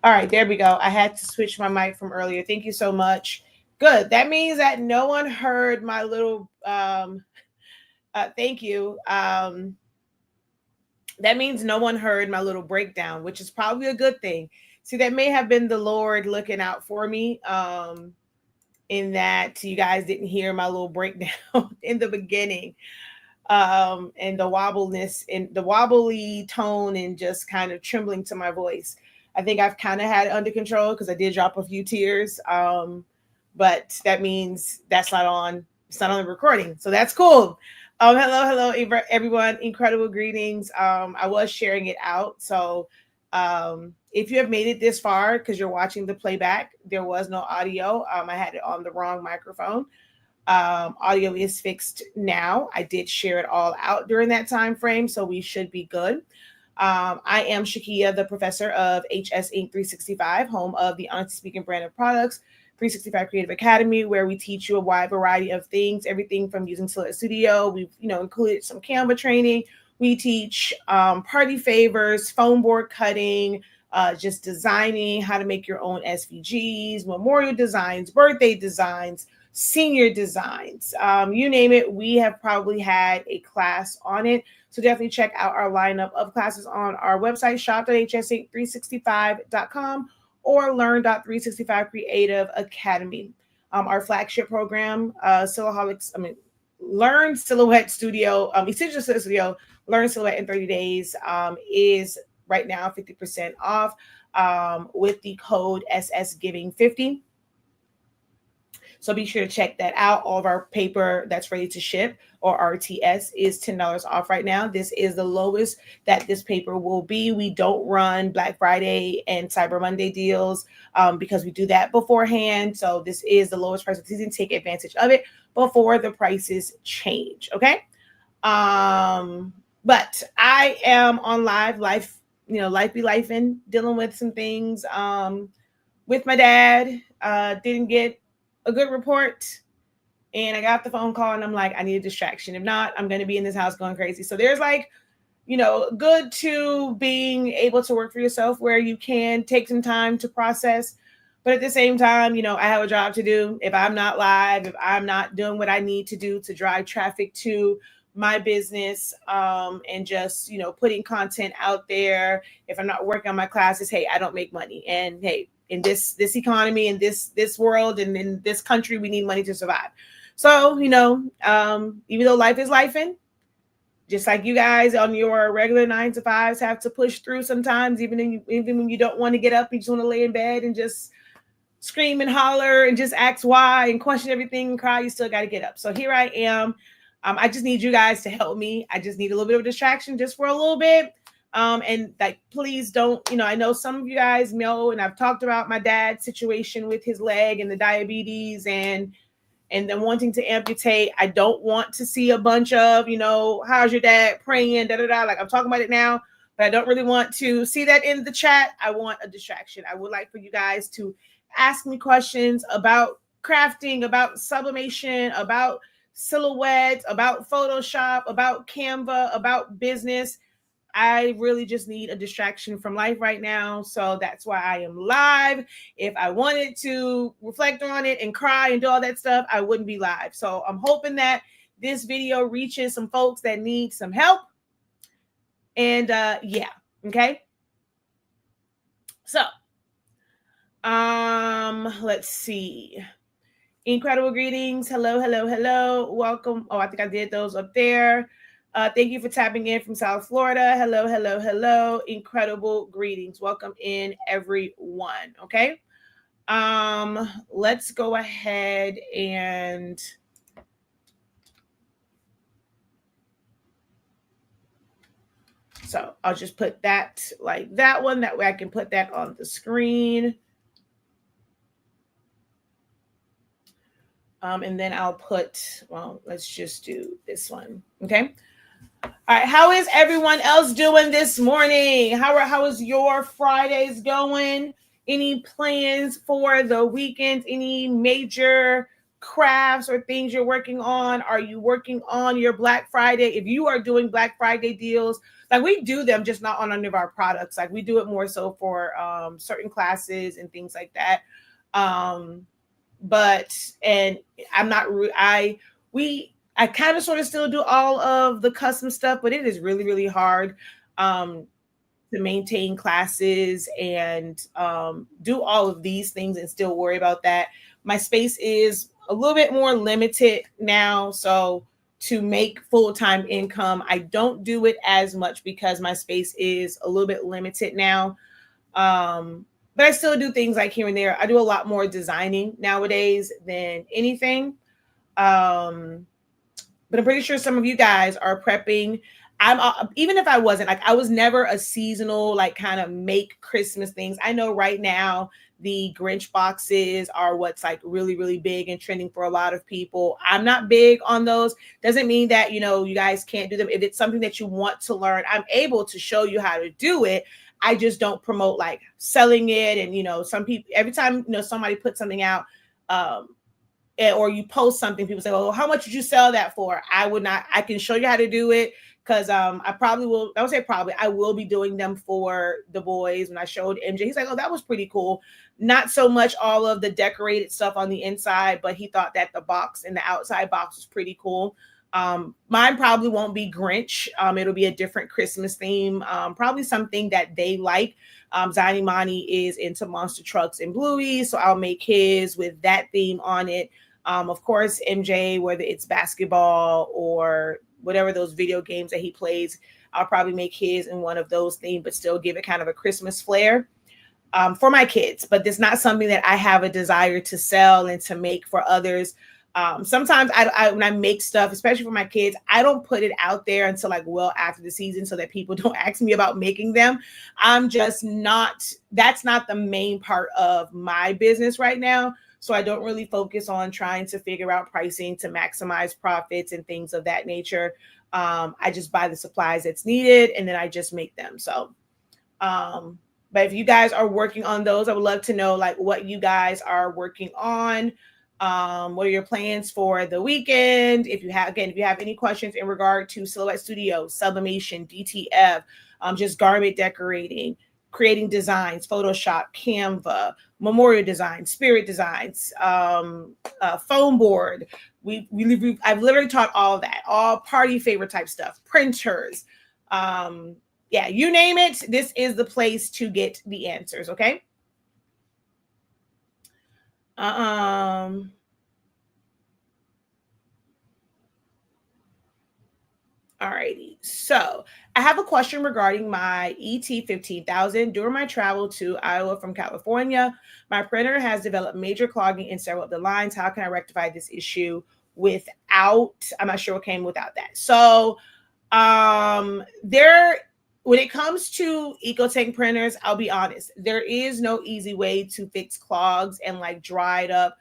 All right, there we go. I had to switch my mic from earlier. Thank you so much. Good. That means that no one heard my little thank you. That means no one heard my little breakdown, which is probably a good thing. See, that may have been the Lord looking out for me. In that you guys didn't hear my little breakdown in the beginning. And the wobbliness and the wobbly tone and just kind of trembling to my voice. I think I've kind of had it under control because I did drop a few tears. But that means that's not on. It's not on the recording, so that's cool. Hello, everyone. Incredible greetings. I was sharing it out, so if you have made it this far because you're watching the playback, there was no audio. I had it on the wrong microphone. Audio is fixed now. I did share it all out during that time frame, so we should be good. I am Shakia, the professor of HS Inc. 365, home of the Honesty Speaking brand of products, 365 Creative Academy, where we teach you a wide variety of things, everything from using Silhouette Studio. We've included some Canva training. We teach party favors, foam board cutting, just designing, how to make your own SVGs, memorial designs, birthday designs, senior designs, you name it. We have probably had a class on it. So definitely check out our lineup of classes on our website, shop.hs365.com or learn.365 Creative Academy. Our flagship program, Learn Silhouette Studio, Essential Silhouette Studio, Learn Silhouette in 30 days, is right now 50% off with the code SSGiving50. So be sure to check that out. All of our paper that's ready to ship, or RTS, is $10 off right now. This is the lowest that this paper will be. We don't run Black Friday and Cyber Monday deals because we do that beforehand. So this is the lowest price of the season. Take advantage of it before the prices change. Okay. But I am on life be lifing, dealing with some things with my dad. Didn't get a good report, and I got the phone call, and I'm like, I need a distraction. If not, I'm going to be in this house going crazy. So there's good to being able to work for yourself where you can take some time to process. But at the same time, I have a job to do. If I'm not live, if I'm not doing what I need to do to drive traffic to my business, and just, putting content out there, if I'm not working on my classes, hey, I don't make money. And hey, in this economy, in this world, and in this country, we need money to survive. So, even though life is lifing, just like you guys on your regular 9 to 5s have to push through sometimes, even when you don't want to get up, you just want to lay in bed and just scream and holler and just ask why and question everything and cry, you still got to get up. So here I am. I just need you guys to help me. I just need a little bit of distraction just for a little bit. And please don't, I know some of you guys know, and I've talked about my dad's situation with his leg and the diabetes and then wanting to amputate. I don't want to see a bunch of, how's your dad praying, like I'm talking about it now, but I don't really want to see that in the chat. I want a distraction. I would like for you guys to ask me questions about crafting, about sublimation, about silhouettes, about Photoshop, about Canva, about business. I really just need a distraction from life right now. So that's why I am live. If I wanted to reflect on it and cry and do all that stuff, I wouldn't be live. So I'm hoping that this video reaches some folks that need some help. And yeah, okay. So let's see. Incredible greetings. Hello. Welcome. Oh, I think I did those up there. Thank you for tapping in from South Florida. Hello. Incredible greetings. Welcome in, everyone. Okay. Let's go ahead and so I'll just put that like that one. That way I can put that on the screen. And then I'll put, let's just do this one. Okay. All right. How is everyone else doing this morning? How is your Fridays going? Any plans for the weekend? Any major crafts or things you're working on? Are you working on your Black Friday? If you are doing Black Friday deals, like we do them, just not on any of our products. Like we do it more so for certain classes and things like that. Um, but and I'm not I kind of sort of still do all of the custom stuff, but it is really, really hard um to maintain classes and do all of these things and still worry about that. My space is a little bit more limited now, so to make full-time income, I don't do it as much because my space is a little bit limited now. But I still do things like here and there. I do a lot more designing nowadays than anything. Um, but I'm pretty sure some of you guys are prepping. Even if I wasn't, like, I was never a seasonal, like, kind of make Christmas things. I know right now the Grinch boxes are what's like really, really big and trending for a lot of people. I'm not big on those. Doesn't mean that, you guys can't do them. If it's something that you want to learn, I'm able to show you how to do it. I just don't promote like selling it. And, some people, every time, somebody puts something out, or you post something, people say, "Oh, how much did you sell that for?" I would not. I can show you how to do it because I probably will. I would say probably I will be doing them for the boys. When I showed MJ, he's like, "Oh, that was pretty cool." Not so much all of the decorated stuff on the inside, but he thought that the box and the outside box was pretty cool. Mine probably won't be Grinch. It'll be a different Christmas theme. Probably something that they like. Zani Mani is into monster trucks and blueies, so I'll make his with that theme on it. Of course, MJ, whether it's basketball or whatever those video games that he plays, I'll probably make his in one of those themes, but still give it kind of a Christmas flair for my kids. But it's not something that I have a desire to sell and to make for others. Sometimes when I make stuff, especially for my kids, I don't put it out there until like well after the season so that people don't ask me about making them. That's not the main part of my business right now. So I don't really focus on trying to figure out pricing to maximize profits and things of that nature. I just buy the supplies that's needed and then I just make them. So, but if you guys are working on those, I would love to know like what you guys are working on. What are your plans for the weekend? If you have any questions in regard to Silhouette Studio, Sublimation, DTF, just garment decorating, creating designs, Photoshop, Canva, memorial designs, spirit designs, foam board. I've literally taught all of that, all party favor type stuff, printers. Yeah, you name it. This is the place to get the answers. Okay. Alrighty, so I have a question regarding my ET 15,000. During my travel to Iowa from California, my printer has developed major clogging in several of the lines. How can I rectify this issue without, I'm not sure what came without that. So when it comes to EcoTank printers, I'll be honest, there is no easy way to fix clogs and like dried up,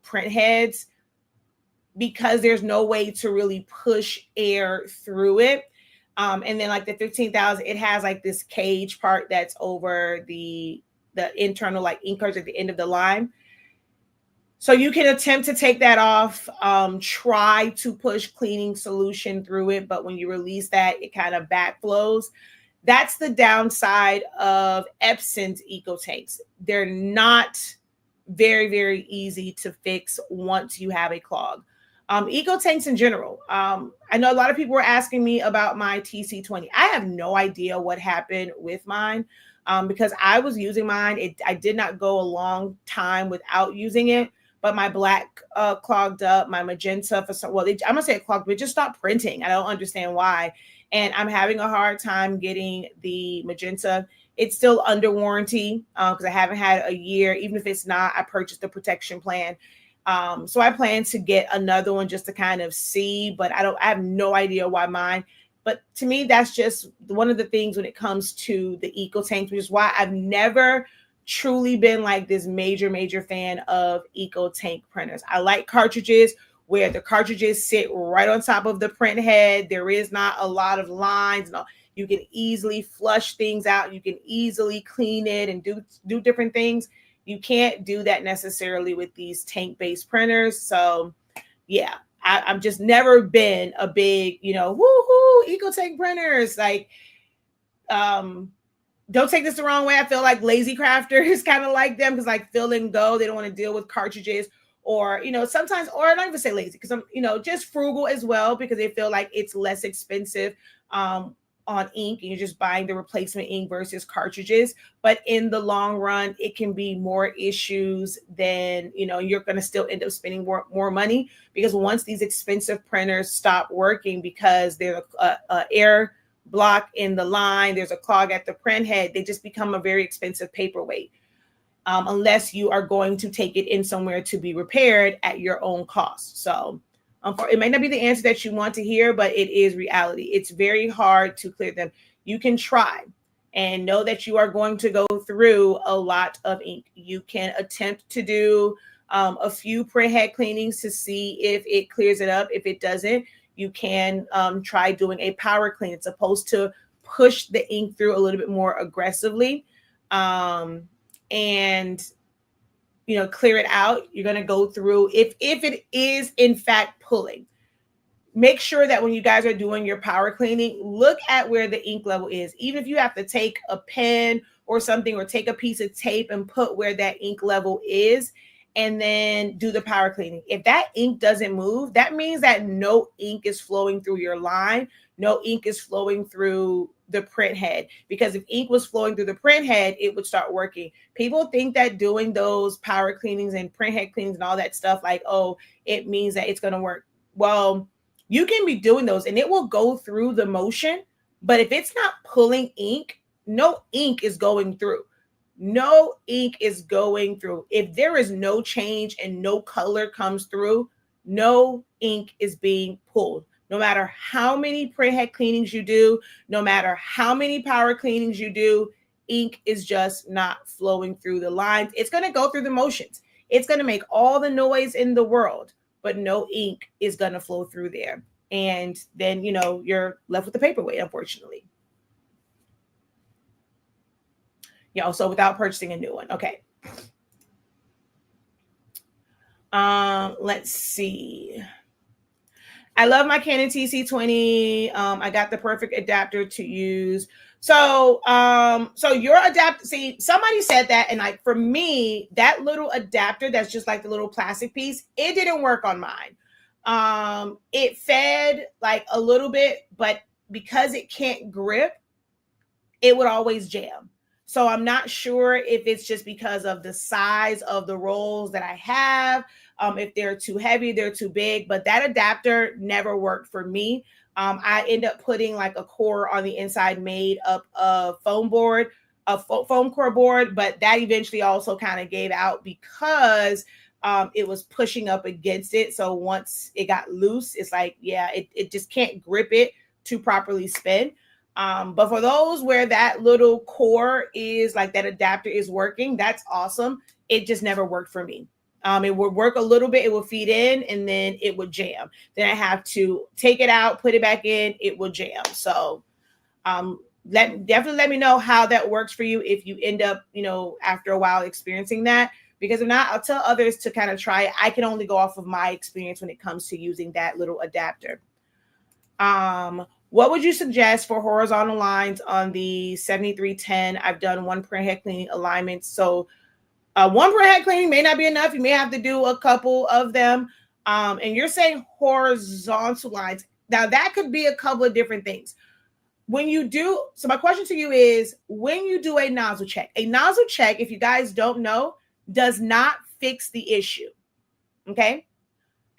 print heads, because there's no way to really push air through it. And then like the 15,000, it has like this cage part that's over the internal like ink cartridge at the end of the line. So you can attempt to take that off, try to push cleaning solution through it. But when you release that, it kind of backflows. That's the downside of Epson's EcoTanks. They're not very, very easy to fix once you have a clog. EcoTanks in general. I know a lot of people were asking me about my TC20. I have no idea what happened with mine because I was using mine. I did not go a long time without using it, but my black clogged up, my magenta I'm gonna say it clogged, but it just stopped printing. I don't understand why. And I'm having a hard time getting the magenta. It's still under warranty because I haven't had a year. Even if it's not, I purchased the protection plan. So I plan to get another one just to kind of see, but I have no idea why mine. But to me, that's just one of the things when it comes to the EcoTanks, which is why I've never truly been like this major, major fan of EcoTank printers. I like cartridges where the cartridges sit right on top of the print head. There is not a lot of lines. No, you can easily flush things out. You can easily clean it and do different things. You can't do that necessarily with these tank-based printers. So yeah, I've just never been a big, woohoo, eco-tank printers. Like, don't take this the wrong way. I feel like lazy crafters kind of like them because like fill and go. They don't want to deal with cartridges or, sometimes, or I don't even say lazy because I'm, just frugal as well because they feel like it's less expensive on ink and you're just buying the replacement ink versus cartridges. But in the long run, it can be more issues than, you're going to still end up spending more money because once these expensive printers stop working because there's a air block in the line, there's a clog at the print head, they just become a very expensive paperweight unless you are going to take it in somewhere to be repaired at your own cost. So it may not be the answer that you want to hear, but it is reality. It's very hard to clear them. You can try and know that you are going to go through a lot of ink. You can attempt to do a few print head cleanings to see if it clears it up. If it doesn't, you can try doing a power clean. It's supposed to push the ink through a little bit more aggressively and clear it out. You're going to go through if it is in fact pulling. Make sure that when you guys are doing your power cleaning, look at where the ink level is. Even if you have to take a pen or something or take a piece of tape and put where that ink level is and then do the power cleaning. If that ink doesn't move, that means that no ink is flowing through your line. No ink is flowing through the print head, because if ink was flowing through the print head, it would start working. People think that doing those power cleanings and print head cleanings and all that stuff, like, oh, it means that it's going to work. Well, you can be doing those and it will go through the motion, but if it's not pulling ink, no ink is going through. No ink is going through. If there is no change and no color comes through, no ink is being pulled. No matter how many print head cleanings you do, no matter how many power cleanings you do, ink is just not flowing through the lines. It's going to go through the motions. It's going to make all the noise in the world, but no ink is going to flow through there. And then, you're left with the paperweight, unfortunately. So without purchasing a new one. Okay. Let's see. I love my Canon TC20. I got the perfect adapter to use. So your adapter, see, somebody said that, and like for me, that little adapter that's just like the little plastic piece, it didn't work on mine. It fed like a little bit, but because it can't grip, it would always jam. So I'm not sure if it's just because of the size of the rolls that I have, if they're too heavy, they're too big, but that adapter never worked for me. I end up putting like a core on the inside made up of foam core board, but that eventually also kind of gave out because it was pushing up against it. So once it got loose, it's like, yeah, it just can't grip it to properly spin. But for those where that little core is like that adapter is working, that's awesome. It just never worked for me. It would work a little bit, it would feed in, and then it would jam. Then I have to take it out, put it back in, it will jam. So definitely let me know how that works for you if you end up, after a while experiencing that. Because if not, I'll tell others to kind of try it. I can only go off of my experience when it comes to using that little adapter. What would you suggest for horizontal lines on the 7310? I've done one print head cleaning alignment. So one print head cleaning may not be enough. You may have to do a couple of them. And you're saying horizontal lines. Now that could be a couple of different things. So my question to you is, when you do a nozzle check, if you guys don't know, does not fix the issue. Okay.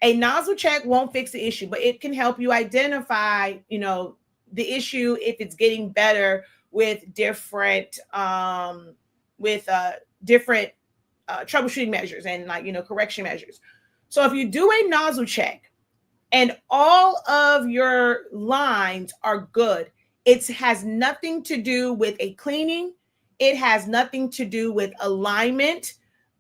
A nozzle check won't fix the issue, but it can help you identify, the issue if it's getting better with different troubleshooting measures and correction measures. So if you do a nozzle check and all of your lines are good, it has nothing to do with a cleaning. It has nothing to do with alignment.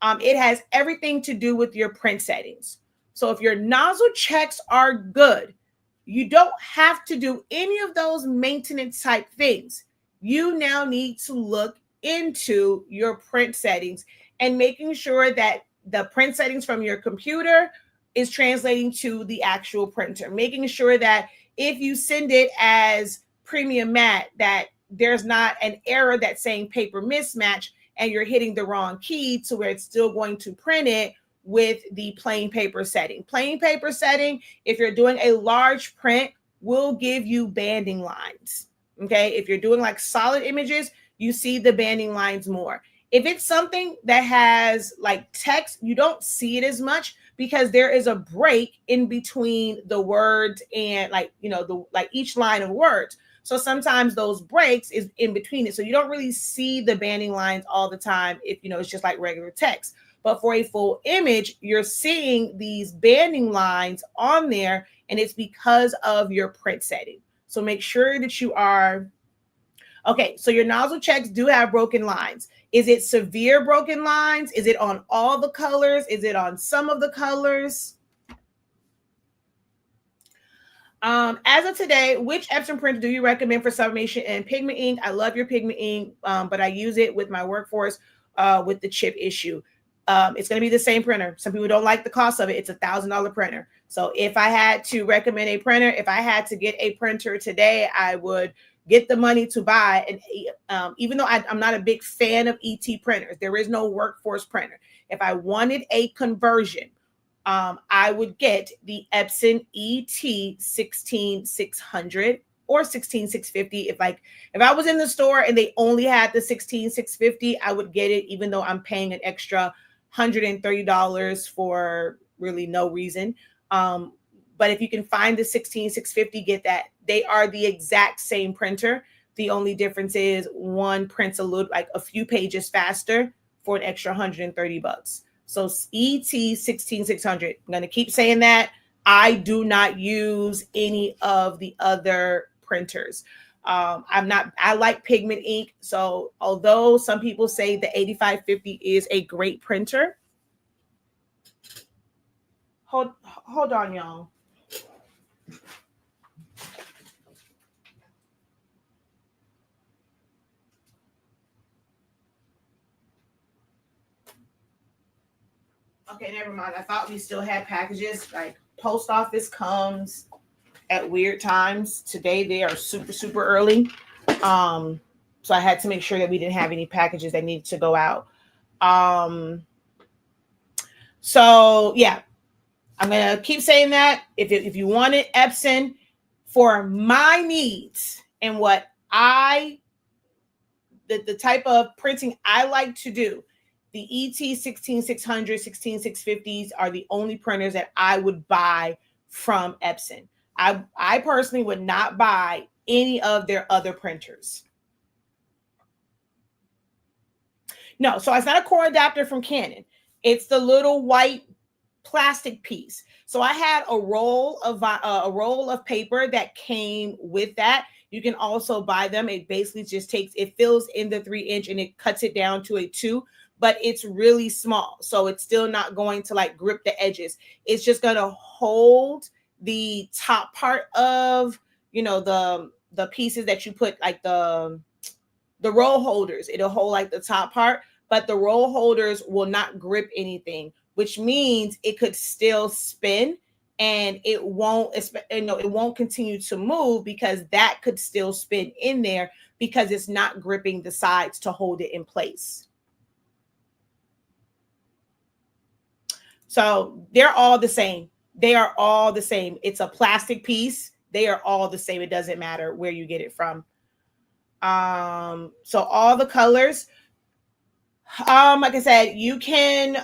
It has everything to do with your print settings. So if your nozzle checks are good, you don't have to do any of those maintenance type things. You now need to look into your print settings and making sure that the print settings from your computer is translating to the actual printer, making sure that if you send it as premium matte, that there's not an error that's saying paper mismatch and you're hitting the wrong key to where it's still going to print it with the plain paper setting. Plain paper setting, if you're doing a large print, will give you banding lines. Okay, if you're doing like solid images, you see the banding lines more. If it's something that has like text, you don't see it as much because there is a break in between the words and like, you know, the like each line of words. So sometimes those breaks is in between it. So you don't really see the banding lines all the time if, you know, it's just like regular text. But for a full image, you're seeing these banding lines on there, and it's because of your print setting. So make sure that you are, okay, so your nozzle checks do have broken lines. Is it severe broken lines? Is it on all the colors? Is it on some of the colors? As of today, which Epson printer do you recommend for sublimation and pigment ink? I love your pigment ink, but I use it with my workforce with the chip issue. It's going to be the same printer. Some people don't like the cost of it. It's $1,000 printer. So if I had to recommend a printer, if I had to get a printer today, I would get the money to buy. And even though I'm not a big fan of ET printers, there is no workforce printer. If I wanted a conversion, I would get the Epson ET 16600 or 16650. If I was in the store and they only had the 16650, I would get it, even though I'm paying an extra $130 for really no reason. But if you can find the 16650, get that. They are the exact same printer. The only difference is one prints a little, like a few pages faster for an extra $130. So ET 16600. I'm going to keep saying that. I do not use any of the other printers. I like Pigment ink. So although some people say the 8550 is a great printer, hold on, y'all. Okay, never mind. I thought we still had packages. Like post office comes at weird times. Today they are super, super early. So I had to make sure that we didn't have any packages that needed to go out. So yeah, I'm gonna keep saying that. If you wanted Epson for my needs and what the type of printing I like to do, the ET 16600, 16650s are the only printers that I would buy from Epson. I personally would not buy any of their other printers. No, so it's not a core adapter from Canon. It's the little white plastic piece. So I had a roll of paper that came with that. You can also buy them. It basically just it fills in the 3-inch and it cuts it down to a 2, but it's really small. So it's still not going to like grip the edges. It's just going to hold the top part of, you know, the pieces that you put, like the roll holders. It'll hold like the top part, but the roll holders will not grip anything, which means it could still spin and it won't continue to move because that could still spin in there because it's not gripping the sides to hold it in place. So they're all the same. They are all the same. It's a plastic piece. They are all the same. It doesn't matter where you get it from. So all the colors, like I said, you can,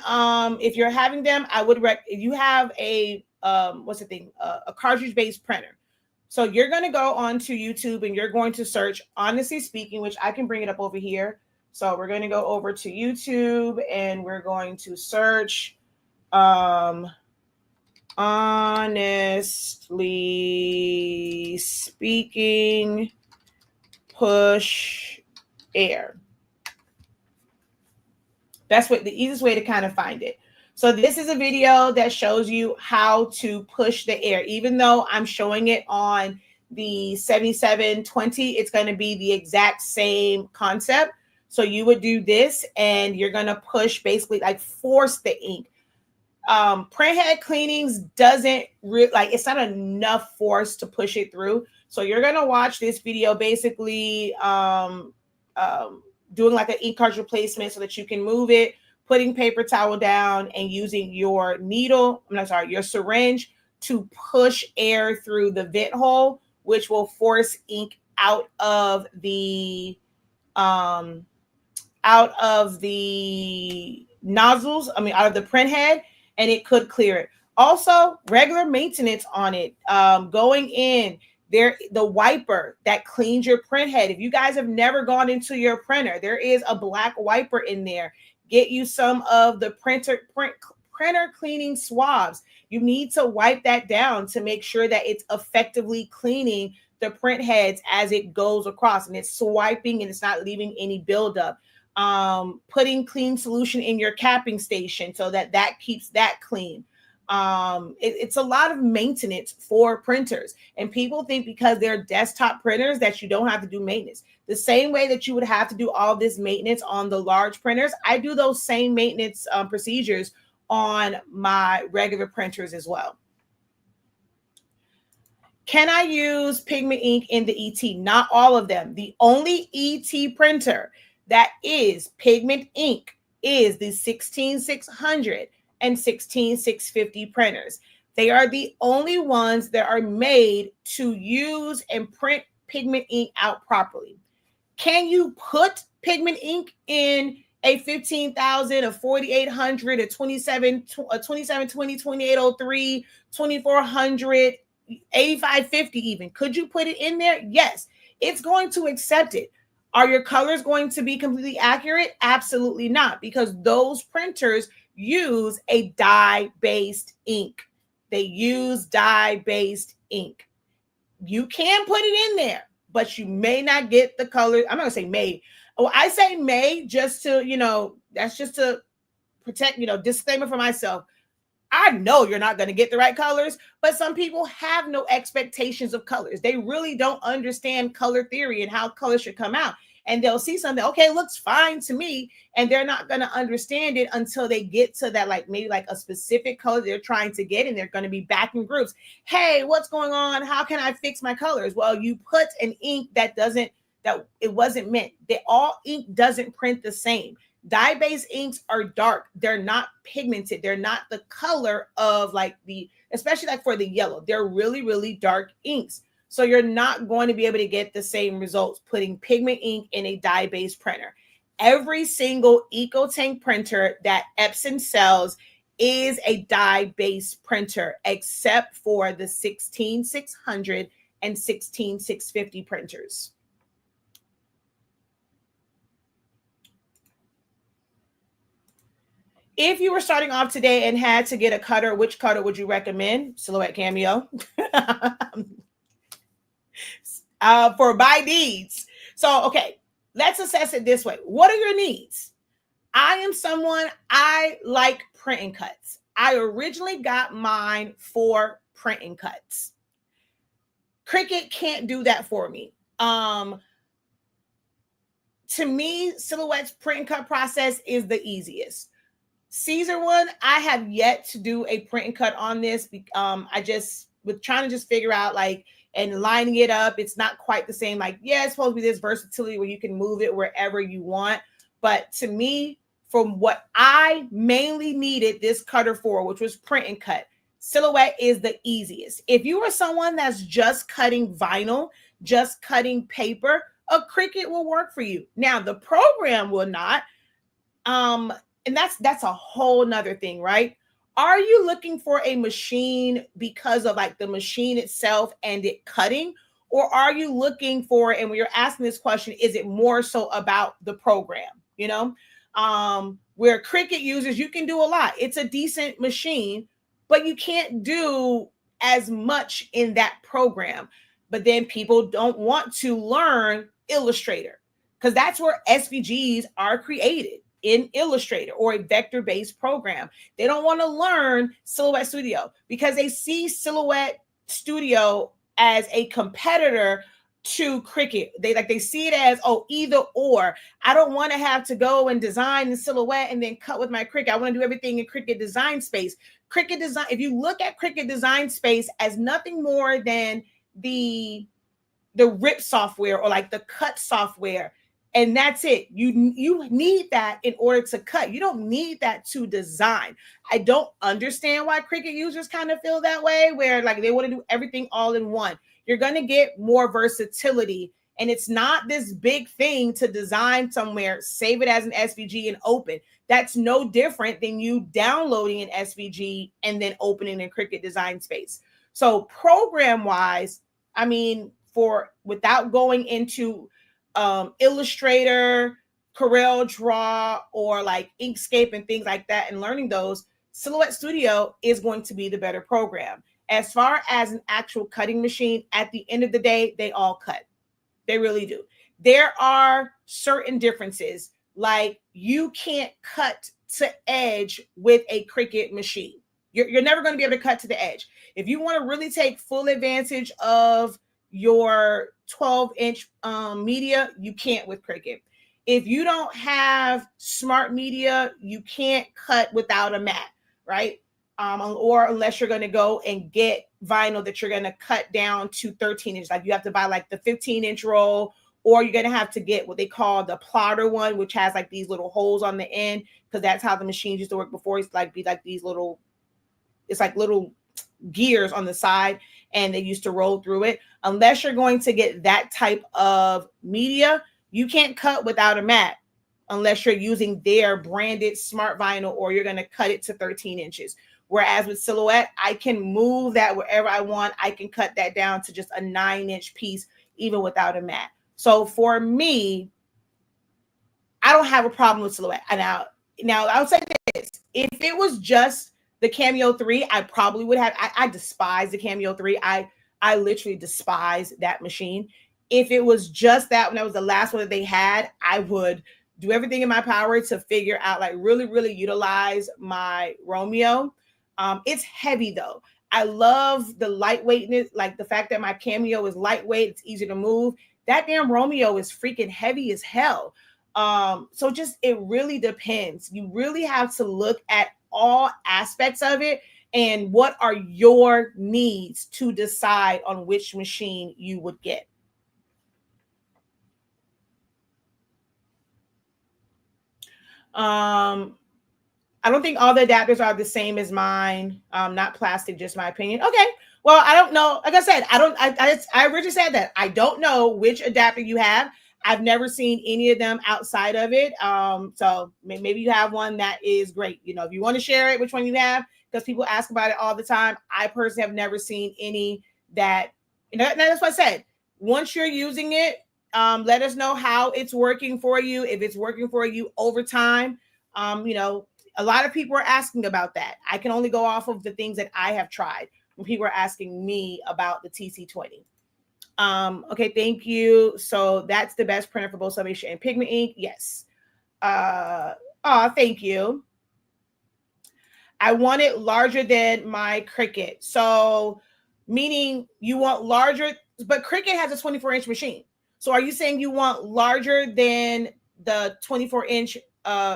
if you're having them, if you have a, a cartridge-based printer. So you're going to go onto YouTube and you're going to search Honestly Speaking, which I can bring it up over here. So we're going to go over to YouTube and we're going to search, Honestly Speaking push air. That's the easiest way to kind of find it. So this is a video that shows you how to push the air. Even though I'm showing it on the 7720, it's going to be the exact same concept. So you would do this and you're going to push, basically like force the ink. Printhead cleanings doesn't like, it's not enough force to push it through. So you're going to watch this video basically doing like an ink cartridge replacement so that you can move it, putting paper towel down and using your needle, your syringe to push air through the vent hole, which will force ink out of the nozzles, out of the print head, and it could clear it. Also, regular maintenance on it. Going in there, the wiper that cleans your print head. If you guys have never gone into your printer, there is a black wiper in there. Get you some of the printer cleaning swabs. You need to wipe that down to make sure that it's effectively cleaning the print heads as it goes across, and it's swiping and it's not leaving any buildup. Putting clean solution in your capping station so that keeps that clean. It's a lot of maintenance for printers, and people think because they're desktop printers that you don't have to do maintenance. The same way that you would have to do all this maintenance on the large printers, I do those same maintenance procedures on my regular printers as well. Can I use Pigment ink in the ET? Not all of them. The only ET printer that is Pigment ink is the 16600 and 16650 printers. They are the only ones that are made to use and print Pigment ink out properly. Can you put Pigment ink in a 15,000, a 4,800, a 2720, 2803, 2400, 8550 even? Could you put it in there? Yes, it's going to accept it. Are your colors going to be completely accurate? Absolutely not, because those printers use a dye-based ink. They use dye-based ink. You can put it in there, but you may not get the color. I'm not gonna say may. Oh, I say may just to, that's just to protect, disclaimer for myself. I know you're not going to get the right colors, but some people have no expectations of colors. They really don't understand color theory and how colors should come out. And they'll see something, okay, looks fine to me. And they're not going to understand it until they get to that, like maybe like a specific color they're trying to get. And they're going to be back in groups. Hey, what's going on? How can I fix my colors? Well, you put an ink that it wasn't meant. All ink doesn't print the same. Dye-based inks are dark. They're not pigmented. They're not the color of especially like for the yellow. They're really, really dark inks. So you're not going to be able to get the same results putting Pigment ink in a dye-based printer. Every single EcoTank printer that Epson sells is a dye-based printer, except for the 16600 and 16650 printers. If you were starting off today and had to get a cutter, which cutter would you recommend? Silhouette Cameo. For my needs. So, okay, let's assess it this way. What are your needs? I am someone, I like print and cuts. I originally got mine for print and cuts. Cricut can't do that for me. To me, Silhouette's print and cut process is the easiest. Caesar one, I have yet to do a print and cut on this. I just with trying to just figure out and lining it up. It's not quite the same. It's supposed to be this versatility where you can move it wherever you want. But to me, from what I mainly needed this cutter for, which was print and cut, Silhouette is the easiest. If you are someone that's just cutting vinyl, just cutting paper, a Cricut will work for you. Now, the program will not. And that's a whole nother thing, right? Are you looking for a machine because of the machine itself and it cutting? Or are you looking for, and when you're asking this question, is it more so about the program? Where Cricut users, you can do a lot. It's a decent machine, but you can't do as much in that program. But then people don't want to learn Illustrator because that's where SVGs are created. In Illustrator or a vector-based program. They don't want to learn Silhouette Studio because they see Silhouette Studio as a competitor to Cricut. They see it as, oh, either or. I don't want to have to go and design the silhouette and then cut with my Cricut. I want to do everything in Cricut Design Space. Cricut Design, if you look at Cricut Design Space as nothing more than the rip software or like the cut software, and that's it. You need that in order to cut. You don't need that to design. I don't understand why Cricut users kind of feel that way, where like they want to do everything all in one. You're going to get more versatility, and it's not this big thing to design somewhere, save it as an SVG and open. That's no different than you downloading an SVG and then opening in Cricut Design Space. So program wise, I mean, without going into Illustrator, Corel Draw, or like Inkscape and things like that, and learning those, Silhouette Studio is going to be the better program. As far as an actual cutting machine, at the end of the day, they all cut. They really do. There are certain differences, like you can't cut to edge with a Cricut machine. You're never going to be able to cut to the edge. If you want to really take full advantage of your 12-inch media, you can't with Cricut. If you don't have smart media, you can't cut without a mat, right? Or unless you're going to go and get vinyl that you're going to cut down to 13 inches. Like you have to buy like the 15-inch roll, or you're going to have to get what they call the plotter one, which has like these little holes on the end, because that's how the machines used to work before. It's like these little, it's like little gears on the side, and they used to roll through it. Unless you're going to get that type of media, you can't cut without a mat unless you're using their branded smart vinyl, or you're going to cut it to 13 inches. Whereas with Silhouette, I can move that wherever I want. I can cut that down to just a 9-inch piece, even without a mat. So for me, I don't have a problem with Silhouette. Now I would say this: if it was just the Cameo 3, I probably would have. I despise the Cameo 3. I literally despise that machine. If it was just that, when that was the last one that they had, I would do everything in my power to figure out, like, really, really utilize my Romeo. It's heavy though. I love the lightweightness, like the fact that my Cameo is lightweight. It's easy to move. That damn Romeo is freaking heavy as hell. So just, it really depends. You really have to look at all aspects of it and what are your needs to decide on which machine you would get. I don't think all the adapters are the same as mine. Not plastic, just my opinion. Okay. Well, I don't know. Like I said, I originally said that I don't know which adapter you have. I've never seen any of them outside of it. So maybe you have one that is great. You know, if you want to share it, which one you have, because people ask about it all the time. I personally have never seen any that, you know, that's what I said. Once you're using it, let us know how it's working for you. If it's working for you over time, you know, a lot of people are asking about that. I can only go off of the things that I have tried when people are asking me about the TC20. Okay, thank you. So that's the best printer for both Sublimation and Pigment ink. Yes. Thank you. I want it larger than my Cricut. So meaning you want larger, but Cricut has a 24-inch machine. So are you saying you want larger than the 24-inch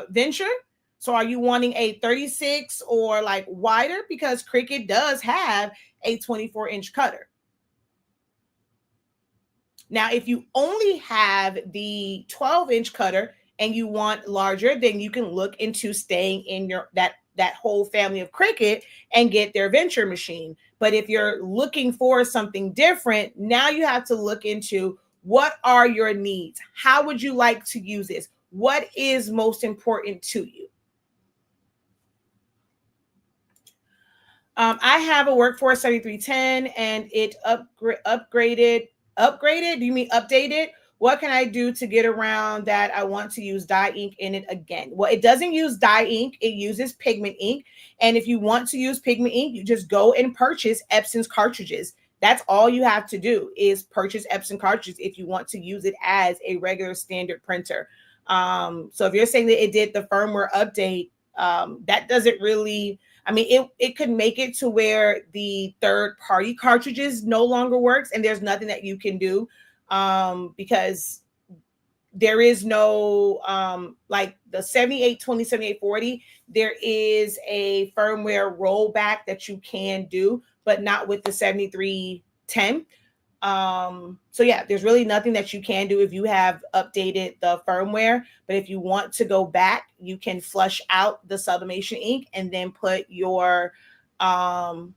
Venture? So are you wanting a 36 or like wider? Because Cricut does have a 24-inch cutter. Now, if you only have the 12-inch cutter and you want larger, then you can look into staying in your that whole family of Cricut and get their Venture machine. But if you're looking for something different, now you have to look into what are your needs? How would you like to use this? What is most important to you? I have a Workforce 7310 and it upgraded. Upgraded? Do you mean updated? What can I do to get around that? I want to use dye ink in it again. Well, it doesn't use dye ink. It uses pigment ink. And if you want to use pigment ink, you just go and purchase Epson's cartridges. That's all you have to do is purchase Epson cartridges if you want to use it as a regular standard printer. So if you're saying that it did the firmware update, that doesn't really, I mean, it could make it to where the third-party cartridges no longer works, and there's nothing that you can do. because there is no like the 7820, 7840, there is a firmware rollback that you can do, but not with the 7310. So yeah, there's really nothing that you can do if you have updated the firmware. But if you want to go back, you can flush out the sublimation ink and then put um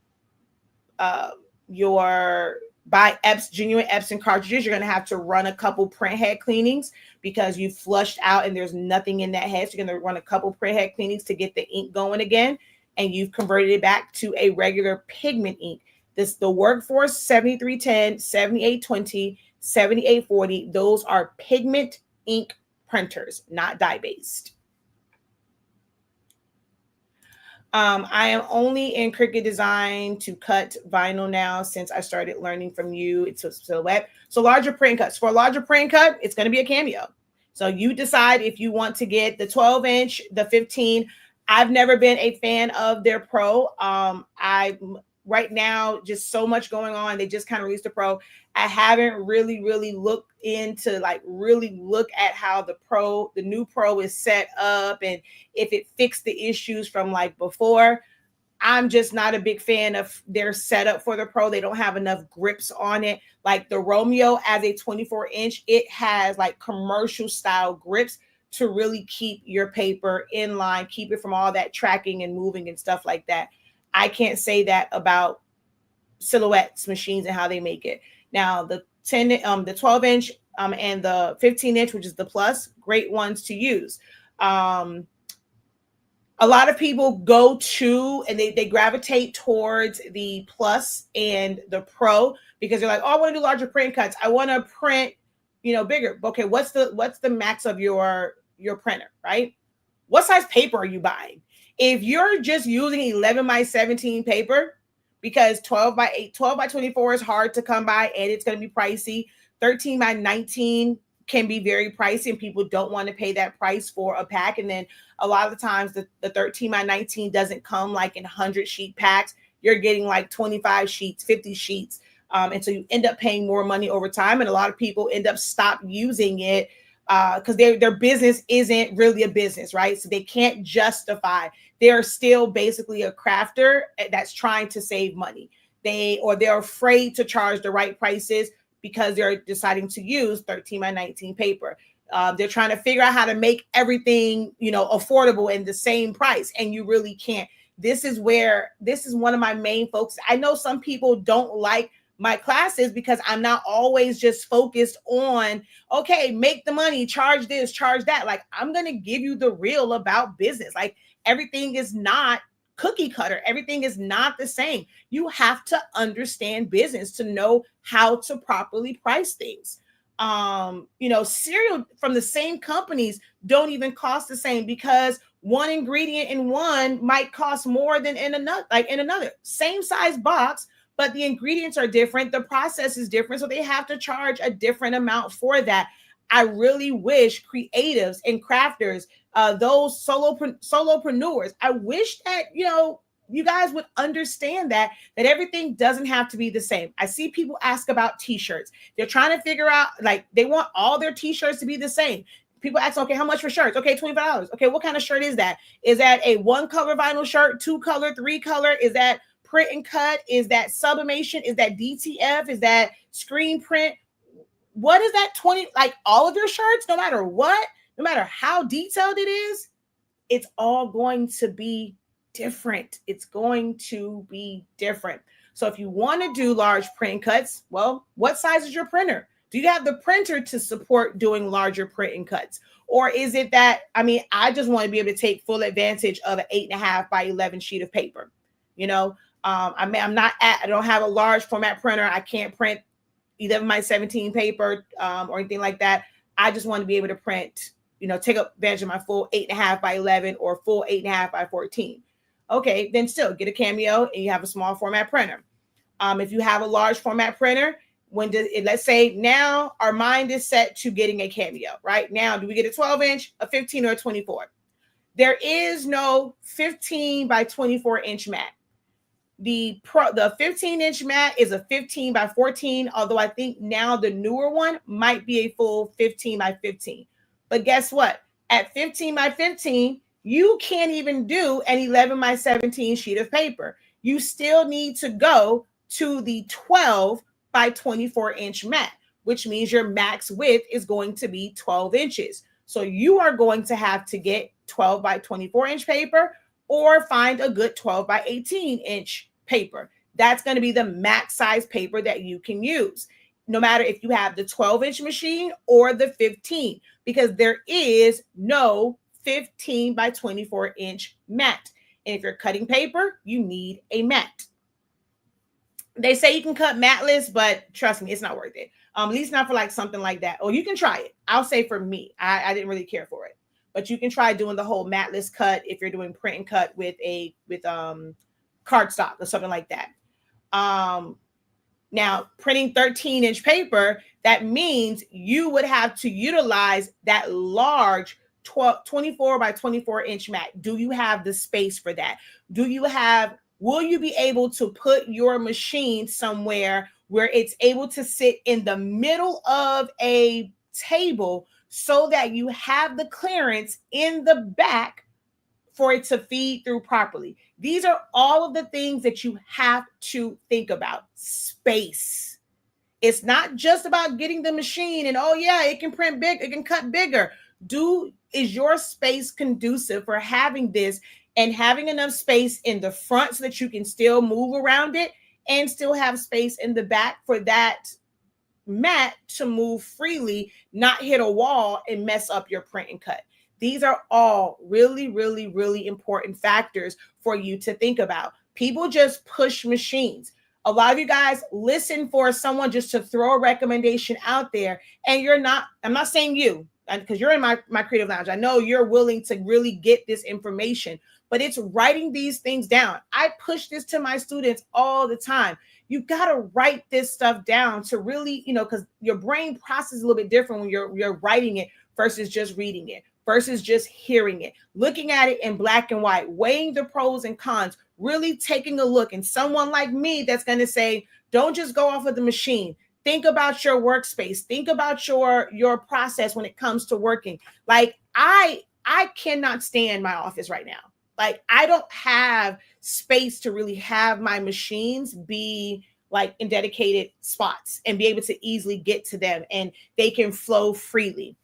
your buy genuine Epson cartridges. You're going to have to run a couple print head cleanings because you flushed out and there's nothing in that head. So you're going to run a couple print head cleanings to get the ink going again. And you've converted it back to a regular pigment ink. The Workforce 7310, 7820, 7840, those are pigment ink printers, not dye-based. I am only in Cricut Design to cut vinyl now since I started learning from you. It's a silhouette. So larger print cuts. For a larger print cut, it's going to be a Cameo. So you decide if you want to get the 12-inch, the 15. I've never been a fan of their Pro. Right now, just so much going on. They just kind of released the Pro. I haven't really looked into really look at how the new Pro is set up and if it fixed the issues from like before. I'm just not a big fan of their setup for the Pro. They don't have enough grips on it. Like the Romeo as a 24-inch, it has like commercial style grips to really keep your paper in line, keep it from all that tracking and moving and stuff like that. I can't say that about Silhouette's machines and how they make it. Now the 12-inch and the 15-inch, which is the Plus, great ones to use. A lot of people go to and they gravitate towards the Plus and the Pro because they're like, oh, I want to do larger print cuts. I want to print, bigger. Okay, what's the max of your printer, right? What size paper are you buying? If you're just using 11 by 17 paper, because 12 by 8, 12 by 24 is hard to come by and it's going to be pricey. 13 by 19 can be very pricey and people don't want to pay that price for a pack. And then a lot of the times the 13 by 19 doesn't come like in 100 sheet packs. You're getting like 25 sheets, 50 sheets. And so you end up paying more money over time. And a lot of people end up stop using it because their business isn't really a business, right? So they can't justify. They're still basically a crafter that's trying to save money. They're afraid to charge the right prices because they're deciding to use 13 by 19 paper. They're trying to figure out how to make everything, affordable in the same price. And you really can't. This is one of my main focus. I know some people don't like my classes because I'm not always just focused on, okay, make the money, charge this, charge that. Like, I'm going to give you the real about business. Like, everything is not cookie cutter. Everything is not the same. You have to understand business to know how to properly price things. Cereal from the same companies don't even cost the same because one ingredient in one might cost more than in another. Same size box, but the ingredients are different. The process is different. So they have to charge a different amount for that. I really wish creatives and crafters, those solopreneurs, I wish that, you guys would understand that everything doesn't have to be the same. I see people ask about t-shirts. They're trying to figure out, like, they want all their t-shirts to be the same. People ask, okay, how much for shirts? Okay, $25. Okay, what kind of shirt is that? Is that a 1-color vinyl shirt, 2-color, 3-color? Is that print and cut? Is that sublimation? Is that DTF? Is that screen print? What is that 20, like all of your shirts, no matter what, no matter how detailed it is, it's all going to be different. It's going to be different. So if you want to do large print cuts, well, what size is your printer? Do you have the printer to support doing larger print and cuts? Or is it that, I just want to be able to take full advantage of an 8.5 by 11 sheet of paper. I don't have a large format printer. I can't print 11 by 17 paper or anything like that. I just want to be able to print, take advantage of my full 8.5 by 11 or full 8.5 by 14. Okay, then still get a Cameo and you have a small format printer. If you have a large format printer, let's say now our mind is set to getting a Cameo, right? Now, do we get a 12-inch, a 15, or a 24? There is no 15 by 24-inch mat. The 15-inch mat is a 15 by 14, although I think now the newer one might be a full 15 by 15. But guess what? At 15 by 15, you can't even do an 11 by 17 sheet of paper. You still need to go to the 12 by 24-inch mat, which means your max width is going to be 12 inches. So you are going to have to get 12 by 24-inch paper or find a good 12 by 18-inch paper. That's going to be the max size paper that you can use, no matter if you have the 12-inch machine or the 15, because there is no 15 by 24-inch mat. And if you're cutting paper, you need a mat. They say you can cut matless, but trust me, it's not worth it. At least not for like something like that. Or you can try it. I'll say for me, I didn't really care for it. But you can try doing the whole matless cut if you're doing print and cut with cardstock or something like that. Now, printing 13-inch paper, that means you would have to utilize that large 24 by 24-inch mat. Do you have the space for that? Will you be able to put your machine somewhere where it's able to sit in the middle of a table so that you have the clearance in the back for it to feed through properly? These are all of the things that you have to think about. Space. It's not just about getting the machine and, oh yeah, it can print big, it can cut bigger. Is your space conducive for having this and having enough space in the front so that you can still move around it and still have space in the back for that mat to move freely, not hit a wall and mess up your print and cut? These are all really, really, really important factors for you to think about. People just push machines. A lot of you guys listen for someone just to throw a recommendation out there, and I'm not saying you, because you're in my creative lounge. I know you're willing to really get this information, but it's writing these things down. I push this to my students all the time. You got to write this stuff down to really, because your brain processes a little bit different when you're writing it versus just reading it, versus just hearing it, looking at it in black and white, weighing the pros and cons, really taking a look. And someone like me that's going to say, don't just go off of the machine. Think about your workspace. Think about your process when it comes to working. Like I cannot stand my office right now. Like I don't have space to really have my machines be like in dedicated spots and be able to easily get to them and they can flow freely.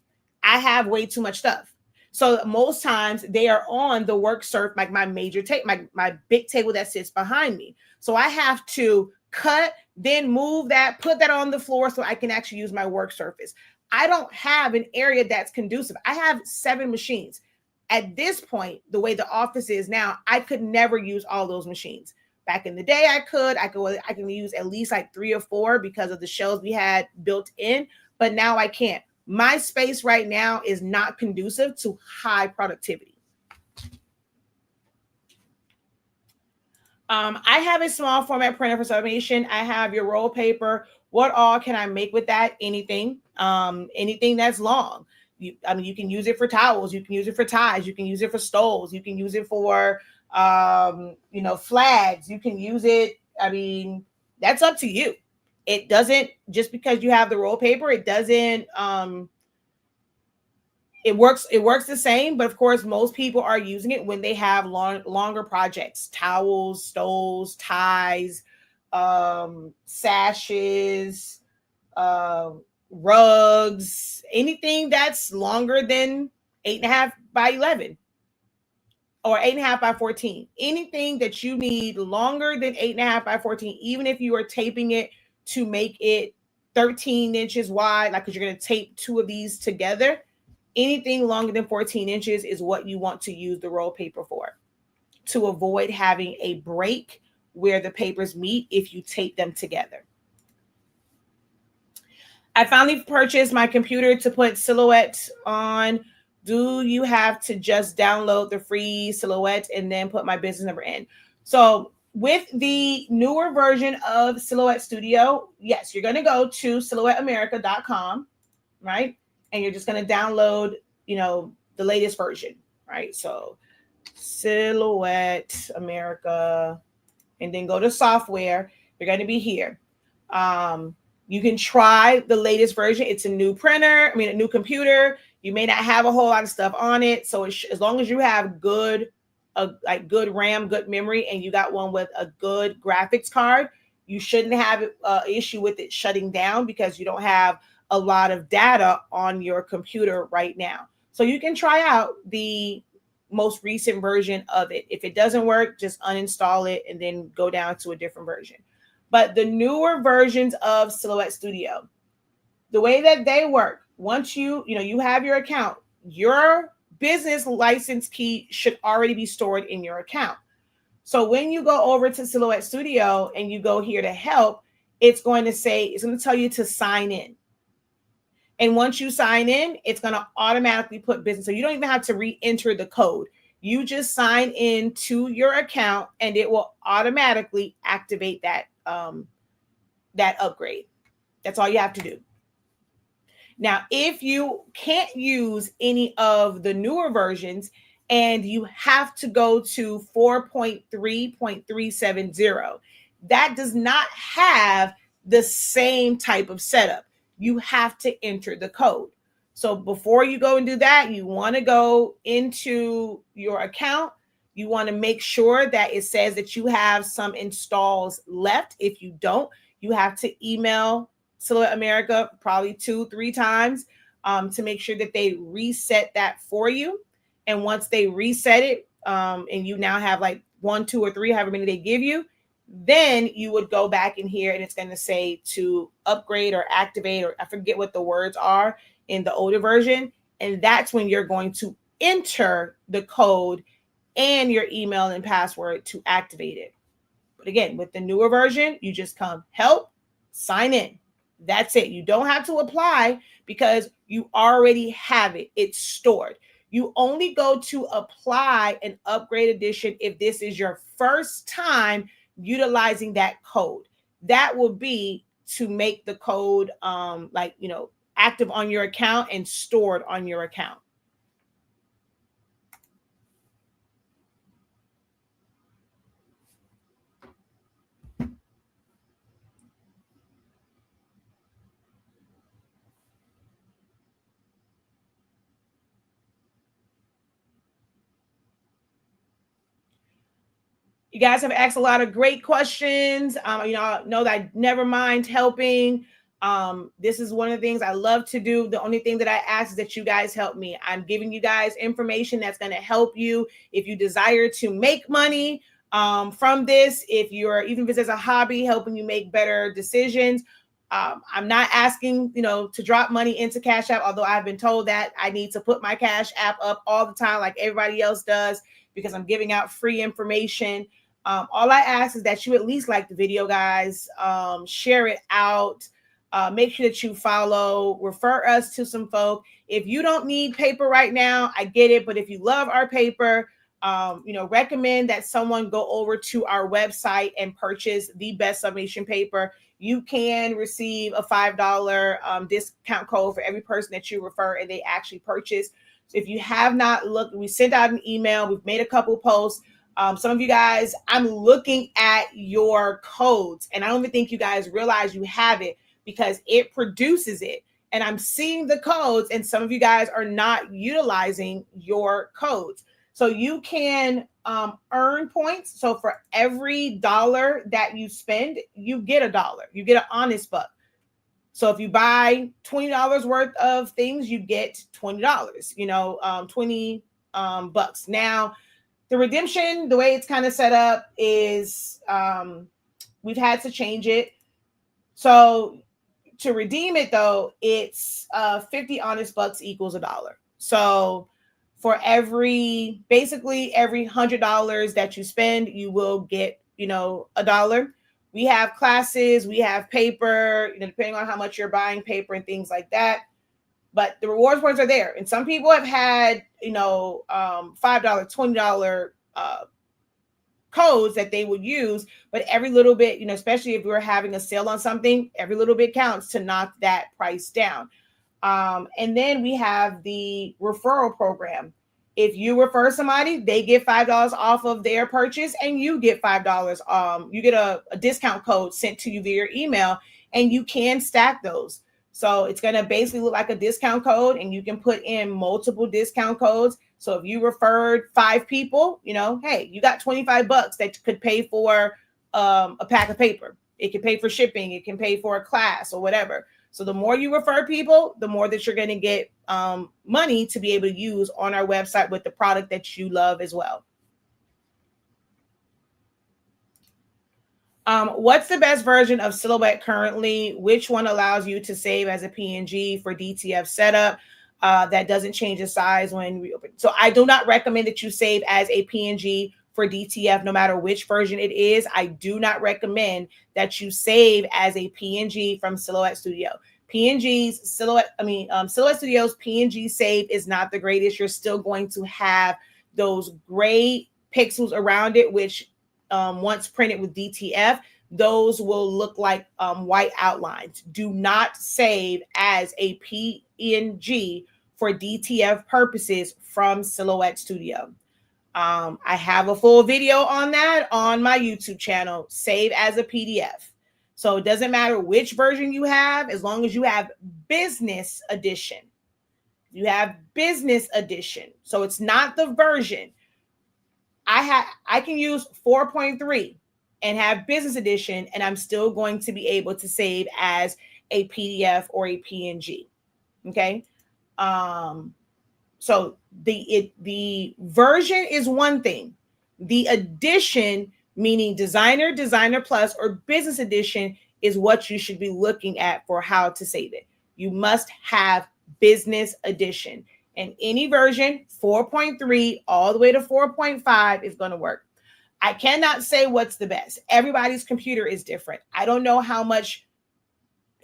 I have way too much stuff. So most times they are on the work surf, like my major tape, my big table that sits behind me. So I have to cut, then move that, put that on the floor so I can actually use my work surface. I don't have an area that's conducive. I have 7 machines. At this point, the way the office is now, I could never use all those machines. Back in the day, I can use at least like 3 or 4 because of the shelves we had built in, but now I can't. My space right now is not conducive to high productivity. I have a small format printer for sublimation. I have your roll paper. What all can I make with that? Anything. Anything that's long. You can use it for towels. You can use it for ties. You can use it for stoles. You can use it for, flags. You can use it. That's up to you. It doesn't, just because you have the roll paper, it doesn't, it works the same, but of course, most people are using it when they have longer projects, towels, stoles, ties, sashes, rugs, anything that's longer than 8.5 by 11 or 8.5 by 14. Anything that you need longer than 8.5 by 14, even if you are taping it to make it 13 inches wide, like because you're going to tape 2 of these together, anything longer than 14 inches is what you want to use the roll paper for, to avoid having a break where the papers meet if you tape them together. I finally purchased my computer to put Silhouette on. Do you have to just download the free Silhouette and then put my business number in? So with the newer version of Silhouette Studio, yes, you're going to go to silhouetteamerica.com, right? And you're just going to download, the latest version, right? So Silhouette America, and then go to software. You're going to be here. You can try the latest version. It's a new printer, a new computer. You may not have a whole lot of stuff on it. So as long as you have good RAM, good memory, and you got one with a good graphics card, you shouldn't have an issue with it shutting down because you don't have a lot of data on your computer right now. So you can try out the most recent version of it. If it doesn't work, just uninstall it and then go down to a different version. But the newer versions of Silhouette Studio, the way that they work, once you have your account, your business license key should already be stored in your account. So when you go over to Silhouette Studio and you go here to help, it's going to tell you to sign in. And once you sign in, it's going to automatically put business. So you don't even have to re-enter the code. You just sign in to your account and it will automatically activate that upgrade. That's all you have to do. Now, if you can't use any of the newer versions and you have to go to 4.3.370, that does not have the same type of setup. You have to enter the code. So before you go and do that, you want to go into your account. You want to make sure that it says that you have some installs left. If you don't, you have to email Silhouette America probably 2-3 times to make sure that they reset that for you. And once they reset it, and you now have like 1, 2, or 3, however many they give you, then you would go back in here and it's going to say to upgrade or activate, or I forget what the words are in the older version. And that's when you're going to enter the code and your email and password to activate it. But again, with the newer version, you just come help, sign in. That's it. You don't have to apply because you already have it. It's stored. You only go to apply an upgrade edition if this is your first time utilizing that code. That will be to make the code active on your account and stored on your account. You guys have asked a lot of great questions. Know that I never mind helping. This is one of the things I love to do. The only thing that I ask is that you guys help me. I'm giving you guys information that's going to help you if you desire to make money from this. Even if it's as a hobby, helping you make better decisions. I'm not asking, to drop money into Cash App, although I've been told that I need to put my Cash App up all the time like everybody else does because I'm giving out free information. All I ask is that you at least like the video, guys. Share it out. Make sure that you follow, refer us to some folk. If you don't need paper right now, I get it. But if you love our paper, recommend that someone go over to our website and purchase the best sublimation paper. You can receive a $5 discount code for every person that you refer and they actually purchase. So if you have not looked, we sent out an email. We've made a couple posts. Some of you guys, I'm looking at your codes and I don't even think you guys realize you have it because it produces it. And I'm seeing the codes and some of you guys are not utilizing your codes. So you can earn points. So for every $1 that you spend, you get $1. You get an honest buck. So if you buy $20 worth of things, you get $20, 20 bucks. Now, the redemption, the way it's kind of set up is we've had to change it. So to redeem it, though, it's 50 honest bucks equals $1. So for every $100 that you spend, you will get, $1. We have classes, we have paper, depending on how much you're buying paper and things like that. But the rewards points are there. And some people have had, $5, $20 codes that they would use. But every little bit, especially if we're having a sale on something, every little bit counts to knock that price down. And then we have the referral program. If you refer somebody, they get $5 off of their purchase, and you get $5. You get a discount code sent to you via your email, and you can stack those. So it's going to basically look like a discount code, and you can put in multiple discount codes. So if you referred 5 people, hey, you got $25 that could pay for a pack of paper. It can pay for shipping. It can pay for a class or whatever. So the more you refer people, the more that you're going to get money to be able to use on our website with the product that you love as well. What's the best version of Silhouette currently? Which one allows you to save as a PNG for DTF setup that doesn't change the size when we open? So I do not recommend that you save as a PNG for DTF, no matter which version it is. I do not recommend that you save as a PNG from Silhouette Studio. Silhouette Studio's PNG save is not the greatest. You're still going to have those gray pixels around it, which once printed with DTF, those will look like white outlines. Do not save as a PNG for DTF purposes from Silhouette Studio. I have a full video on that on my YouTube channel, save as a PDF. So it doesn't matter which version you have, as long as you have business edition. You have business edition. So it's not the version. I can use 4.3 and have business edition, and I'm still going to be able to save as a PDF or a PNG. Okay. So the version is one thing. The edition, meaning designer, designer plus, or business edition, is what you should be looking at for how to save it. You must have business edition. And any version, 4.3 all the way to 4.5 is going to work. I cannot say what's the best. Everybody's computer is different. I don't know how much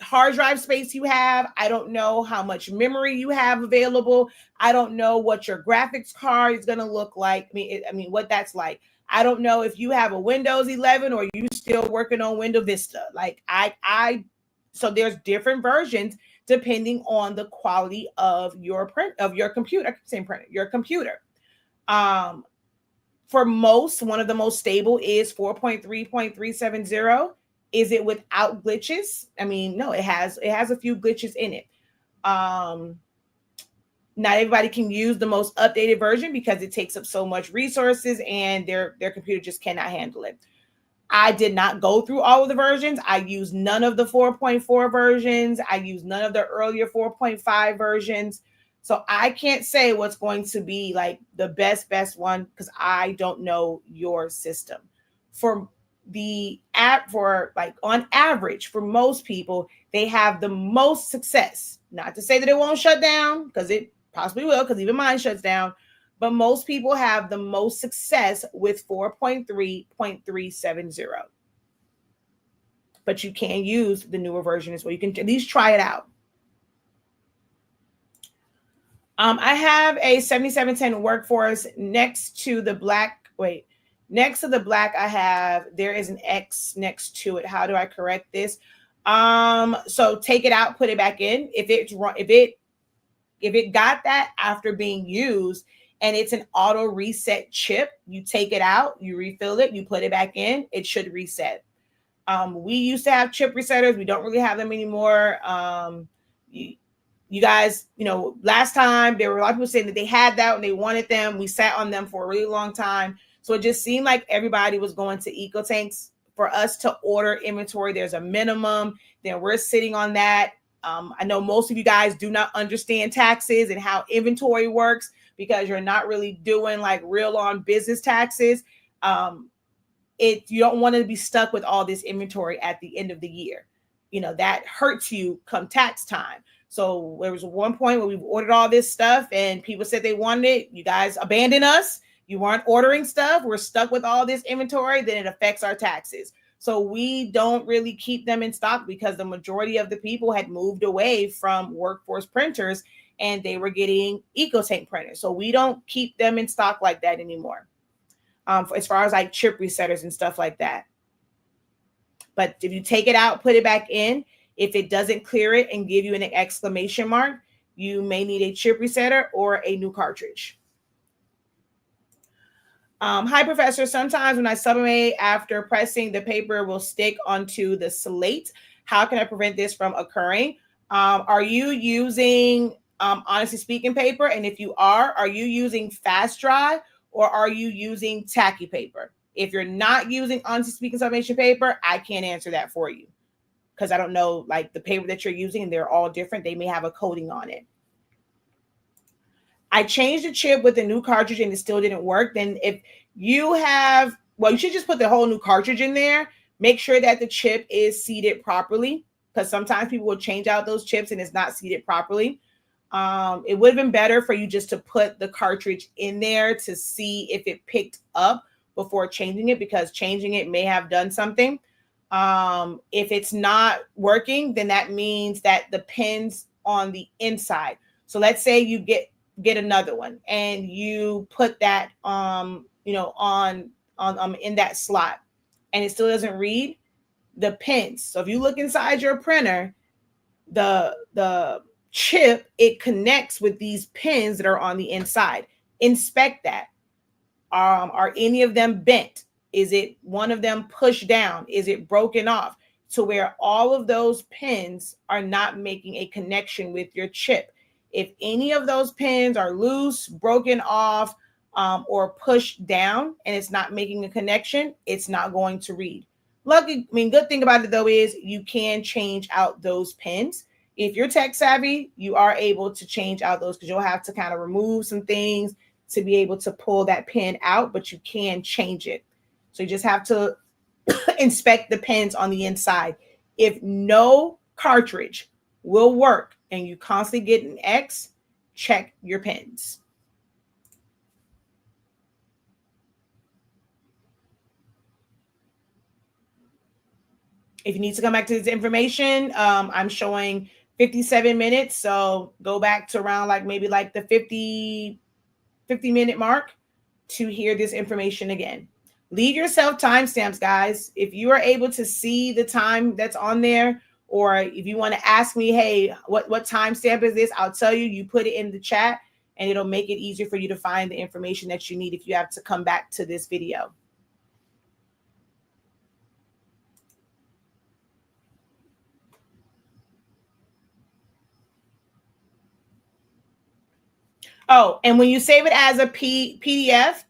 hard drive space you have. I don't know how much memory you have available. I don't know what your graphics card is going to look like. I mean, what that's like. I don't know if you have a Windows 11 or you still working on Windows Vista. So there's different versions depending on the quality of your computer. I keep saying printer, your computer. For most, one of the most stable is 4.3.370. Is it without glitches? I mean, no, it has a few glitches in it. Not everybody can use the most updated version because it takes up so much resources and their computer just cannot handle it. I did not go through all of the versions. I used none of the 4.4 versions. I used none of the earlier 4.5 versions. So I can't say what's going to be like the best one because I don't know your system. For the app, on average, for most people, they have the most success. Not to say that it won't shut down, because it possibly will, because even mine shuts down. But most people have the most success with 4.3.370. But you can use the newer version as well. You can at least try it out. I have a 7710 Workforce next to the black. Next to the black, there is an X next to it. How do I correct this? So take it out, put it back in. If it got that after being used and it's an auto reset chip, you take it out, you refill it, you put it back in, it should reset. We used to have chip resetters. We don't really have them anymore. You guys, last time there were a lot of people saying that they had that and they wanted them. We sat on them for a really long time. So it just seemed like everybody was going to eco tanks. For us to order inventory, there's a minimum. Then we're sitting on that. I know most of you guys do not understand taxes and how inventory works because you're not really doing like real on business taxes. You don't want to be stuck with all this inventory at the end of the year. That hurts you come tax time. So there was one point where we ordered all this stuff and people said they wanted it. You guys abandoned us. You weren't ordering stuff. We're stuck with all this inventory. Then it affects our taxes. So we don't really keep them in stock because the majority of the people had moved away from workforce printers and they were getting EcoTank printers. So we don't keep them in stock like that anymore. As far as like chip resetters and stuff like that. But if you take it out, put it back in, if it doesn't clear it and give you an exclamation mark, you may need a chip resetter or a new cartridge. Hi, Professor. Sometimes when I sublimate after pressing, the paper will stick onto the slate. How can I prevent this from occurring? Are you using honestly speaking paper? And if you are you using fast dry or are you using tacky paper? If you're not using honestly speaking sublimation paper, I can't answer that for you because I don't know like the paper that you're using, and they're all different. They may have a coating on it. I changed the chip with the new cartridge and it still didn't work. Then if you have, well, you should just put the whole new cartridge in there. Make sure that the chip is seated properly because sometimes people will change out those chips and it's not seated properly. It would have been better for you just to put the cartridge in there to see if it picked up before changing it, because changing it may have done something. If it's not working, then that means that the pins on the inside. So let's say you get another one and you put that on in that slot and it still doesn't read the pins. So if you look inside your printer, the chip, it connects with these pins that are on the inside. Inspect that. Are any of them bent? Is it one of them pushed down? Is it broken off to where all of those pins are not making a connection with your chip? If any of those pins are loose, broken off, or pushed down and it's not making a connection, it's not going to read. Good thing about it though is you can change out those pins. If you're tech savvy, you are able to change out those because you'll have to kind of remove some things to be able to pull that pin out, but you can change it. So you just have to inspect the pins on the inside. If no cartridge will work and you constantly get an X, check your pins. If you need to come back to this information, I'm showing 57 minutes. So go back to around like maybe like the 50-minute mark to hear this information again. Leave yourself timestamps, guys. If you are able to see the time that's on there, or if you want to ask me, hey, what timestamp is this? I'll tell you, you put it in the chat and it'll make it easier for you to find the information that you need if you have to come back to this video. Oh, and when you save it as a PDF,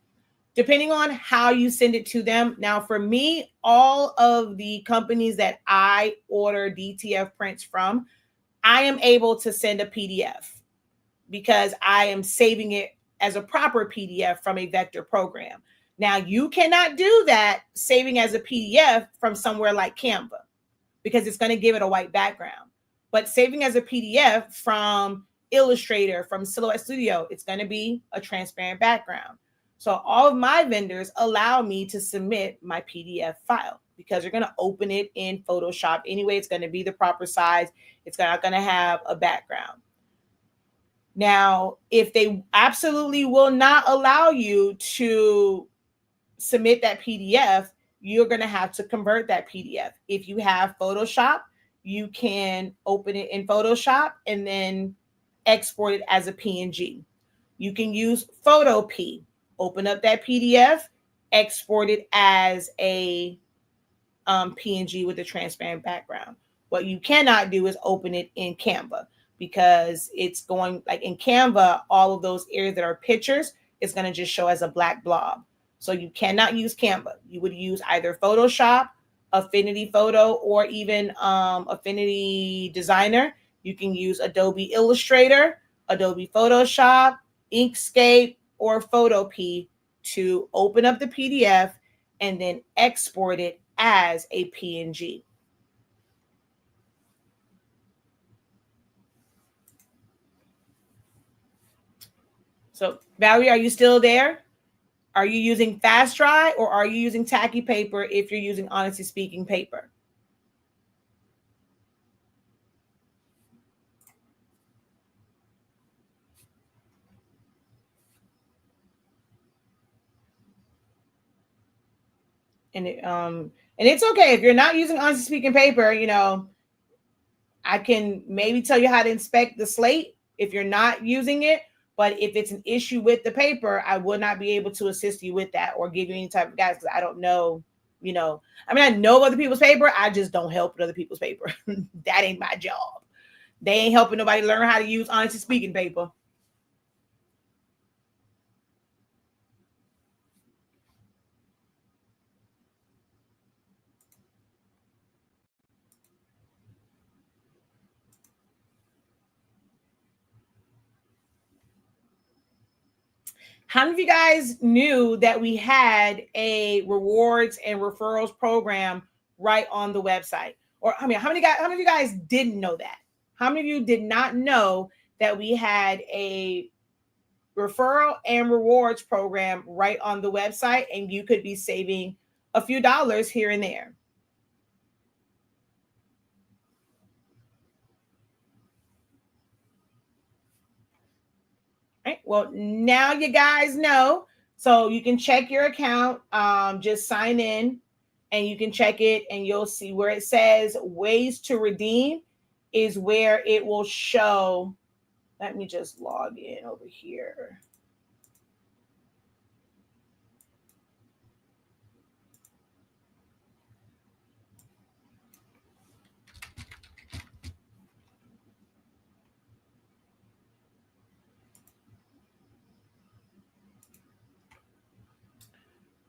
depending on how you send it to them. Now, for me, all of the companies that I order DTF prints from, I am able to send a PDF because I am saving it as a proper PDF from a vector program. Now, you cannot do that saving as a PDF from somewhere like Canva because it's going to give it a white background. But saving as a PDF from Illustrator, from Silhouette Studio, it's going to be a transparent background. So all of my vendors allow me to submit my PDF file because you're going to open it in Photoshop anyway. It's going to be the proper size. It's not going to have a background. Now, if they absolutely will not allow you to submit that PDF, you're going to have to convert that PDF. If you have Photoshop, you can open it in Photoshop and then export it as a PNG. You can use PhotoP. Open up that PDF, export it as a PNG with a transparent background. What you cannot do is open it in Canva because it's going like in Canva, all of those areas that are pictures, it's going to just show as a black blob. So you cannot use Canva. You would use either Photoshop, Affinity Photo, or even Affinity Designer. You can use Adobe Illustrator, Adobe Photoshop, Inkscape, or PhotoP to open up the PDF and then export it as a PNG. So, Valerie, are you still there? Are you using fast dry or are you using tacky paper if you're using honestly speaking paper? And it's okay if you're not using honestly speaking paper. I can maybe tell you how to inspect the slate if you're not using it, But if it's an issue with the paper, I will not be able to assist you with that or give you any type of guidance because I don't know, I know other people's paper. I just don't help with other people's paper. That ain't my job. They ain't helping nobody learn how to use honestly speaking paper. How many of you guys knew that we had a rewards and referrals program right on the website? Or how many of you guys didn't know that? How many of you did not know that we had a referral and rewards program right on the website and you could be saving a few dollars here and there? Right. Well, now you guys know. So you can check your account. Just sign in and you can check it and you'll see where it says ways to redeem is where it will show. Let me just log in over here.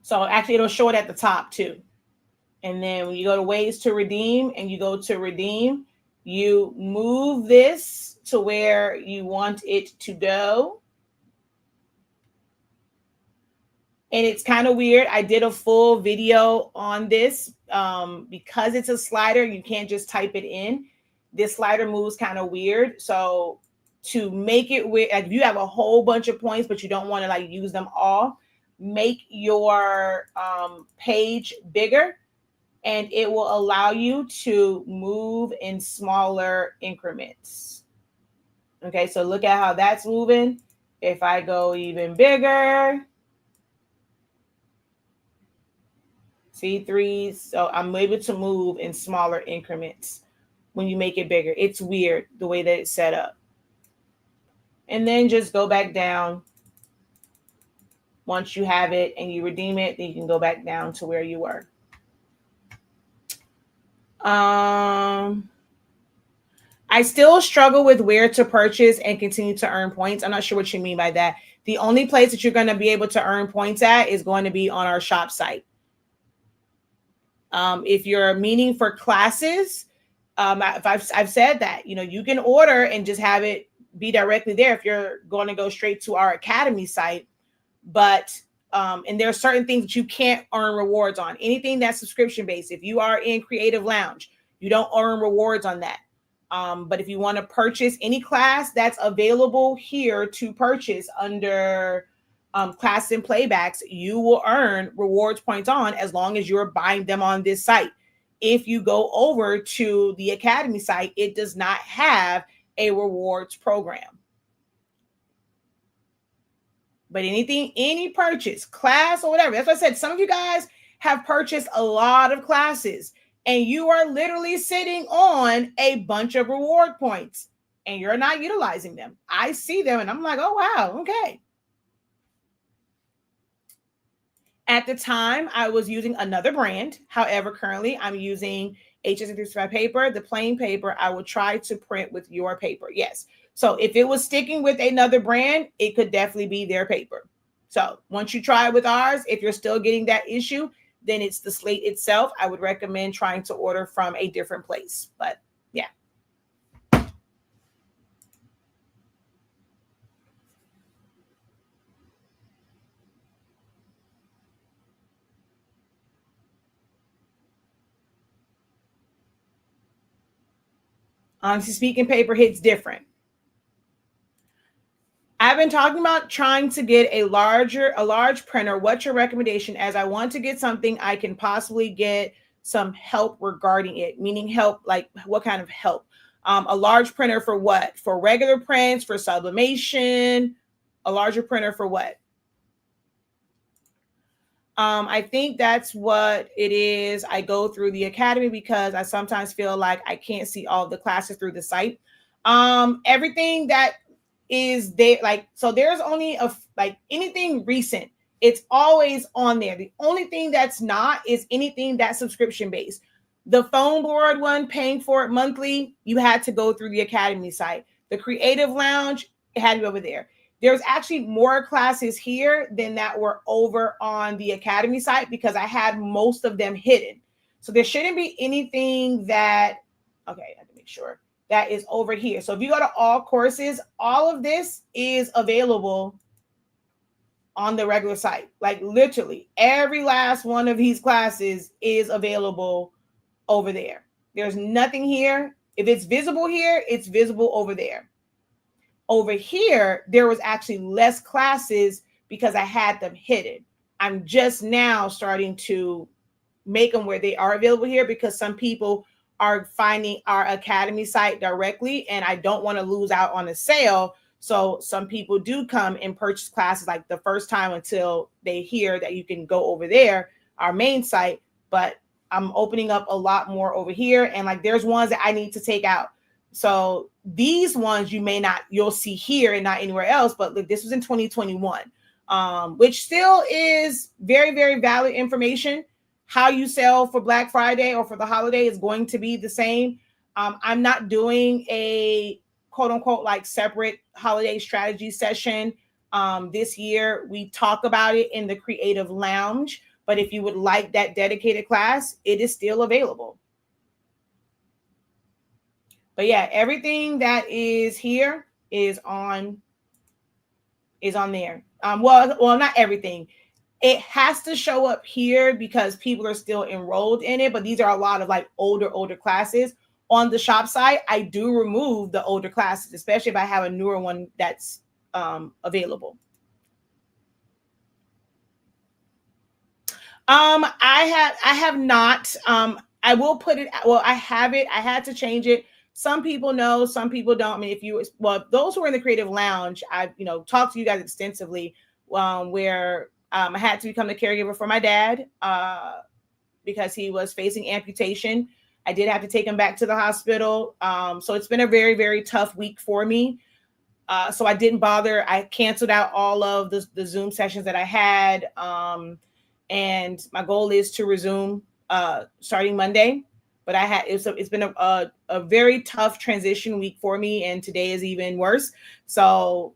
So actually it'll show it at the top too. And then when you go to ways to redeem and you go to redeem, you move this to where you want it to go. And it's kind of weird. I did a full video on this because it's a slider. You can't just type it in. This slider moves kind of weird. So to make it weird, like if you have a whole bunch of points, but you don't want to like use them all, make your page bigger and it will allow you to move in smaller increments. Okay, so look at how that's moving. If I go even bigger, see 3, so I'm able to move in smaller increments when you make it bigger. It's weird the way that it's set up. And then just go back down. Once you have it and you redeem it, then you can go back down to where you were. I still struggle with where to purchase and continue to earn points. I'm not sure what you mean by that. The only place that you're going to be able to earn points at is going to be on our shop site. If you're meaning for classes, I've said that, you can order and just have it be directly there if you're going to go straight to our academy site. But and there are certain things that you can't earn rewards on. Anything that's subscription based. If you are in Creative Lounge, you don't earn rewards on that. But if you want to purchase any class that's available here to purchase under class and playbacks, you will earn rewards points on as long as you're buying them on this site. If you go over to the academy site, it does not have a rewards program. But any purchase, class or whatever, that's what I said. Some of you guys have purchased a lot of classes and you are literally sitting on a bunch of reward points and you're not utilizing them. I see them and I'm like, oh, wow, okay. At the time, I was using another brand. However, currently I'm using HS365 paper, the plain paper. I will try to print with your paper. Yes. So if it was sticking with another brand, it could definitely be their paper. So once you try it with ours, if you're still getting that issue, then it's the slate itself. I would recommend trying to order from a different place. But yeah. Honestly speaking, paper hits different. I've been talking about trying to get a large printer. What's your recommendation? As I want to get something I can possibly get some help regarding it, meaning help, like what kind of help? A large printer for what? For regular prints, for sublimation, a larger printer for what? I think that's what it is. I go through the academy because I sometimes feel like I can't see all the classes through the site. Everything that is there. Like, so there's only like anything recent, it's always on there. The only thing that's not is anything that's subscription based. The phone board one, paying for it monthly, you had to go through the Academy site. The Creative Lounge, it had to be over there. There's actually more classes here than that were over on the Academy site because I had most of them hidden. So there shouldn't be anything that, okay, I have to make sure, that is over here. So if you go to all courses, all of this is available on the regular site. Like literally every last one of these classes is available over there. There's nothing here. If it's visible here, it's visible over there. Over here, there was actually less classes because I had them hidden. I'm just now starting to make them where they are available here because some people are finding our Academy site directly and I don't want to lose out on a sale. So some people do come and purchase classes like the first time until they hear that you can go over there, our main site. But I'm opening up a lot more over here. And like, there's ones that I need to take out. So these ones you'll see here and not anywhere else. But look, this was in 2021, which still is very, very valid information. How you sell for Black Friday or for the holiday is going to be the same. I'm not doing a quote unquote like separate holiday strategy session this year. We talk about it in the Creative Lounge, but if you would like that dedicated class, it is still available. But yeah, everything that is here is on there. Well, not everything. It has to show up here because people are still enrolled in it. But these are a lot of like older classes. On the shop site, I do remove the older classes, especially if I have a newer one that's available. I have not. I will put it. Well, I have it. I had to change it. Some people know, some people don't. I mean, those who are in the Creative Lounge, I've talked to you guys extensively. Where I had to become the caregiver for my dad because he was facing amputation. I did have to take him back to the hospital. So it's been a very, very tough week for me. So I didn't bother. I canceled out all of the Zoom sessions that I had. And my goal is to resume starting Monday. But it's been a very tough transition week for me. And today is even worse. So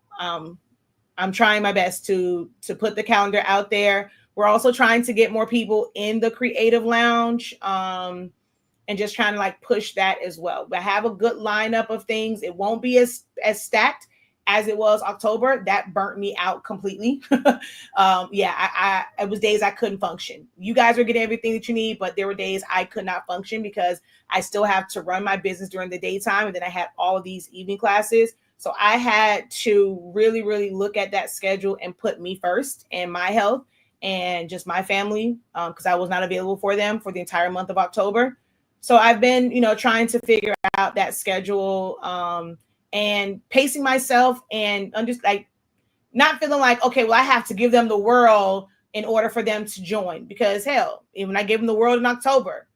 I'm trying my best to put the calendar out there. We're also trying to get more people in the Creative Lounge and just trying to like push that as well. But have a good lineup of things. It won't be as stacked as it was October. That burnt me out completely. It was days I couldn't function. You guys are getting everything that you need, but there were days I could not function because I still have to run my business during the daytime. And then I had all of these evening classes. So I had to really, really look at that schedule and put me first and my health and just my family because I was not available for them for the entire month of October. So I've been, trying to figure out that schedule and pacing myself and just like not feeling like, okay, well, I have to give them the world in order for them to join because hell, even I gave them the world in October,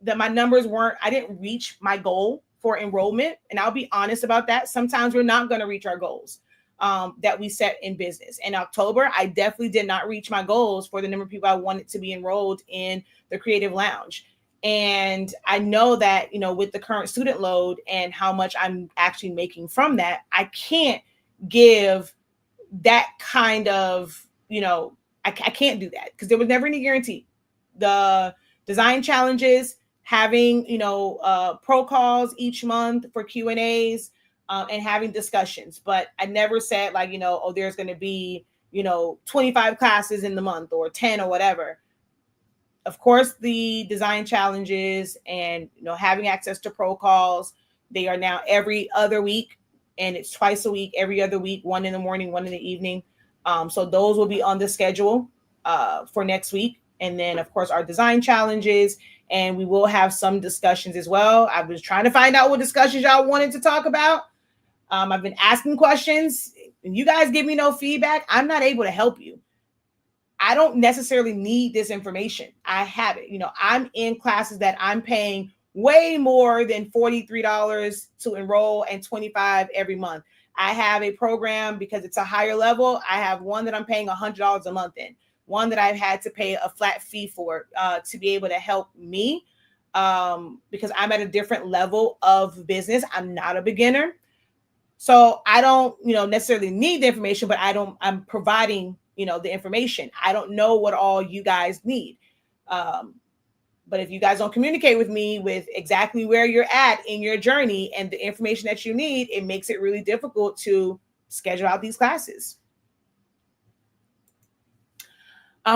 that my numbers I didn't reach my goal for enrollment. And I'll be honest about that. Sometimes we're not going to reach our goals that we set in business. In October, I definitely did not reach my goals for the number of people I wanted to be enrolled in the Creative Lounge. And I know that, with the current student load and how much I'm actually making from that, I can't give that kind of, I can't do that because there was never any guarantee. The design challenges, having, pro calls each month for Q&As and having discussions. But I never said like, there's going to be, 25 classes in the month or 10 or whatever. Of course, the design challenges and, having access to pro calls, they are now every other week and it's twice a week, every other week, one in the morning, one in the evening. So those will be on the schedule for next week. And then, of course, our design challenges, and we will have some discussions as well. I was trying to find out what discussions y'all wanted to talk about. I've been asking questions. And you guys give me no feedback, I'm not able to help you. I don't necessarily need this information. I have it. I'm in classes that I'm paying way more than $43 to enroll and $25 every month. I have a program because it's a higher level. I have one that I'm paying $100 a month in, one that I've had to pay a flat fee for to be able to help me because I'm at a different level of business. I'm not a beginner. So I don't, necessarily need the information, but I'm providing, the information. I don't know what all you guys need. But if you guys don't communicate with me with exactly where you're at in your journey and the information that you need, it makes it really difficult to schedule out these classes.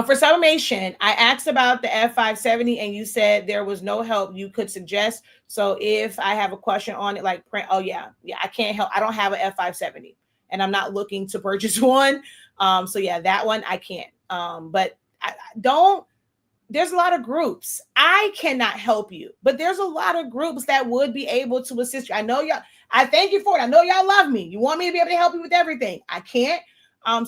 For Sublimation, I asked about the F570 and you said there was no help you could suggest. So if I have a question on it, like print, yeah, I can't help. I don't have an F570 and I'm not looking to purchase one. So yeah, that one I can't. But I don't. There's a lot of groups. I cannot help you, but there's a lot of groups that would be able to assist you. I know y'all, I thank you for it. I know y'all love me. You want me to be able to help you with everything. I can't.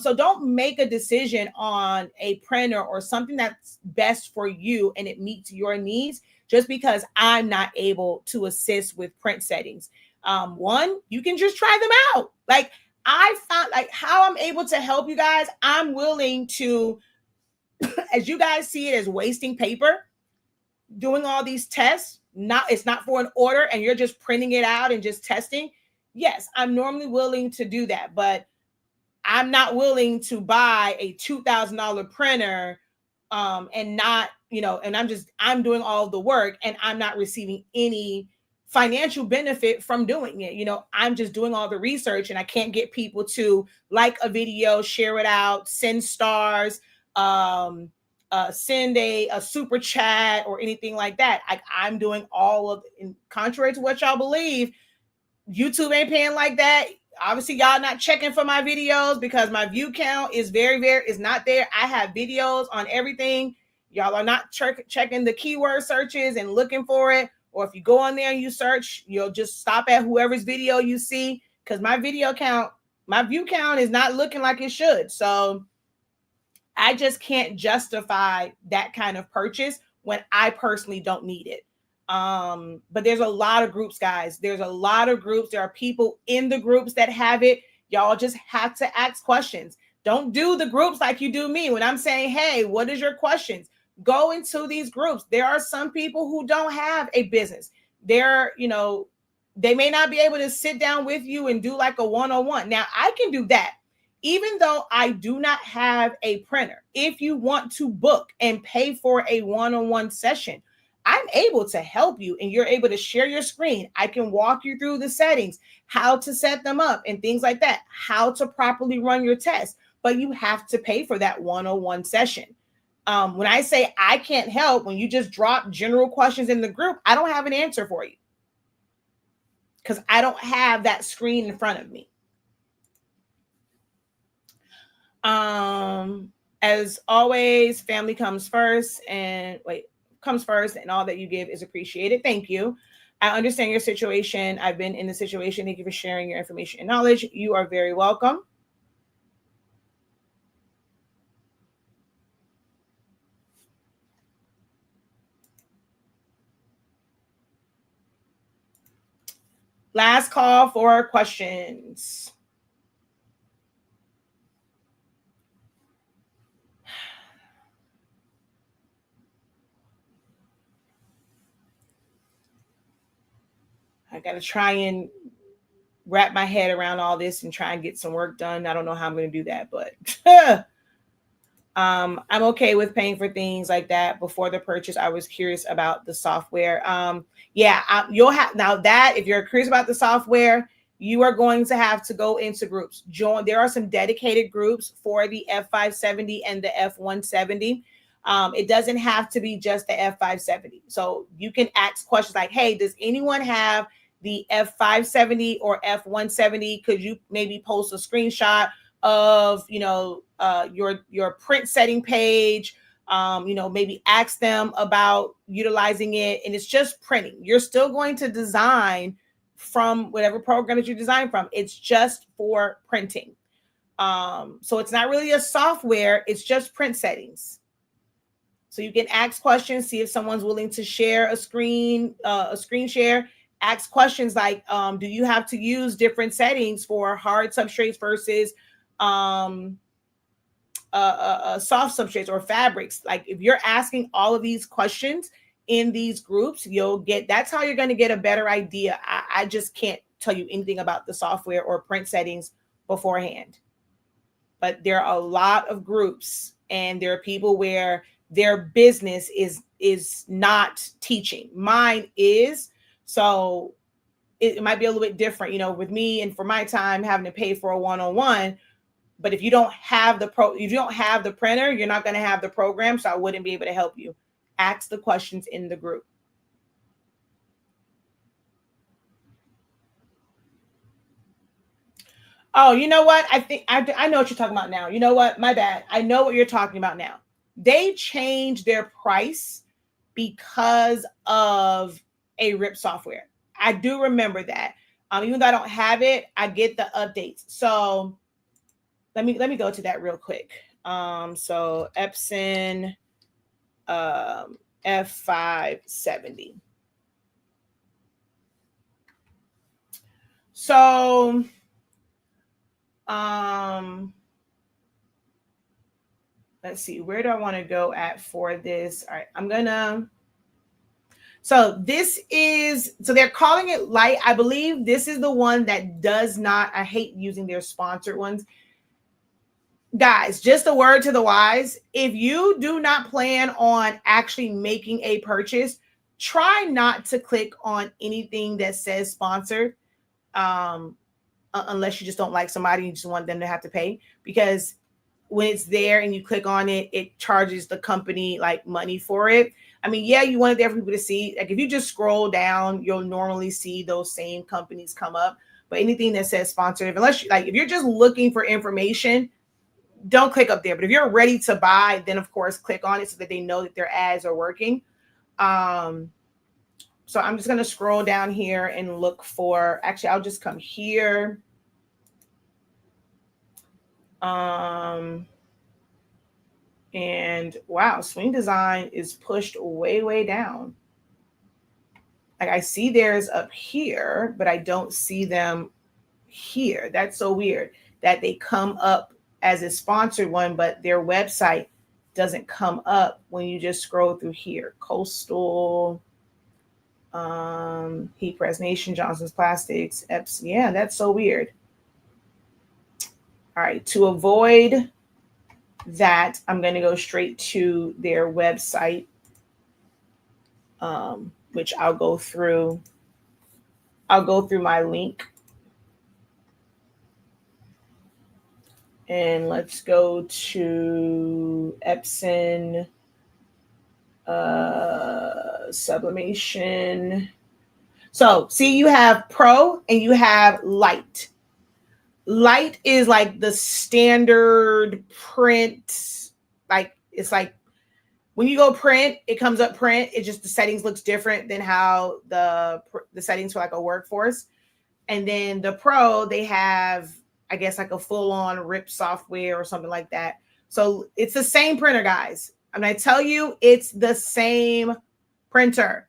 So don't make a decision on a printer or something that's best for you and it meets your needs just because I'm not able to assist with print settings. One, you can just try them out. Like I found like how I'm able to help you guys. I'm willing to, as you guys see it as wasting paper, doing all these tests, it's not for an order and you're just printing it out and just testing. Yes, I'm normally willing to do that, but I'm not willing to buy a $2,000 printer and not, and I'm doing all the work and I'm not receiving any financial benefit from doing it. I'm just doing all the research and I can't get people to like a video, share it out, send stars, send a super chat or anything like that. I'm doing all of, and contrary to what y'all believe, YouTube ain't paying like that. Obviously, y'all not checking for my videos because my view count is is not there. I have videos on everything. Y'all are not checking the keyword searches and looking for it. Or if you go on there and you search, you'll just stop at whoever's video you see because my view count is not looking like it should. So I just can't justify that kind of purchase when I personally don't need it. But there's a lot of groups, guys. There's a lot of groups. There are people in the groups that have it. Y'all just have to ask questions. Don't do the groups like you do me. When I'm saying, hey, what is your questions? Go into these groups. There are some people who don't have a business. They may not be able to sit down with you and do like a one-on-one. Now, I can do that. Even though I do not have a printer, if you want to book and pay for a one-on-one session, I'm able to help you and you're able to share your screen. I can walk you through the settings, how to set them up and things like that, how to properly run your test, but you have to pay for that one-on-one session. When I say I can't help, when you just drop general questions in the group, I don't have an answer for you because I don't have that screen in front of me. As always, family comes first and all that you give is appreciated. Thank you. I understand your situation. I've been in the situation. Thank you for sharing your information and knowledge. You are very welcome. Last call for questions. I got to try and wrap my head around all this and try and get some work done. I don't know how I'm going to do that, but I'm okay with paying for things like that before the purchase. I was curious about the software. You'll have now that if you're curious about the software, you are going to have to go into groups. There are some dedicated groups for the F570 and the F170. It doesn't have to be just the F570. So you can ask questions like, hey, does anyone have the F570 or F170? Could you maybe post a screenshot of, your print setting page? Maybe ask them about utilizing it. And it's just printing. You're still going to design from whatever program that you design from. It's just for printing. So it's not really a software. It's just print settings. So you can ask questions, see if someone's willing to share a screen share. ask questions like, do you have to use different settings for hard substrates versus soft substrates or fabrics? Like if you're asking all of these questions in these groups, that's how you're going to get a better idea. I just can't tell you anything about the software or print settings beforehand. But there are a lot of groups, and there are people where their business is not teaching. Mine is. So it might be a little bit different, with me and for my time having to pay for a one-on-one. But if you don't have the printer, you're not going to have the program. So I wouldn't be able to help you. Ask the questions in the group. Oh, you know what? I think I know what you're talking about now. You know what? My bad. I know what you're talking about now. They changed their price because of a RIP software. I do remember that. Even though I don't have it, I get the updates. So let me go to that real quick. So Epson F570. So let's see, where do I want to go at for this? All right, so they're calling it light. I believe this is the one that does not, I hate using their sponsored ones. Guys, just a word to the wise. If you do not plan on actually making a purchase, try not to click on anything that says sponsored. Unless you just don't like somebody, you just want them to have to pay, because when it's there and you click on it, it charges the company like money for it. I mean, yeah, you want it there for people to see. Like if you just scroll down, you'll normally see those same companies come up. But anything that says sponsored, unless if you're just looking for information, don't click up there. But if you're ready to buy, then of course click on it so that they know that their ads are working. So I'm just going to scroll down here and look for, actually, I'll just come here. And wow, Swing Design is pushed way, way down. Like I see theirs up here, but I don't see them here. That's so weird that they come up as a sponsored one, but their website doesn't come up when you just scroll through here. Coastal, Heat Press Nation, Johnson's Plastics, Epson. Yeah, that's so weird. All right, to avoid that, I'm going to go straight to their website, which I'll go through my link. And let's go to Epson Sublimation. So see, you have Pro and you have Light. Light is like the standard print. Like it's like when you go print, it comes up print. It just, the settings looks different than how the settings for like a workforce. And then the Pro, they have, I guess, like a full-on RIP software or something like that. So it's the same printer, guys. I'm going to tell you, it's the same printer.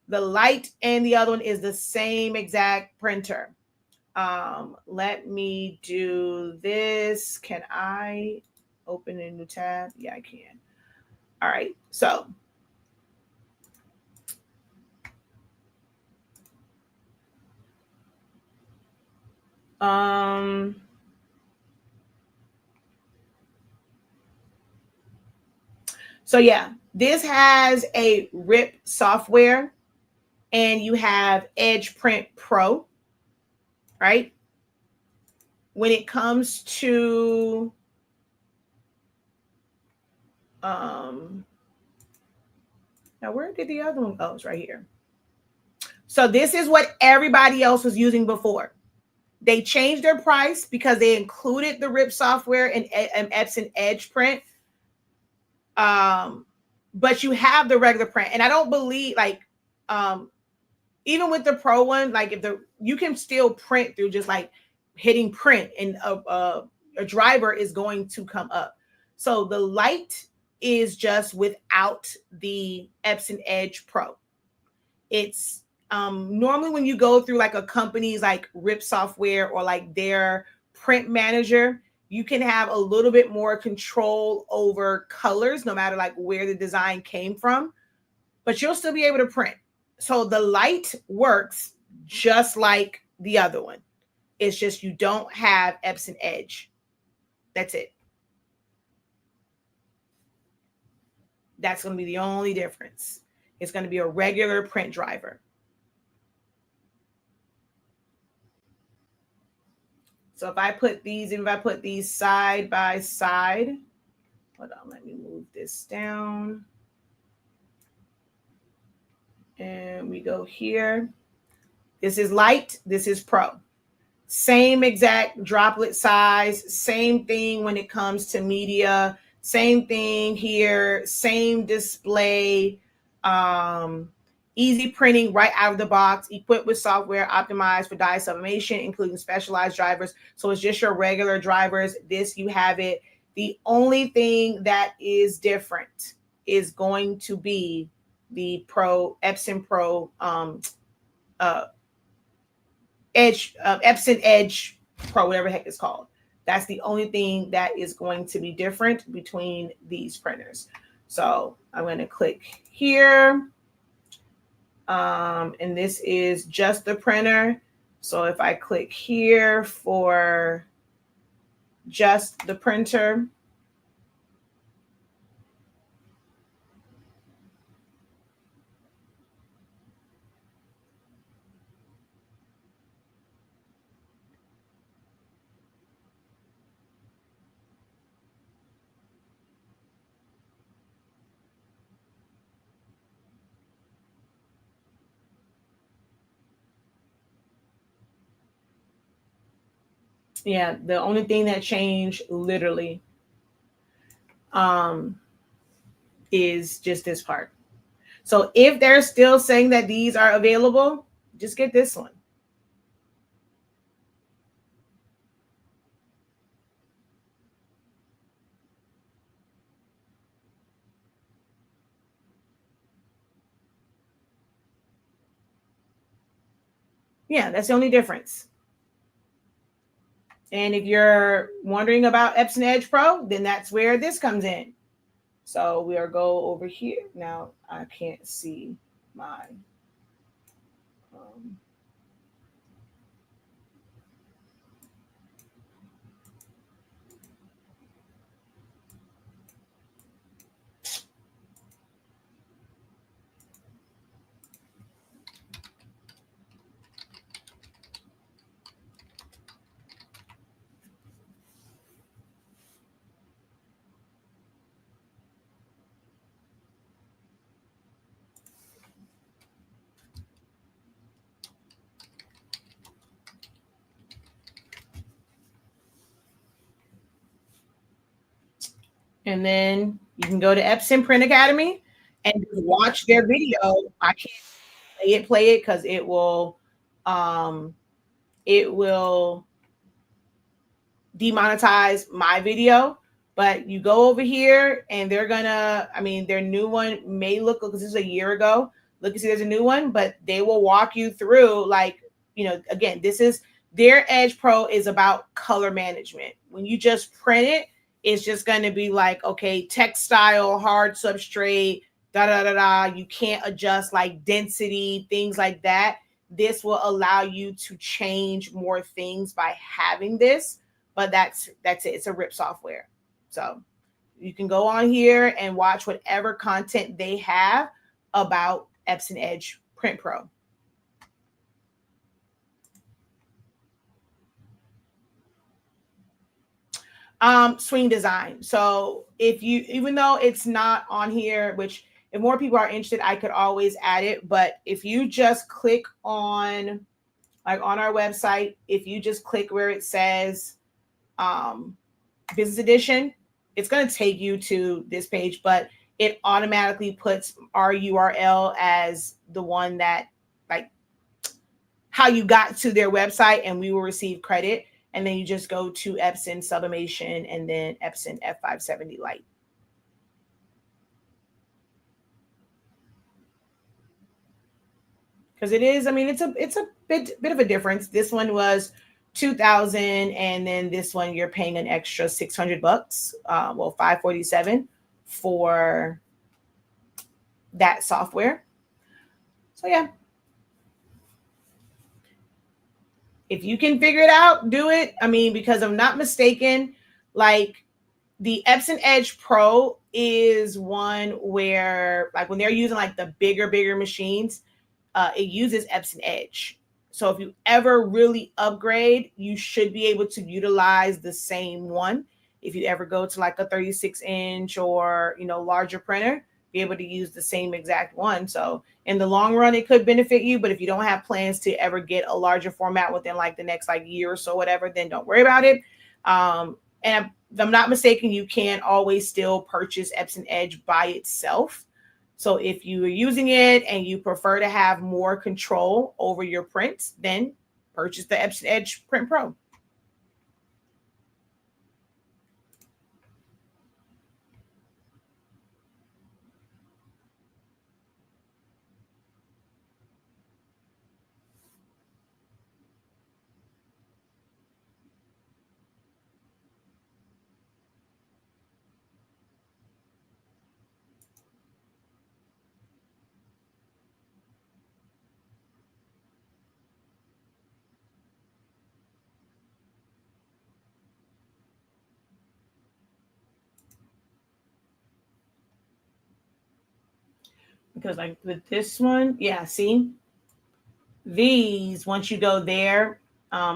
The Light and the other one is the same exact printer. Let me do this. Can I open a new tab? Yeah, I can. All right. So so yeah, this has a RIP software, and you have Edge Print Pro, right? When it comes to now where did the other one go? It's right here. So this is what everybody else was using before. They changed their price because they included the RIP software and Epson Edge Print. But you have the regular print, and I don't believe even with the Pro one, like you can still print through just like hitting print, and a driver is going to come up. So the Light is just without the Epson Edge Pro. It's Normally when you go through like a company's like RIP software or like their print manager, you can have a little bit more control over colors, no matter like where the design came from, but you'll still be able to print. So the light works just like the other one. It's just you don't have Epson Edge. That's it. That's going to be the only difference. It's going to be a regular print driver. So if I put these side by side, hold on, let me move this down. And we go here. This is light, this is pro. Same exact droplet size, same thing when it comes to media, same thing here, same display, easy printing right out of the box, equipped with software optimized for dye sublimation, including specialized drivers. So it's just your regular drivers. This, you have it. The only thing that is different is going to be the Epson Pro Edge, Epson Edge Pro, whatever the heck it's called. That's the only thing that is going to be different between these printers. So I'm going to click here. And this is just the printer. So if I click here for just the printer, yeah, the only thing that changed literally is just this part. So if they're still saying that these are available, just get this one. Yeah, that's the only difference. And if you're wondering about Epson Edge Pro, then that's where this comes in. So we'll go over here. Now I can't see my and then you can go to Epson Print Academy and watch their video. I can't play it because it will demonetize my video. But you go over here and they're gonna, I mean, their new one may look, because this is a year ago, look and see there's a new one, but they will walk you through, like, you know, again, this is their Edge Pro is about color management. When you just print it, it's just going to be like, okay, textile, hard substrate, da da da da. You can't adjust like density, things like that. This will allow you to change more things by having this, but that's it. It's a RIP software. So you can go on here and watch whatever content they have about Epson Edge Print Pro. Swing design. So if you, even though it's not on here, which if more people are interested, I could always add it. But if you just click on, like on our website, if you just click where it says business edition, it's going to take you to this page, but it automatically puts our URL as the one that, like, how you got to their website, and we will receive credit. And then you just go to Epson Sublimation and then Epson F570 Light. because it is. I mean, it's a bit of a difference. This one was 2,000, and then this one you're paying an extra $600. Well, 547 for that software. So yeah, if you can figure it out, do it. I mean, because I'm not mistaken, like the Epson Edge Pro is one where, like, when they're using like the bigger machines, it uses Epson Edge. So if you ever really upgrade, you should be able to utilize the same one. If you ever go to like a 36-inch or, larger printer, be able to use the same exact one. So in the long run, it could benefit you. But if you don't have plans to ever get a larger format within like the next like year or so, whatever, then don't worry about it. And if I'm not mistaken, you can always still purchase Epson Edge by itself. So if you are using it and you prefer to have more control over your prints, then purchase the Epson Edge Print Pro. Because like with this one, yeah, see, these, once you go there,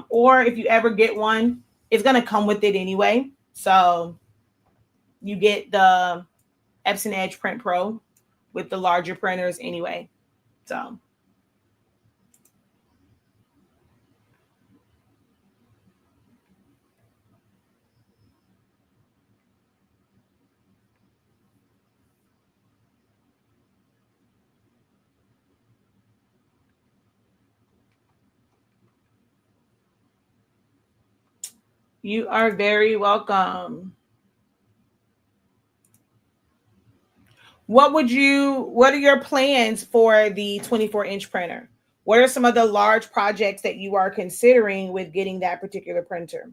or if you ever get one, it's going to come with it anyway. So you get the Epson Edge Print Pro with the larger printers anyway. So you are very welcome. What are your plans for the 24-inch printer? What are some of the large projects that you are considering with getting that particular printer?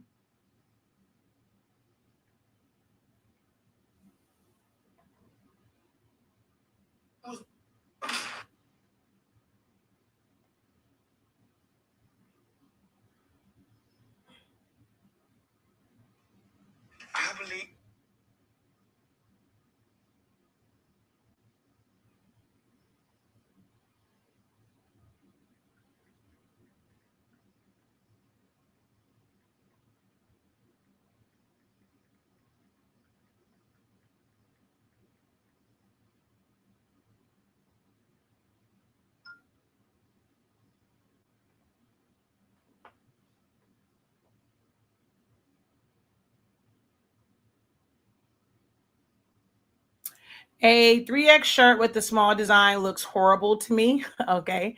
I believe a 3X shirt with the small design looks horrible to me. Okay.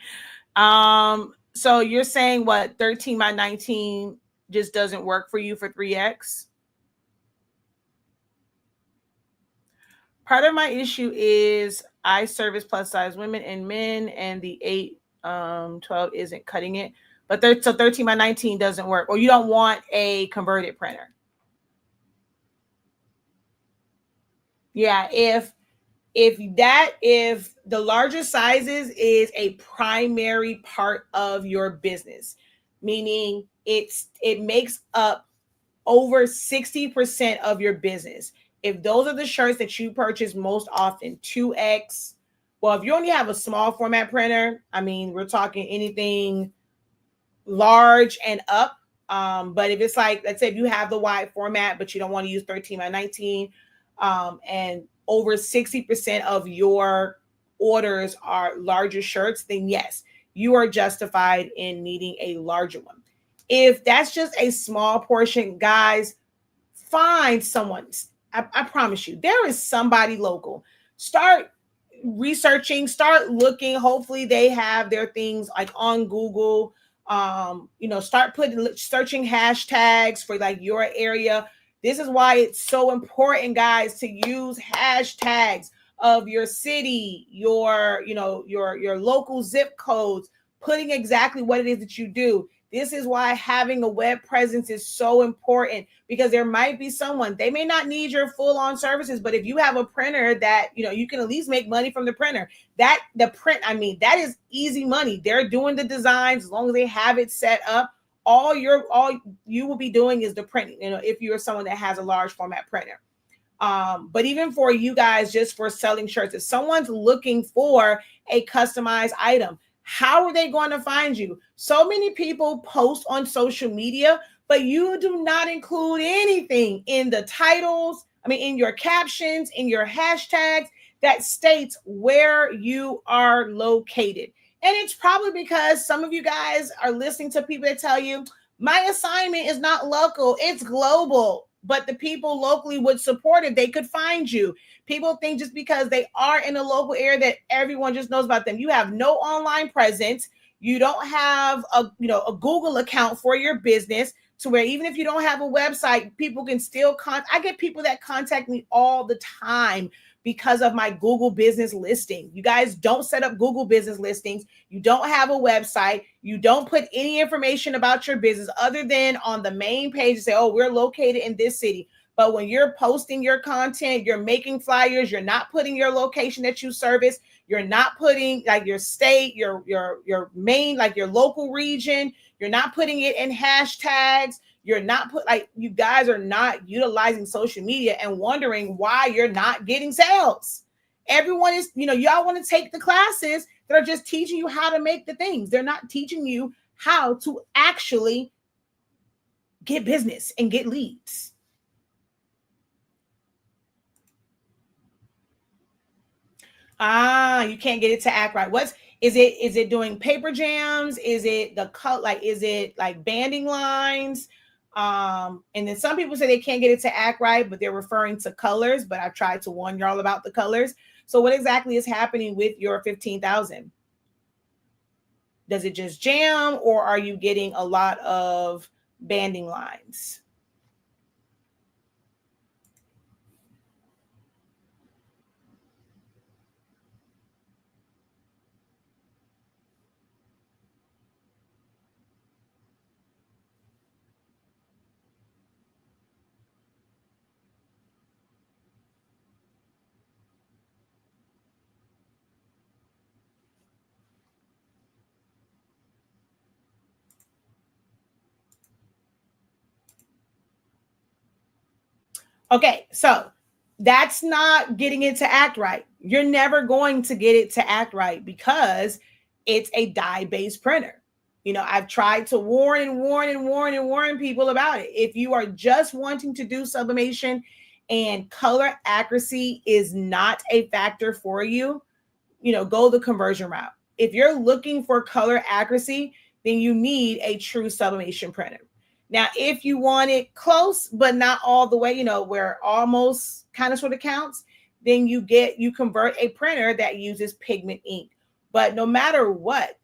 So you're saying what, 13 by 19 just doesn't work for you for 3X? Part of my issue is I service plus size women and men, and the 812 isn't cutting it. But so 13 by 19 doesn't work, or you don't want a converted printer. Yeah, if the larger sizes is a primary part of your business, meaning it makes up over 60% of your business. If those are the shirts that you purchase most often, 2X, well, if you only have a small format printer, I mean, we're talking anything large and up. But if it's like, let's say if you have the wide format, but you don't want to use 13 by 19, and over 60% of your orders are larger shirts, then yes, you are justified in needing a larger one. If that's just a small portion, guys, find someone. I promise you, there is somebody local. Start researching, start looking. Hopefully, they have their things like on Google. Start searching hashtags for like your area. This is why it's so important, guys, to use hashtags of your city, your local zip codes. putting exactly what it is that you do. This is why having a web presence is so important, because there might be someone, they may not need your full on services, but if you have a printer that, you can at least make money from the printer. That the print, I mean, that is easy money. They're doing the designs as long as they have it set up. All you will be doing is the printing, if you're someone that has a large format printer. But even for you guys, just for selling shirts, if someone's looking for a customized item, how are they going to find you? So many people post on social media, but you do not include anything in the titles, in your captions, in your hashtags that states where you are located. And it's probably because some of you guys are listening to people that tell you, my assignment is not local, it's global. But the people locally would support it. They could find you. People think just because they are in a local area that everyone just knows about them. You have no online presence. You don't have a Google account for your business, to where even if you don't have a website, people can still I get people that contact me all the time because of my Google business listing. You guys don't set up Google business listings. You don't have a website. You don't put any information about your business other than on the main page, say, oh, we're located in this city. But when you're posting your content, you're making flyers, you're not putting your location that you service. You're not putting like your state, your main, like your local region. You're not putting it in hashtags. You're not you guys are not utilizing social media and wondering why you're not getting sales. Everyone is, y'all want to take the classes that are just teaching you how to make the things. They're not teaching you how to actually get business and get leads. You can't get it to act right. Is it doing paper jams? Is it the cut? Is it like banding lines? And then some people say they can't get it to act right, but they're referring to colors. But I tried to warn y'all about the colors. So what exactly is happening with your 15,000? Does it just jam, or are you getting a lot of banding lines? Okay, so that's not getting it to act right. You're never going to get it to act right because it's a dye-based printer. I've tried to warn and warn and warn and warn people about it. If you are just wanting to do sublimation and color accuracy is not a factor for you, go the conversion route. If you're looking for color accuracy, then you need a true sublimation printer. Now, if you want it close, but not all the way, where almost kind of sort of counts, then you convert a printer that uses pigment ink. But no matter what,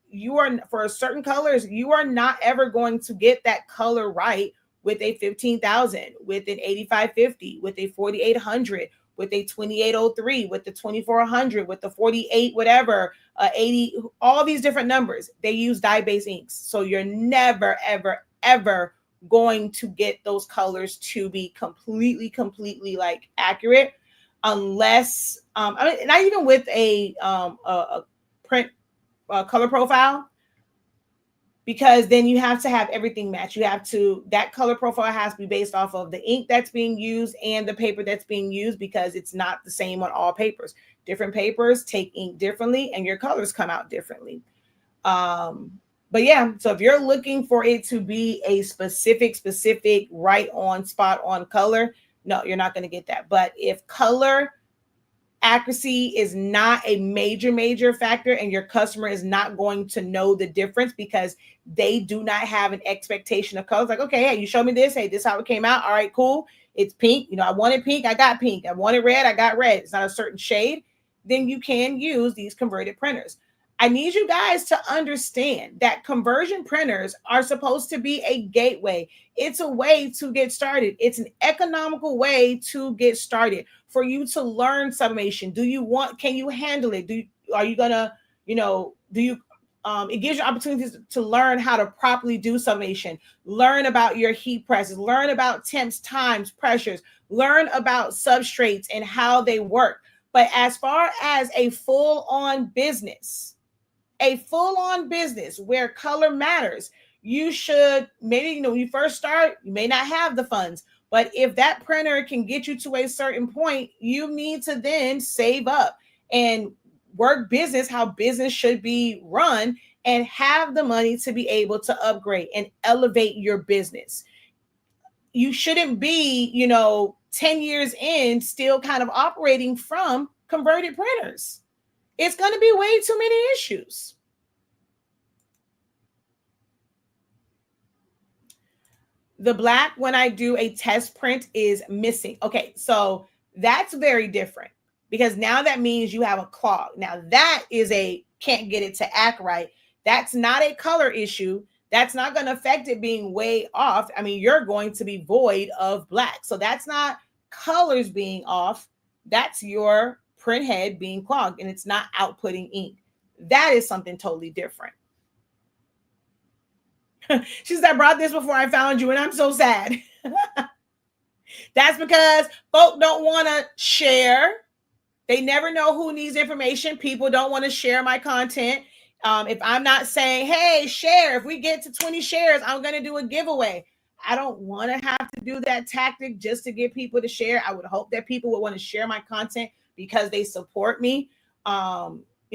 for certain colors, you are not ever going to get that color right with a 15,000, with an 8550, with a 4800, with a 2803, with the 2400, with the 48, whatever, 80, all these different numbers. They use dye-based inks. So you're never, ever, ever going to get those colors to be completely like accurate, unless not even with a print color profile, because then you have to have everything match. That color profile has to be based off of the ink that's being used and the paper that's being used, because it's not the same on all papers. Different papers take ink differently and your colors come out differently. But yeah, so if you're looking for it to be a specific, right on, spot on color, no, you're not going to get that. But if color accuracy is not a major factor and your customer is not going to know the difference because they do not have an expectation of colors, like, okay, hey, you show me this. Hey, this is how it came out. All right, cool. It's pink. I wanted pink. I got pink. I wanted red. I got red. It's not a certain shade. Then you can use these converted printers. I need you guys to understand that conversion printers are supposed to be a gateway. It's a way to get started. It's an economical way to get started for you to learn sublimation. Can you handle it? Are you gonna, it gives you opportunities to learn how to properly do summation, learn about your heat presses, learn about temps, times, pressures, learn about substrates and how they work. But as far as a full-on business where color matters, you should maybe, when you first start, you may not have the funds, but if that printer can get you to a certain point, you need to then save up and work business how business should be run and have the money to be able to upgrade and elevate your business. You shouldn't be, 10 years in still kind of operating from converted printers. It's going to be way too many issues. The black, when I do a test print, is missing. Okay, so that's very different because now that means you have a clog. Now that is a can't get it to act right. That's not a color issue. That's not going to affect it being way off. I mean, you're going to be void of black. So that's not colors being off. That's your print head being clogged and it's not outputting ink. That is something totally different. She said, I brought this before I found you, and I'm so sad. That's because folk don't want to share. They never know who needs information. People don't want to share my content. If I'm not saying, hey, share, if we get to 20 shares, I'm going to do a giveaway. I don't want to have to do that tactic just to get people to share. I would hope that people would want to share my content because they support me.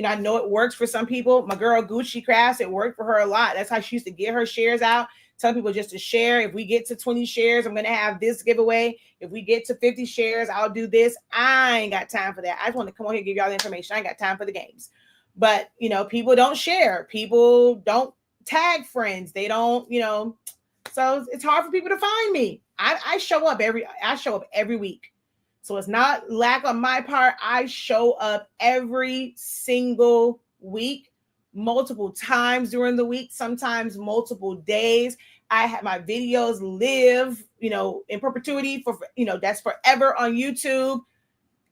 I know it works for some people. My girl Gucci Crafts, it worked for her a lot. That's how she used to get her shares out. Tell people just to share. If we get to 20 shares, I'm going to have this giveaway. If we get to 50 shares, I'll do this. I ain't got time for that. I just want to come on here and give y'all the information. I ain't got time for the games. But, people don't share. People don't tag friends. They don't, so it's hard for people to find me. I show up every week. So it's not lack on my part. I show up every single week, multiple times during the week, sometimes multiple days. I have my videos live, in perpetuity for, that's forever on YouTube.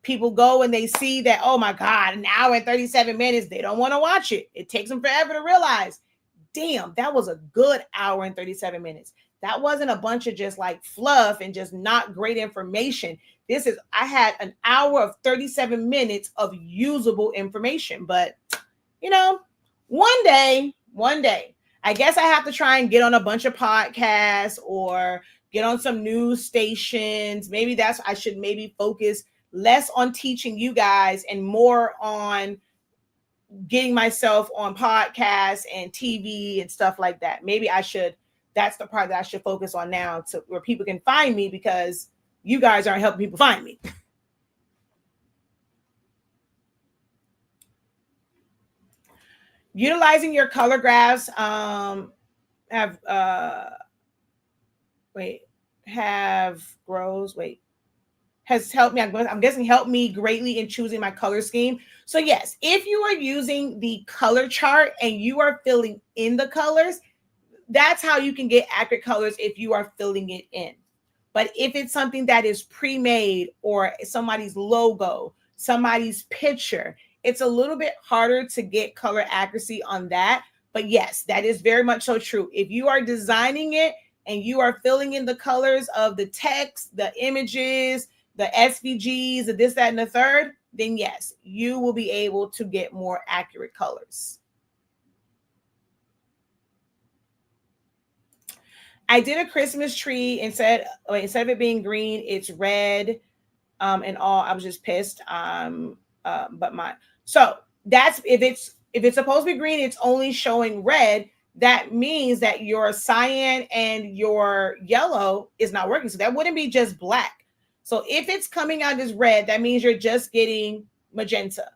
People go and they see that, oh my God, an hour and 37 minutes. They don't want to watch it. It takes them forever to realize, damn, that was a good hour and 37 minutes. That wasn't a bunch of just like fluff and just not great information. I had an hour of 37 minutes of usable information. But, one day, I guess I have to try and get on a bunch of podcasts or get on some news stations. Maybe I should focus less on teaching you guys and more on getting myself on podcasts and TV and stuff like that. Maybe that's the part that I should focus on now to where people can find me because you guys aren't helping people find me. Utilizing your color graphs has helped me. I'm guessing helped me greatly in choosing my color scheme. So yes, if you are using the color chart and you are filling in the colors, that's how you can get accurate colors if you are filling it in. But if it's something that is pre-made or somebody's logo, somebody's picture, it's a little bit harder to get color accuracy on that. But yes, that is very much so true. If you are designing it and you are filling in the colors of the text, the images, the SVGs, the this, that, and the third, then yes, you will be able to get more accurate colors. I did a Christmas tree instead of it being green, it's red and all. I was just pissed. So that's if it's supposed to be green, it's only showing red. That means that your cyan and your yellow is not working. So that wouldn't be just black. So if it's coming out as red, that means you're just getting magenta.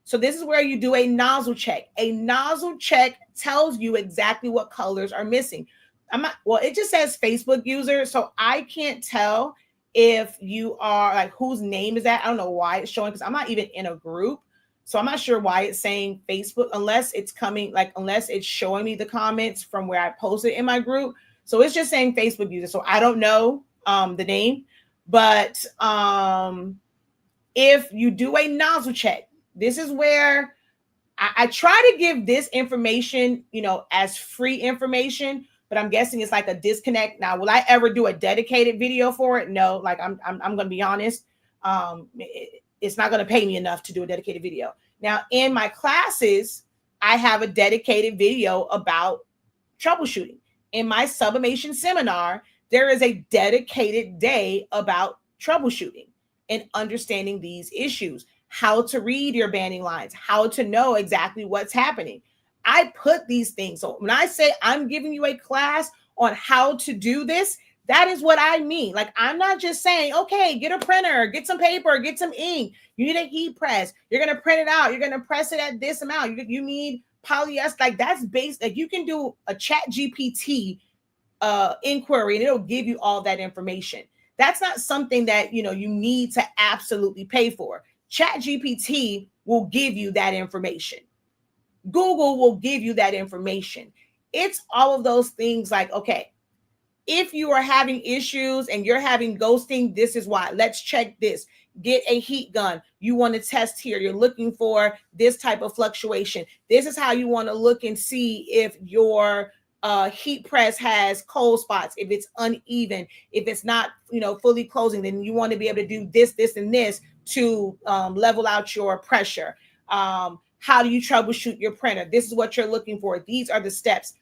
So this is where you do a nozzle check. A nozzle check tells you exactly what colors are missing. It just says Facebook user. So I can't tell if you are like, whose name is that? I don't know why it's showing because I'm not even in a group. So I'm not sure why it's saying Facebook unless it's showing me the comments from where I posted in my group. So it's just saying Facebook user. So I don't know the name, but if you do a nozzle check, this is where I try to give this information, as free information, but I'm guessing it's like a disconnect. Now, will I ever do a dedicated video for it? No, like I'm going to be honest. It's not going to pay me enough to do a dedicated video. Now, in my classes, I have a dedicated video about troubleshooting. In my sublimation seminar, there is a dedicated day about troubleshooting and understanding these issues, how to read your banding lines, how to know exactly what's happening. I put these things. So when I say I'm giving you a class on how to do this, that is what I mean. Like, I'm not just saying, okay, get a printer, get some paper, get some ink. You need a heat press. You're going to print it out. You're going to press it at this amount. You need polyester. Like, that's based. Like, you can do a chat GPT inquiry and it'll give you all that information. That's not something that, you need to absolutely pay for. Chat GPT will give you that information. Google will give you that information. It's all of those things like, okay, if you are having issues and you're having ghosting, this is why. Let's check this. Get a heat gun. You want to test here. You're looking for this type of fluctuation. This is how you want to look and see if your heat press has cold spots, if it's uneven, if it's not, fully closing, then you want to be able to do this, this, and this to level out your pressure. How do you troubleshoot your printer? This is what you're looking for. These are the steps.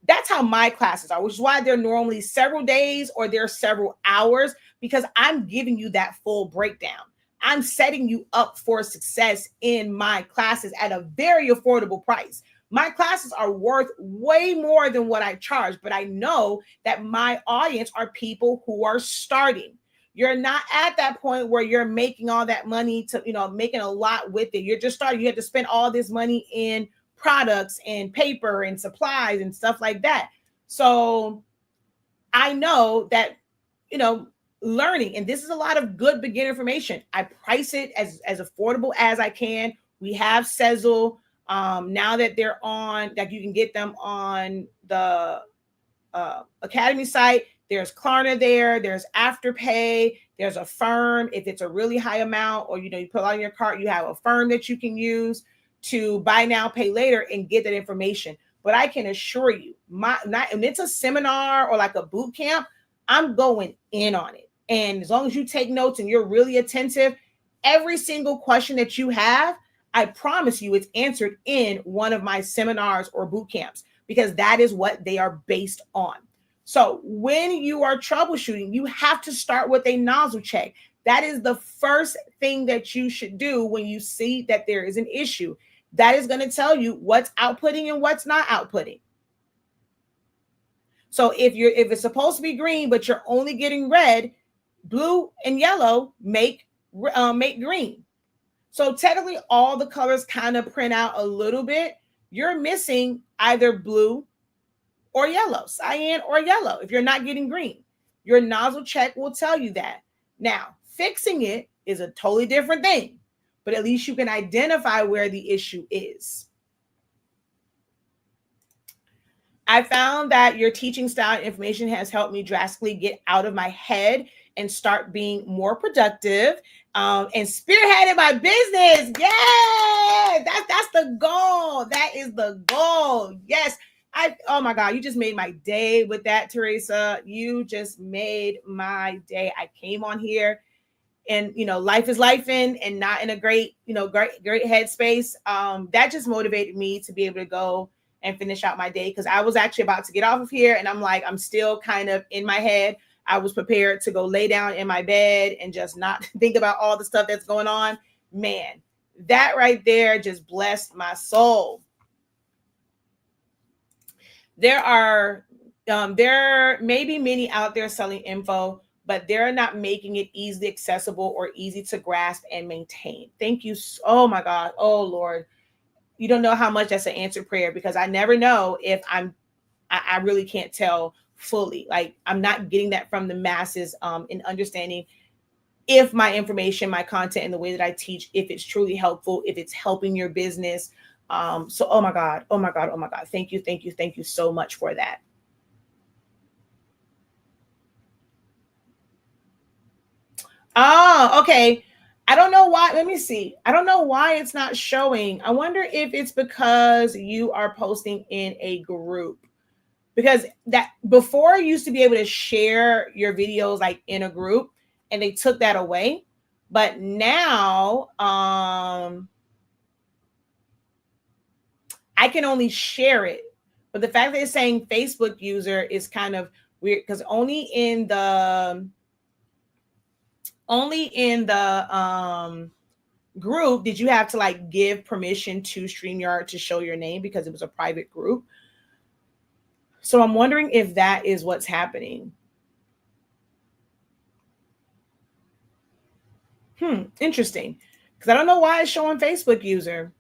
That's how my classes are, which is why they're normally several days or they're several hours, because I'm giving you that full breakdown. I'm setting you up for success in my classes at a very affordable price. My classes are worth way more than what I charge, but I know that my audience are people who are starting. You're not at that point where you're making all that money to, making a lot with it. You're just starting. You have to spend all this money in products and paper and supplies and stuff like that. So I know that, learning, and this is a lot of good beginner information. I price it as affordable as I can. We have Sezzle. Now that they're on, that you can get them on the Academy site. There's Klarna there. There's Afterpay. There's a firm. If it's a really high amount, or you put it on your cart, you have a firm that you can use to buy now, pay later, and get that information. But I can assure you, and it's a seminar or like a boot camp, I'm going in on it. And as long as you take notes and you're really attentive, every single question that you have, I promise you it's answered in one of my seminars or boot camps, because that is what they are based on. So when you are troubleshooting, you have to start with a nozzle check. That is the first thing that you should do when you see that there is an issue. That is going to tell you what's outputting and what's not outputting. So if it's supposed to be green, but you're only getting red, blue and yellow make green. So technically all the colors kind of print out a little bit. You're missing either blue or yellow, cyan or yellow, if you're not getting green. Your nozzle check will tell you that. Now, fixing it is a totally different thing, but at least you can identify where the issue is. I found that your teaching style and information has helped me drastically get out of my head and start being more productive and spearheaded my business. Yeah, that's the goal. That is the goal. Yes. Oh my God, you just made my day with that, Teresa. You just made my day. I came on here and, life is lifing and not in a great headspace. That just motivated me to be able to go and finish out my day, because I was actually about to get off of here and I'm still kind of in my head. I was prepared to go lay down in my bed and just not think about all the stuff that's going on. Man, that right there just blessed my soul. There may be many out there selling info, but they're not making it easily accessible or easy to grasp and maintain. Thank you. Oh my God. Oh Lord. You don't know how much that's an answered prayer, because I never know if I really can't tell fully. Like, I'm not getting that from the masses in understanding if my information, my content, and the way that I teach, if it's truly helpful, if it's helping your business. So, oh my God. Thank you so much for that. Oh, okay. I don't know why. Let me see. I don't know why it's not showing. I wonder if it's because you are posting in a group. Because that before you used to be able to share your videos like in a group, and they took that away. But now I can only share it. But the fact that it's saying Facebook user is kind of weird, because only in the group did you have to like give permission to StreamYard to show your name, because it was a private group. So I'm wondering if that is what's happening. Interesting. Because I don't know why it's showing Facebook user.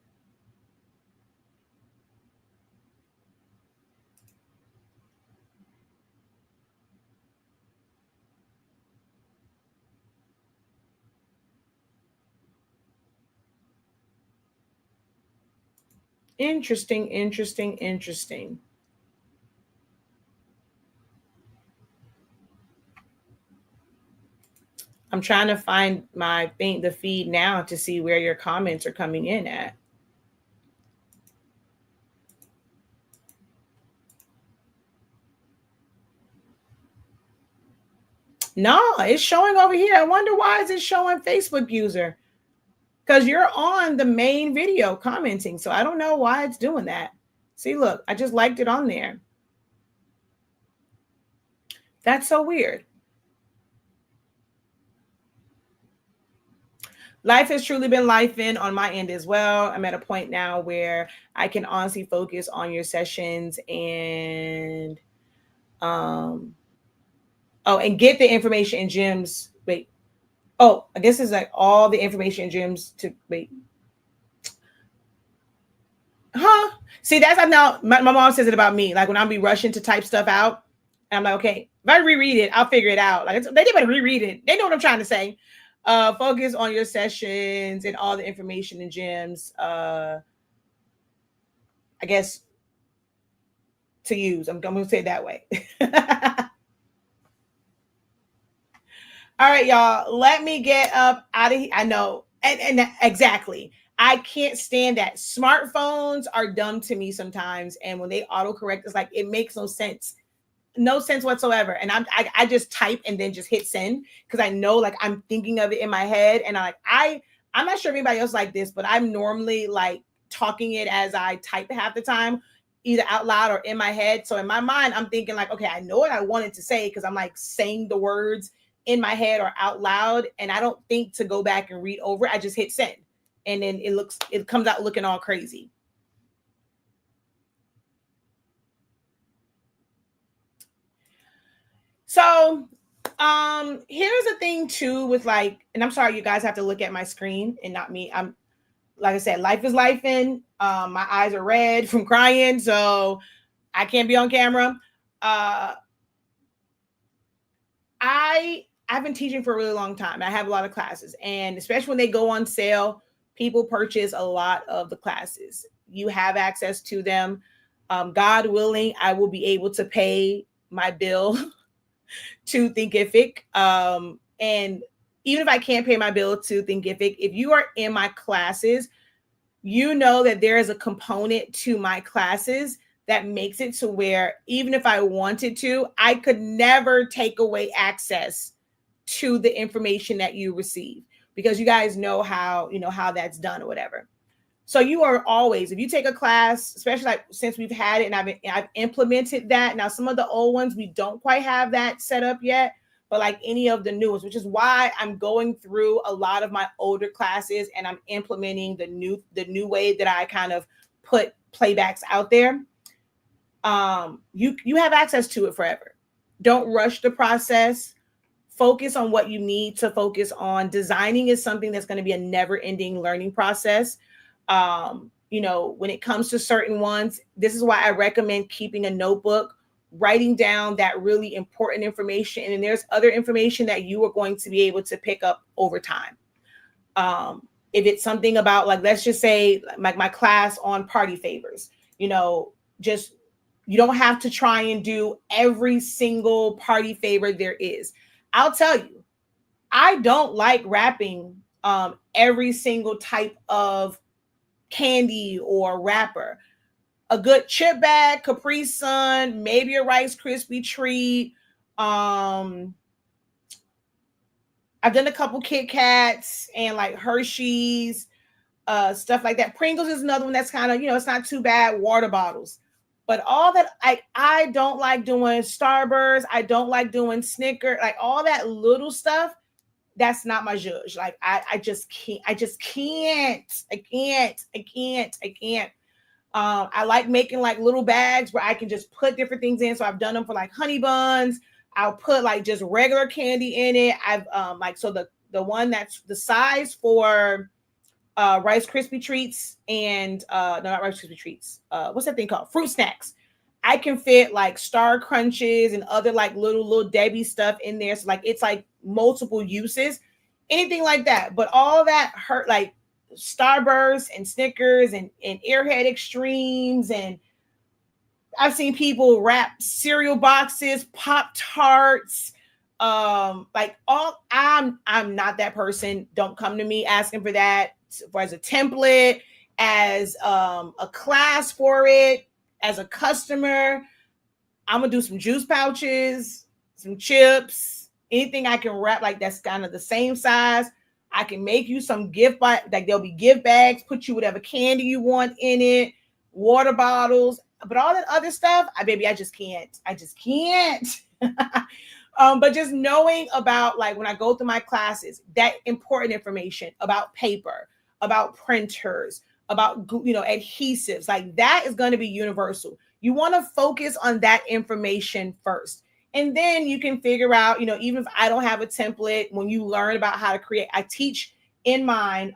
Interesting, interesting, interesting. I'm trying to find the feed now to see where your comments are coming in at. No, it's showing over here. I wonder why is it showing Facebook user? Because you're on the main video commenting. So I don't know why it's doing that. See, look, I just liked it on there. That's so weird. Life has truly been Lifein on my end as well. I'm at a point now where I can honestly focus on your sessions and and get the information in gems. Wait. Oh, I guess it's like all the information in gems to wait. Huh? See, that's how now my mom says it about me. Like when I'll be rushing to type stuff out, and I'm like, okay, if I reread it, I'll figure it out. Like they better reread it. They know what I'm trying to say. Focus on your sessions and all the information and gems. I guess to use. I'm gonna say it that way. All right, y'all. Let me get up out of here. I know, and exactly. I can't stand that. Smartphones are dumb to me sometimes, and when they autocorrect, it's like it makes no sense whatsoever. And I just type and then just hit send, because I know like I'm thinking of it in my head, and I'm not sure if anybody else like this, but I'm normally like talking it as I type half the time, either out loud or in my head. So in my mind, I'm thinking like, okay, I know what I wanted to say, because I'm like saying the words in my head or out loud, and I don't think to go back and read over it. I just hit send, and then it comes out looking all crazy. So here's the thing too with like, and I'm sorry you guys have to look at my screen and not me. I'm like I said, life is Lifein. My eyes are red from crying, so I can't be on camera. I've been teaching for a really long time. I have a lot of classes, and especially when they go on sale, people purchase a lot of the classes. You have access to them. God willing, I will be able to pay my bill to Thinkific. And even if I can't pay my bill to Thinkific, if you are in my classes, you know that there is a component to my classes that makes it to where even if I wanted to, I could never take away access to the information that you receive, because you guys know how that's done or whatever. So you are always, if you take a class, especially like since we've had it and I've implemented that. Now, some of the old ones, we don't quite have that set up yet, but like any of the new ones, which is why I'm going through a lot of my older classes and I'm implementing the new way that I kind of put playbacks out there. You have access to it forever. Don't rush the process. Focus on what you need to focus on. Designing is something that's going to be a never-ending learning process. When it comes to certain ones, this is why I recommend keeping a notebook, writing down that really important information. And then there's other information that you are going to be able to pick up over time. If it's something about, like, let's just say like my class on party favors, just, you don't have to try and do every single party favor there is. I'll tell you, I don't like rapping every single type of candy or wrapper. A good chip bag, Capri Sun, maybe a Rice Krispie treat. I've done a couple Kit Kats and like Hershey's, stuff like that. Pringles is another one that's kind of, it's not too bad. Water bottles. But all that, I don't like doing Starburst. I don't like doing Snicker, like all that little stuff. That's not my judge. Like I just can't. I just can't. I can't. I can't. I can't. I like making like little bags where I can just put different things in. So I've done them for like honey buns. I'll put like just regular candy in it. I've like, so the one that's the size for Rice Krispie treats and no, not Rice Krispie treats. What's that thing called? Fruit snacks. I can fit like Star Crunches and other like little Debbie stuff in there. So like it's like multiple uses, anything like that. But all that hurt, like Starburst and Snickers and Airhead Extremes, and I've seen people wrap cereal boxes, Pop Tarts, like all. I'm not that person. Don't come to me asking for that as a template, as a class for it, as a customer. I'm gonna do some juice pouches, some chips, anything I can wrap like that's kind of the same size. I can make you some gift bag, like there'll be gift bags, put you whatever candy you want in it, water bottles, but all that other stuff, I just can't. I just can't. But just knowing about, like, when I go through my classes, that important information about paper, about printers, about, adhesives, like that is going to be universal. You want to focus on that information first. And then you can figure out, even if I don't have a template, when you learn about how to create, I teach in mine,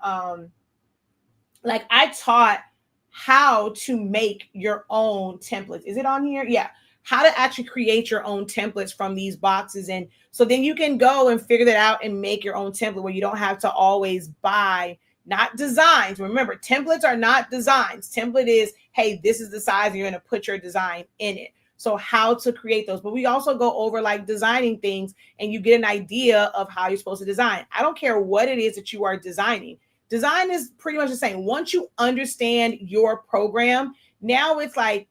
like I taught how to make your own templates. Is it on here? Yeah. How to actually create your own templates from these boxes. And so then you can go and figure that out and make your own template where you don't have to always buy, not designs. Remember, templates are not designs. Template is, hey, this is the size, and you're going to put your design in it. So how to create those. But we also go over like designing things, and you get an idea of how you're supposed to design. I don't care what it is that you are designing. Design is pretty much the same. Once you understand your program, now it's like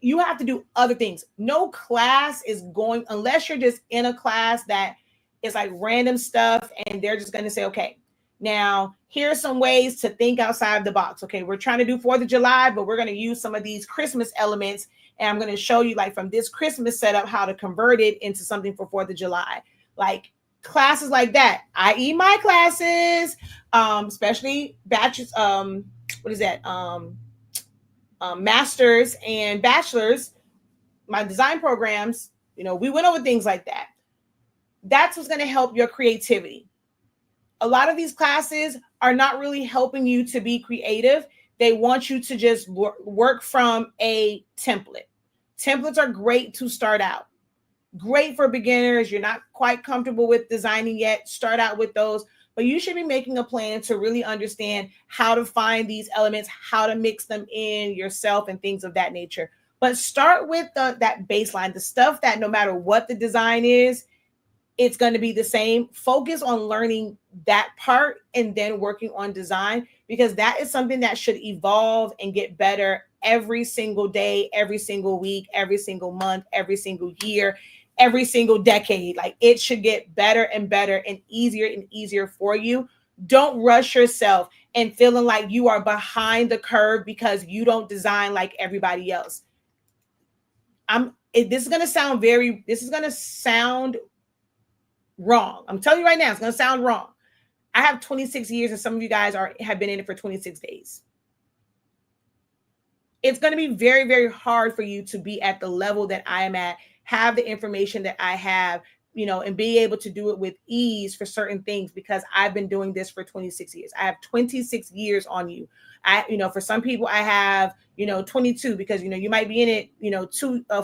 you have to do other things. No class is going, unless you're just in a class that is like random stuff and they're just going to say, okay, now here's some ways to think outside the box. Okay, we're trying to do 4th of July, but we're going to use some of these Christmas elements. And I'm going to show you, like, from this Christmas setup, how to convert it into something for 4th of July. Like classes like that, i.e. my classes, especially bachelors, masters and bachelors, my design programs, we went over things like that. That's what's going to help your creativity. A lot of these classes are not really helping you to be creative. They want you to just work from a template. Templates are great to start out. Great for beginners. You're not quite comfortable with designing yet. Start out with those. But you should be making a plan to really understand how to find these elements, how to mix them in yourself, and things of that nature. But start with that baseline, the stuff that no matter what the design is, it's going to be the same. Focus on learning that part and then working on design, because that is something that should evolve and get better every single day, every single week, every single month, every single year, every single decade. Like, it should get better and better and easier for you. Don't rush yourself and feeling like you are behind the curve because you don't design like everybody else. This is going to sound wrong. I'm telling you right now, it's going to sound wrong. I have 26 years, and some of you guys have been in it for 26 days. It's going to be very, very hard for you to be at the level that I am at, have the information that I have, and be able to do it with ease for certain things, because I've been doing this for 26 years. I have 26 years on you. For some people I have, 22, because, you might be in it,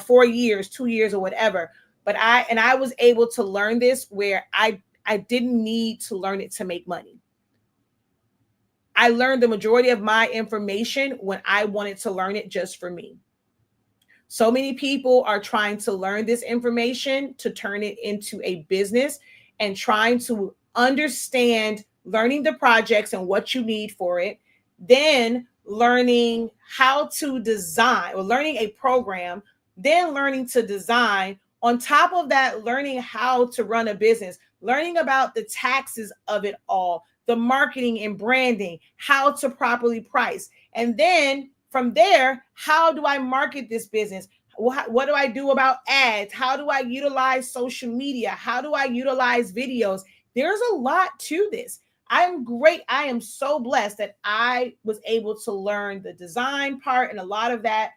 4 years, 2 years, or whatever. But I was able to learn this where I didn't need to learn it to make money. I learned the majority of my information when I wanted to learn it just for me. So many people are trying to learn this information to turn it into a business, and trying to understand learning the projects and what you need for it, then learning how to design or learning a program, then learning to design. On top of that, learning how to run a business, learning about the taxes of it all, the marketing and branding, how to properly price. And then from there, how do I market this business? What do I do about ads? How do I utilize social media? How do I utilize videos? There's a lot to this. I'm great. I am so blessed that I was able to learn the design part and a lot of that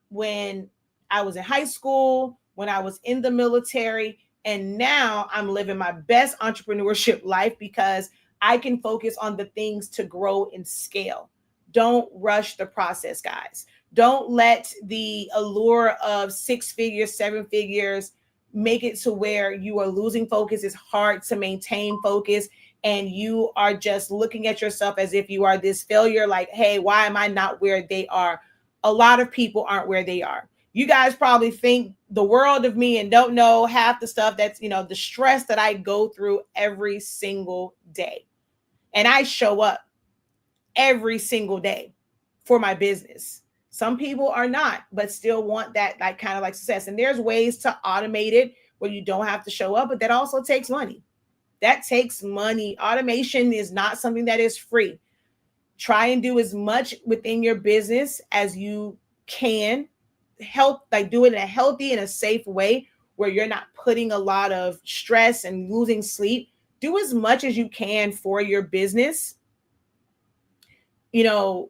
when I was in high school, when I was in the military, and now I'm living my best entrepreneurship life because I can focus on the things to grow and scale. Don't rush the process, guys. Don't let the allure of 6 figures, 7 figures make it to where you are losing focus. It's hard to maintain focus and you are just looking at yourself as if you are this failure, like, hey, why am I not where they are? A lot of people aren't where they are. You guys probably think the world of me and don't know half the stuff that's, the stress that I go through every single day. And I show up every single day for my business. Some people are not, but still want that like kind of like success. And there's ways to automate it where you don't have to show up, but that also takes money. That takes money. Automation is not something that is free. Try and do as much within your business as you can. Do it in a healthy and a safe way where you're not putting a lot of stress and losing sleep. Do as much as you can for your business, where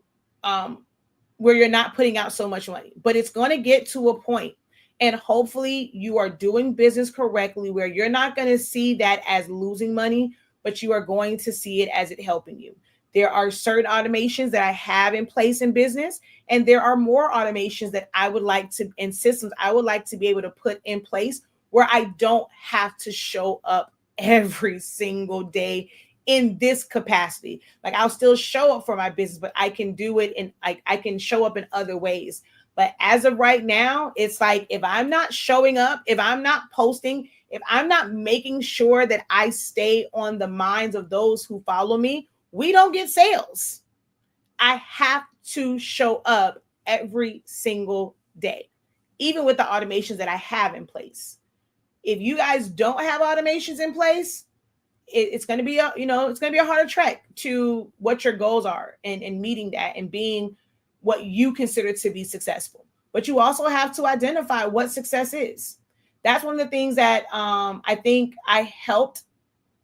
you're not putting out so much money. But it's going to get to a point, and hopefully you are doing business correctly where you're not going to see that as losing money, but you are going to see it as it helping you. There are certain automations that I have in place in business, and there are more automations that I would like to, and systems I would like to be able to put in place where I don't have to show up every single day in this capacity. Like I'll still show up for my business, but I can do it in I can show up in other ways. But as of right now, it's like if I'm not showing up, if I'm not posting, if I'm not making sure that I stay on the minds of those who follow me, we don't get sales. I have to show up every single day, even with the automations that I have in place. If you guys don't have automations in place, it's going to be it's going to be a harder trek to what your goals are and meeting that and being what you consider to be successful. But you also have to identify what success is. That's one of the things that I think I helped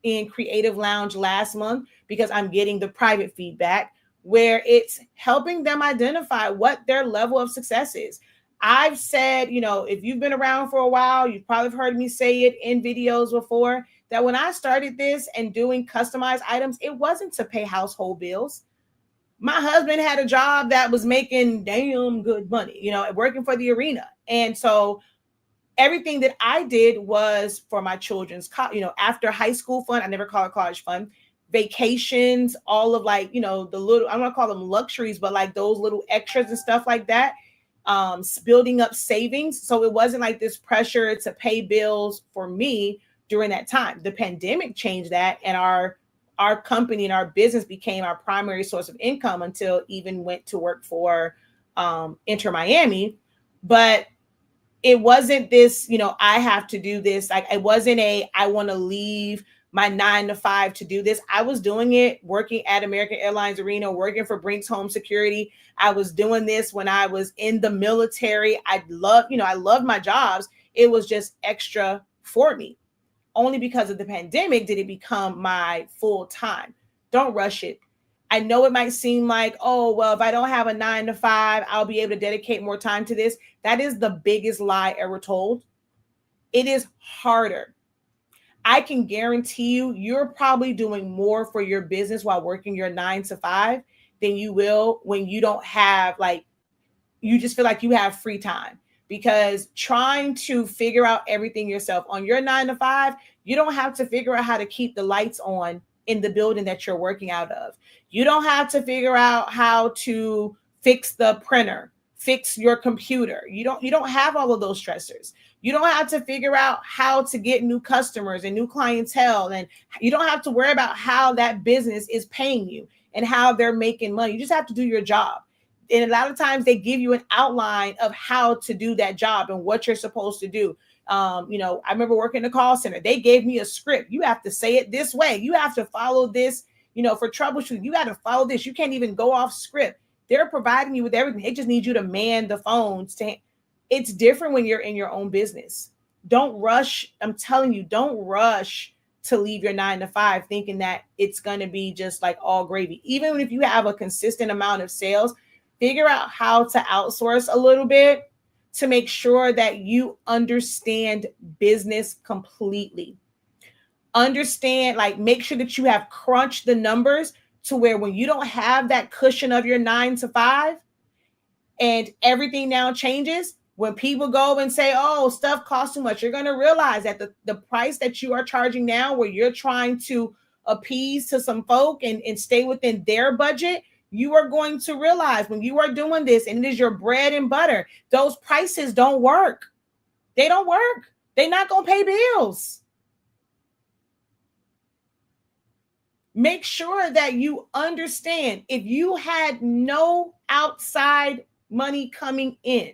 in Creative Lounge last month, because I'm getting the private feedback where it's helping them identify what their level of success is. I've said, if you've been around for a while, you've probably heard me say it in videos before, that when I started this and doing customized items, it wasn't to pay household bills. My husband had a job that was making damn good money, working for the arena. And so everything that I did was for my children's, after high school fund. I never call it college fund. Vacations, all of the little, I'm going to call them luxuries, but like those little extras and stuff like that. Building up savings. So it wasn't like this pressure to pay bills for me during that time. The pandemic changed that, and our company and our business became our primary source of income until even went to work for Inter Miami. But it wasn't this, I have to do this. Like it wasn't I want to leave my 9 to 5 to do this. I was doing it working at American Airlines Arena, working for Brinks Home Security. I was doing this when I was in the military. I loved my jobs. It was just extra for me. Only because of the pandemic did it become my full time. Don't rush it. I know it might seem like, oh, well, if I don't have a 9 to 5, I'll be able to dedicate more time to this. That is the biggest lie ever told. It is harder. I can guarantee you're probably doing more for your business while working your 9 to 5 than you will when you don't have, you just feel like you have free time. Because trying to figure out everything yourself on your 9 to 5, you don't have to figure out how to keep the lights on in the building that you're working out of. You don't have to figure out how to fix the printer, fix your computer. You don't have all of those stressors. You don't have to figure out how to get new customers and new clientele. And you don't have to worry about how that business is paying you and how they're making money. You just have to do your job. And a lot of times they give you an outline of how to do that job and what you're supposed to do. I remember working in the call center. They gave me a script. You have to say it this way. You have to follow this, for troubleshooting. You got to follow this. You can't even go off script. They're providing you with everything. They just need you to man the phones. It's different when you're in your own business. Don't rush. I'm telling you, don't rush to leave your 9 to 5 thinking that it's going to be just like all gravy. Even if you have a consistent amount of sales, figure out how to outsource a little bit to make sure that you understand business completely. Understand, make sure that you have crunched the numbers to where when you don't have that cushion of your 9 to 5 and everything now changes, when people go and say, oh, stuff costs too much, you're going to realize that the price that you are charging now, where you're trying to appease to some folk and stay within their budget, you are going to realize when you are doing this and it is your bread and butter, those prices don't work. They don't work. They're not going to pay bills. Make sure that you understand, if you had no outside money coming in,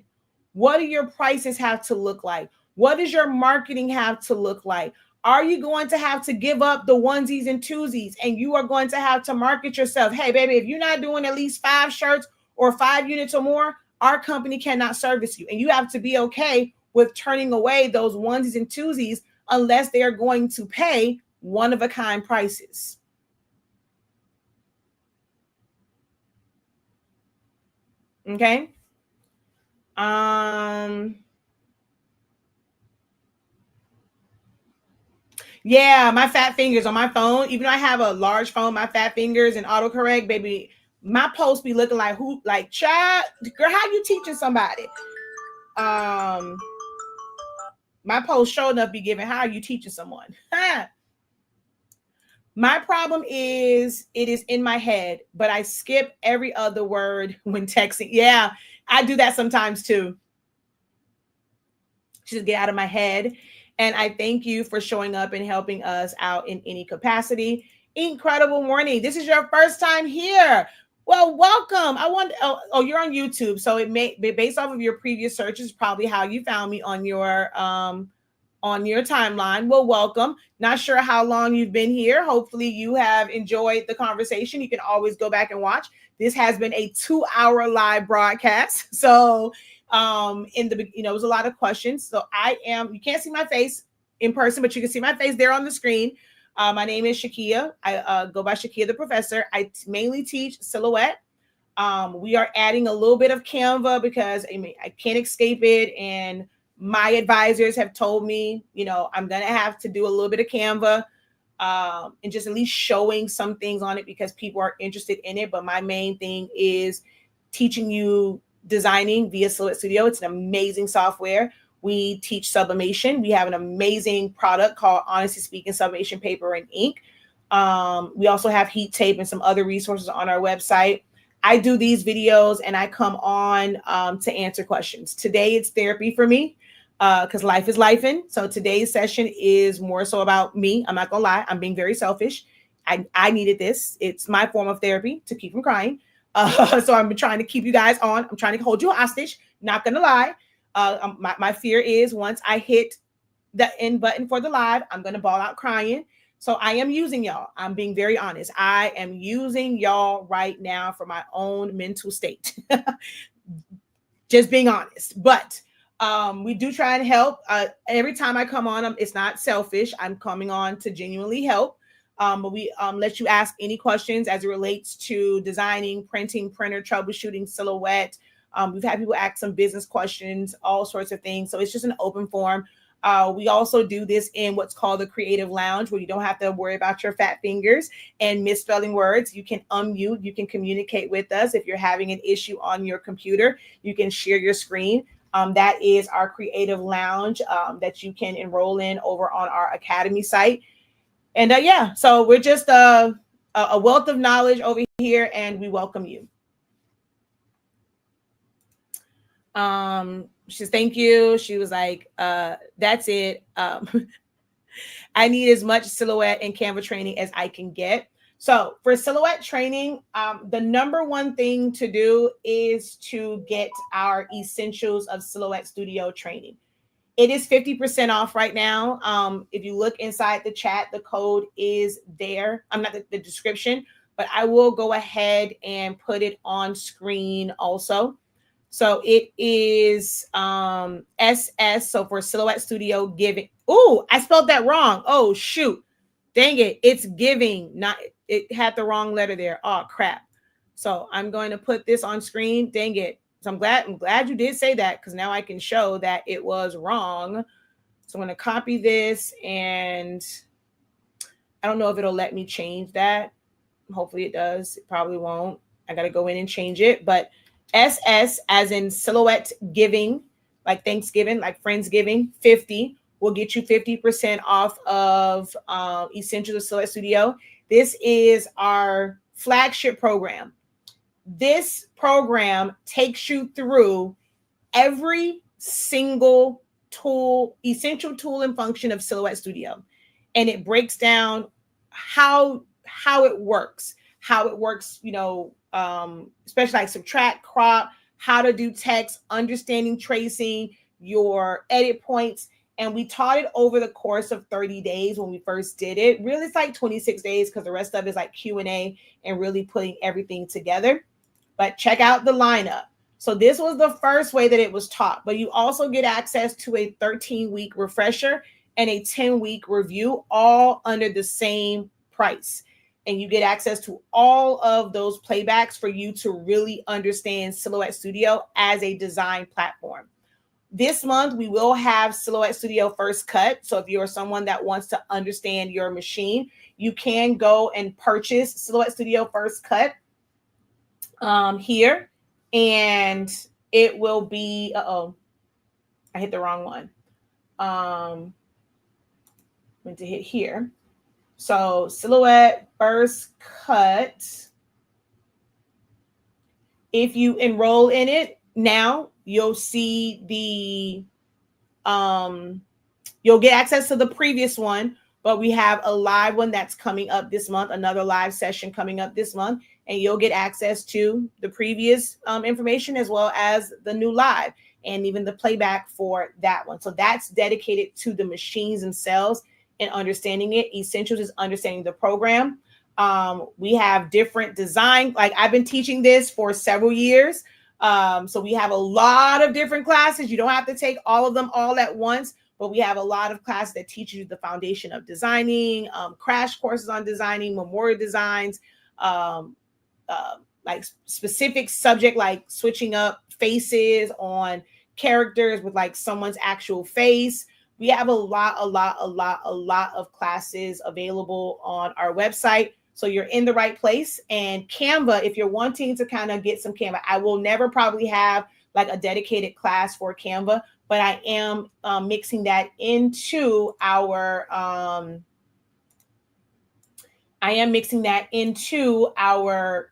what do your prices have to look like? What does your marketing have to look like? Are you going to have to give up the onesies and twosies and you are going to have to market yourself? Hey, baby, if you're not doing at least 5 shirts or 5 units or more, our company cannot service you. And you have to be okay with turning away those onesies and twosies unless they are going to pay one-of-a-kind prices. Okay. Yeah, my fat fingers on my phone. Even though I have a large phone, my fat fingers and autocorrect, baby, my posts be looking like who, like, child, girl, how you teaching somebody? My post showing up be giving, how are you teaching someone? My problem is it is in my head, but I skip every other word when texting. Yeah, I do that sometimes too. Just get out of my head. And I thank you for showing up and helping us out in any capacity. Incredible morning. This is your first time here. Well, welcome. You're on YouTube. So it may be based off of your previous searches, probably how you found me on your timeline. Well, welcome. Not sure how long you've been here. Hopefully you have enjoyed the conversation. You can always go back and watch. This has been a 2-hour live broadcast. So it was a lot of questions. So you can't see my face in person, but you can see my face there on the screen. My name is Shakia. I go by Shakia the Professor. I mainly teach silhouette. We are adding a little bit of Canva because I can't escape it. And my advisors have told me, I'm going to have to do a little bit of Canva and just at least showing some things on it because people are interested in it. But my main thing is teaching you designing via Silhouette Studio. It's an amazing software. We teach sublimation. We have an amazing product called Honestly Speaking Sublimation Paper and Ink. We also have heat tape and some other resources on our website. I do these videos and I come on to answer questions. Today it's therapy for me because life is lifing. So today's session is more so about me. I'm not gonna lie. I'm being very selfish. I needed this. It's my form of therapy to keep from crying. So I'm trying to keep you guys on. I'm trying to hold you hostage. Not gonna lie. My fear is once I hit the end button for the live, I'm gonna bawl out crying. So I am using y'all. I'm being very honest. I am using y'all right now for my own mental state. Just being honest. But we do try and help. Every time I come on, it's not selfish. I'm coming on to genuinely help. But we let you ask any questions as it relates to designing, printing, printer, troubleshooting, silhouette. We've had people ask some business questions, all sorts of things. So it's just an open forum. We also do this in what's called the Creative Lounge, where you don't have to worry about your fat fingers and misspelling words. You can unmute, you can communicate with us. If you're having an issue on your computer, you can share your screen. That is our Creative Lounge that you can enroll in over on our Academy site. And so we're just a wealth of knowledge over here, and we welcome you. She says, thank you. She was like, that's it. I need as much silhouette and Canva training as I can get. So for silhouette training, the number one thing to do is to get our Essentials of Silhouette Studio training. It is 50% off right now. If you look inside the chat, the code is there. I'm not the description, but I will go ahead and put it on screen also. So it is SS. So for Silhouette Studio Giving. Oh, I spelled that wrong. Oh, shoot. Dang it. It's giving. Not, it had the wrong letter there. Oh, crap. So I'm going to put this on screen. Dang it. So I'm glad you did say that, because now I can show that it was wrong. So I'm going to copy this, and I don't know if it'll let me change that. Hopefully it does. It probably won't. I got to go in and change it. But SS as in Silhouette Giving, like Thanksgiving, like Friendsgiving, 50 will get you 50% off of Essentials of Silhouette Studio. This is our flagship program. This program takes you through every single tool, essential tool and function of Silhouette Studio. And it breaks down how it works, especially like subtract, crop, how to do text, understanding tracing, your edit points. And we taught it over the course of 30 days when we first did it. Really, it's like 26 days because the rest of it is like Q&A and really putting everything together. But check out the lineup. So this was the first way that it was taught, but you also get access to a 13-week refresher and a 10-week review, all under the same price. And you get access to all of those playbacks for you to really understand Silhouette Studio as a design platform. This month, we will have Silhouette Studio First Cut. So if you're someone that wants to understand your machine, you can go and purchase Silhouette Studio First Cut here. And it will be, I hit the wrong one. Meant to hit here. So Silhouette First Cut. If you enroll in it now, you'll see you'll get access to the previous one, but we have a live one that's coming up this month, another live session coming up this month, and you'll get access to the previous information as well as the new live and even the playback for that one. So that's dedicated to the machines themselves and understanding it. Essentials is understanding the program. We have different design. Like I've been teaching this for several years. So we have a lot of different classes. You don't have to take all of them all at once, but we have a lot of classes that teach you the foundation of designing, crash courses on designing, memorial designs, like specific subject, like switching up faces on characters with like someone's actual face. We have a lot of classes available on our website. So you're in the right place. And Canva, if you're wanting to kind of get some Canva, I will never probably have like a dedicated class for Canva, but I am mixing that into our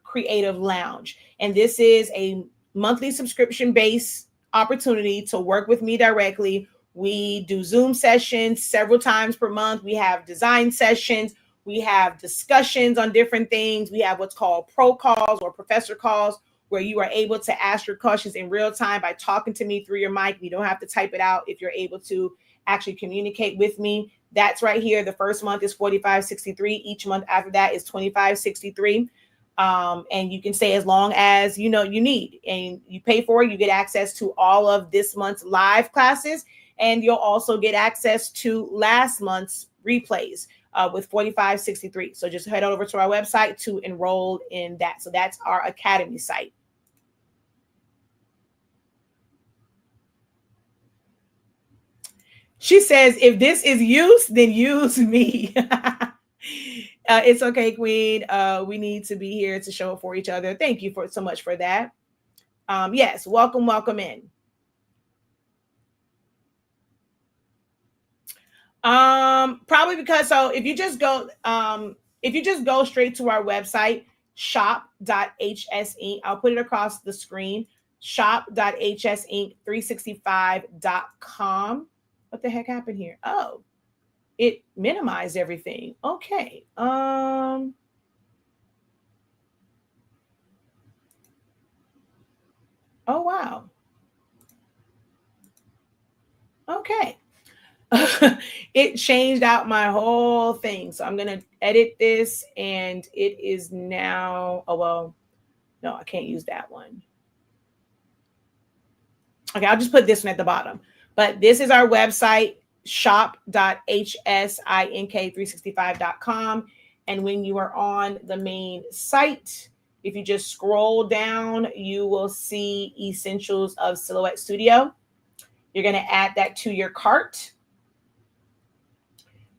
Creative Lounge. And this is a monthly subscription-based opportunity to work with me directly. We do Zoom sessions several times per month. We have design sessions. We have discussions on different things. We have what's called pro calls or professor calls, where you are able to ask your questions in real time by talking to me through your mic. You don't have to type it out if you're able to actually communicate with me. That's right here. The first month is $45.63. Each month after that is $25.63. And you can stay as long as you need, and you pay for it. You get access to all of this month's live classes, and you'll also get access to last month's replays with $45.63. So just head over to our website to enroll in that. So that's our Academy site. She says, if this is use, then use me. It's okay, Queen. We need to be here to show up for each other. Thank you so much for that. Yes, welcome in. Probably because, so if you just go straight to our website, shop.hse, I'll put it across the screen. shop.hsinc365.com. What the heck happened here? Oh, it minimized everything. Okay. Oh, wow. Okay. It changed out my whole thing. So I'm going to edit this and it is now, oh, well, no, I can't use that one. Okay, I'll just put this one at the bottom. But this is our website, shop.hsink365.com. And when you are on the main site, if you just scroll down, you will see Essentials of Silhouette Studio. You're going to add that to your cart.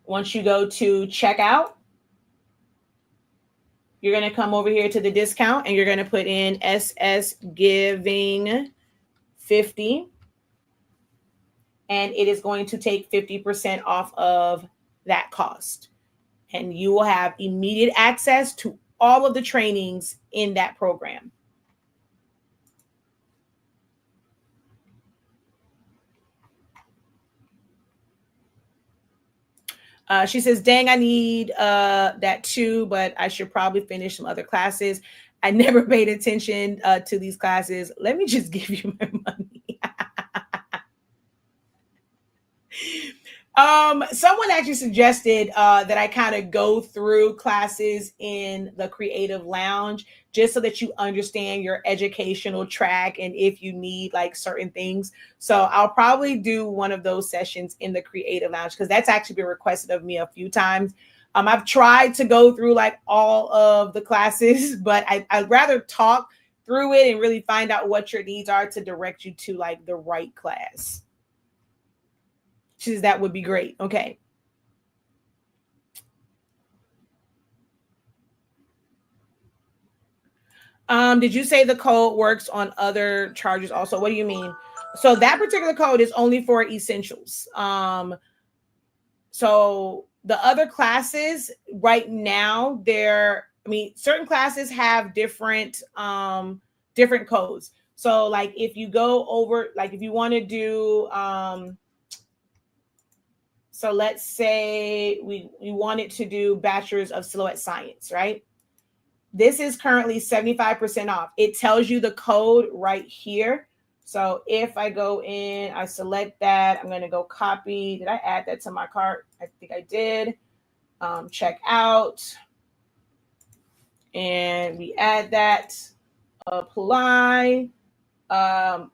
Once you go to checkout, you're going to come over here to the discount and you're going to put in SS Giving 50. And it is going to take 50% off of that cost. And you will have immediate access to all of the trainings in that program. She says, dang, I need that too, but I should probably finish some other classes. I never paid attention to these classes. Let me just give you my money. Someone actually suggested that I kind of go through classes in the Creative Lounge just so that you understand your educational track and if you need like certain things. So I'll probably do one of those sessions in the Creative Lounge because that's actually been requested of me a few times. I've tried to go through like all of the classes, but I'd rather talk through it and really find out what your needs are to direct you to like the right class. She says that would be great. Okay. Did you say the code works on other charges also? What do you mean? So that particular code is only for essentials. So the other classes right now, certain classes have different different codes. So like if you go over, like if you want to do so let's say we wanted to do Bachelors of Silhouette Science, right? This is currently 75% off. It tells you the code right here. So if I go in, I select that, I'm going to go copy. Did I add that to my cart? I think I did. Check out. And we add that. Apply. Oh,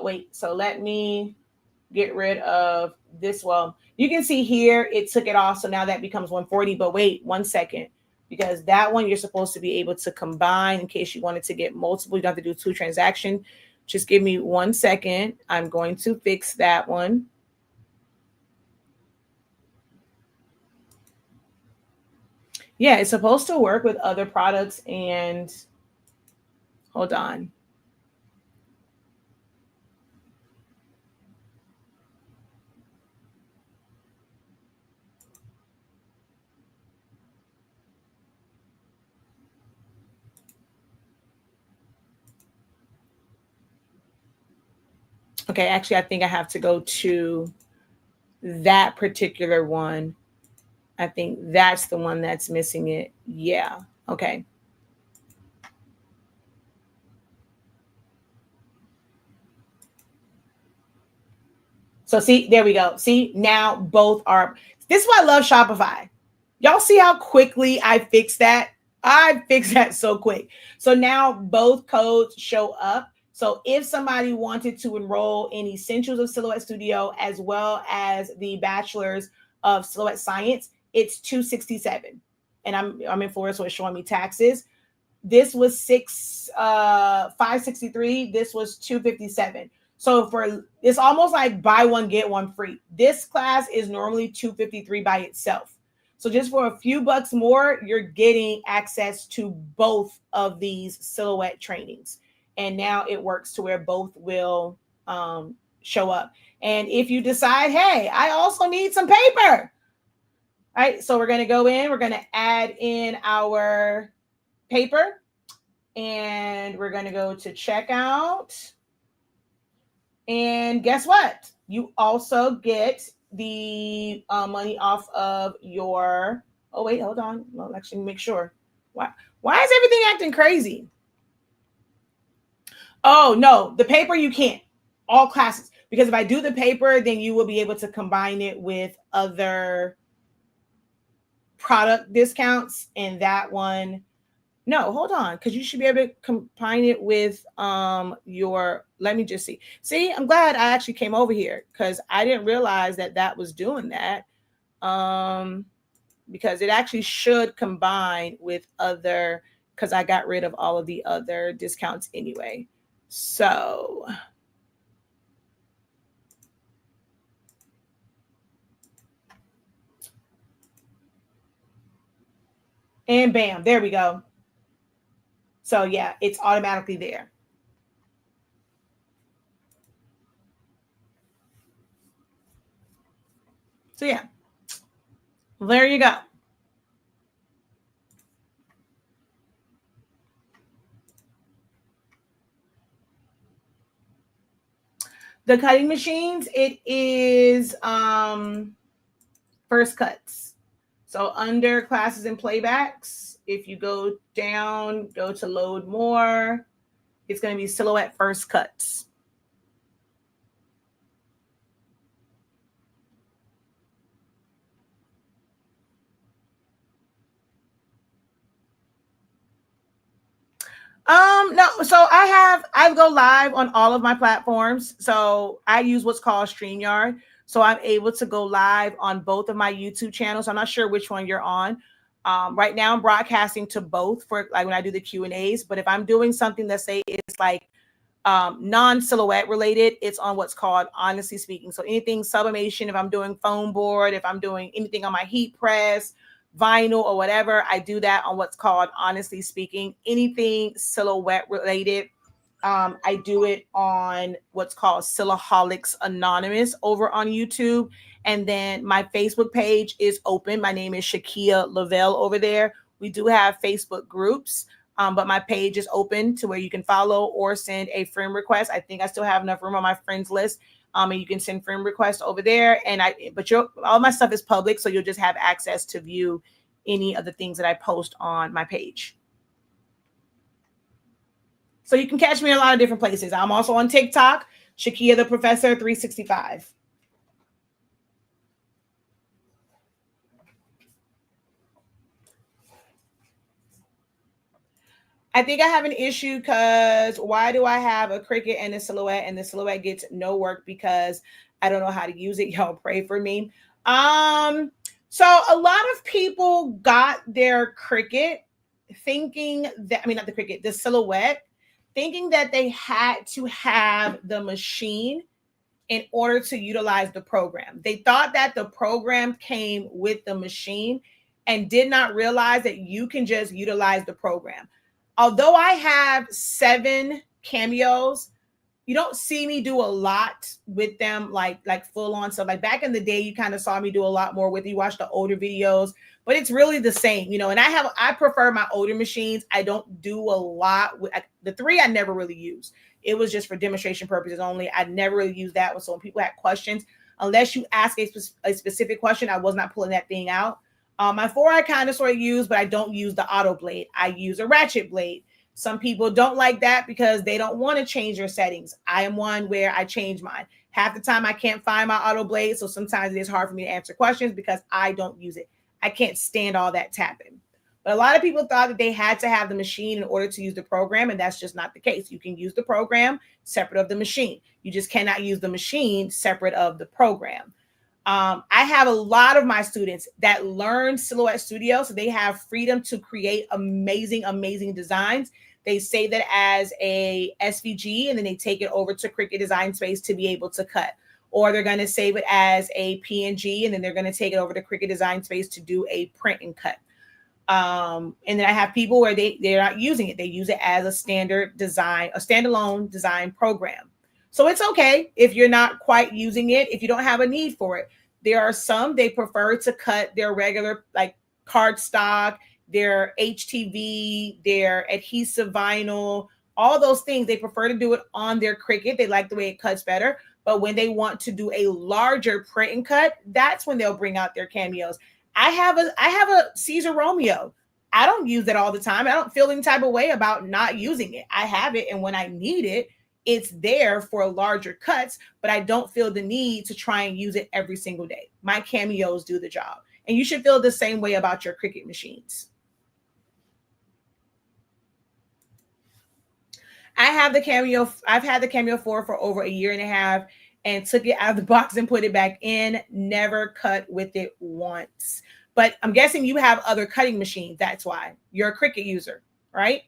wait. So let me get rid of this. Well, you can see here, it took it off. So now that becomes 140. But wait 1 second. Because that one you're supposed to be able to combine in case you wanted to get multiple. You don't have to do 2 transactions. Just give me 1 second. I'm going to fix that one. Yeah, it's supposed to work with other products and hold on. Okay, actually, I think I have to go to that particular one. I think that's the one that's missing it. Yeah. Okay. So see, there we go. See, now both are. This is why I love Shopify. Y'all see how quickly I fixed that? I fixed that so quick. So now both codes show up. So if somebody wanted to enroll in Essentials of Silhouette Studio as well as the Bachelors of Silhouette Science, it's $267. And I'm in Florida, so it's showing me taxes. This was $563. This was $257. So it's almost like buy one get one free. This class is normally $253 by itself. So just for a few bucks more, you're getting access to both of these silhouette trainings. And now it works to where both will show up. And if you decide, hey, I also need some paper. All right, so we're going to go in. We're going to add in our paper. And we're going to go to checkout. And guess what? You also get the money off of your. Oh wait, hold on. Well, actually, make sure. Why is everything acting crazy? Oh no, the paper you can't. All classes, because if I do the paper, then you will be able to combine it with other product discounts, and that one. No, hold on, because you should be able to combine it with your. Let me just see. See, I'm glad I actually came over here because I didn't realize that that was doing that. Um, because it actually should combine with other. Because I got rid of all of the other discounts anyway. So. And bam, there we go. So yeah, it's automatically there. So yeah, there you go. The cutting machines, it is first cuts. So under classes and playbacks, if you go down, go to load more, it's going to be silhouette first cuts. No, so I go live on all of my platforms. So I use what's called StreamYard. So I'm able to go live on both of my YouTube channels. I'm not sure which one you're on. Right now I'm broadcasting to both for like when I do the Q&As, but if I'm doing something that say it's like non-silhouette related, it's on what's called Honestly Speaking. So anything sublimation, if I'm doing foam board, if I'm doing anything on my heat press, vinyl or whatever, I do that on what's called Honestly Speaking. Anything silhouette related, I do it on what's called Silaholics Anonymous over on YouTube. And then my Facebook page is open. My name is Shakia Lavelle over there. We do have Facebook groups. But my page is open to where you can follow or send a friend request. I think I still have enough room on my friends list. And you can send friend requests over there. But all my stuff is public, so you'll just have access to view any of the things that I post on my page. So you can catch me in a lot of different places. I'm also on TikTok, Shakia the Professor 365. I think I have an issue because why do I have a Cricut and a silhouette, and the silhouette gets no work because I don't know how to use it? Y'all pray for me. So a lot of people got their Cricut thinking that, I mean, not the Cricut, the silhouette, thinking that they had to have the machine in order to utilize the program. They thought that the program came with the machine and did not realize that you can just utilize the program. Although I have 7 cameos, you don't see me do a lot with them, like full on stuff. Like back in the day, you kind of saw me do a lot more with. You watch the older videos, but it's really the same, you know. And I prefer my older machines. I don't do a lot with the 3. I never really use. It was just for demonstration purposes only. I never really used that one. So when people had questions, unless you ask a specific question, I was not pulling that thing out. My 4 I kind of sort of use, but I don't use the auto blade. I use a ratchet blade. Some people don't like that because they don't want to change their settings. I am one where I change mine. Half the time I can't find my auto blade, so sometimes it is hard for me to answer questions because I don't use it. I can't stand all that tapping. But a lot of people thought that they had to have the machine in order to use the program, and that's just not the case. You can use the program separate of the machine. You just cannot use the machine separate of the program. I have a lot of my students that learn Silhouette Studio, so they have freedom to create amazing, amazing designs. They save that as a SVG, and then they take it over to Cricut Design Space to be able to cut. Or they're going to save it as a PNG, and then they're going to take it over to Cricut Design Space to do a print and cut. And then I have people where they're not using it. They use it as a standard design, a standalone design program. So it's okay if you're not quite using it, if you don't have a need for it. There are some, they prefer to cut their regular like cardstock their HTV, their adhesive vinyl, all those things. They prefer to do it on their Cricut. They like the way it cuts better. But when they want to do a larger print and cut, that's when they'll bring out their cameos. I have a Caesar Romeo. I don't use it all the time. I don't feel any type of way about not using it. I have it, and when I need it, it's there for larger cuts, but I don't feel the need to try and use it every single day. My cameos do the job. And you should feel the same way about your Cricut machines. I've had the Cameo 4 for over a year and a half and took it out of the box and put it back in. Never cut with it once. But I'm guessing you have other cutting machines. That's why you're a Cricut user, right?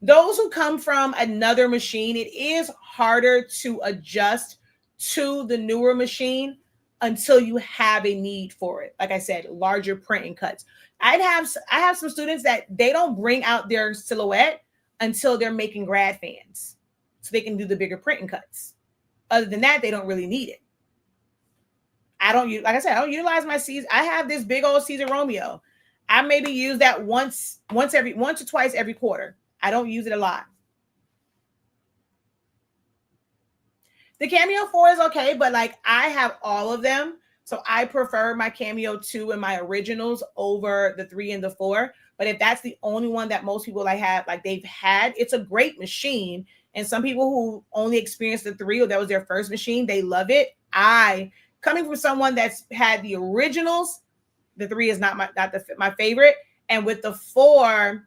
Those who come from another machine, it is harder to adjust to the newer machine until you have a need for it. Like I said, larger print and cuts. I have some students that they don't bring out their silhouette until they're making grad fans, so they can do the bigger print and cuts. Other than that, they don't really need it. I don't use, like I said, I don't utilize my Caesar. I have this big old Caesar Romeo. I maybe use that once or twice every quarter. I don't use it a lot. The Cameo 4 is okay, but like I have all of them. So I prefer my Cameo 2 and my originals over the 3 and the 4. But if that's the only one that most people they've had, it's a great machine. And some people who only experienced the 3 or that was their first machine, they love it. Coming from someone that's had the originals, the 3 is not my favorite. And with the 4,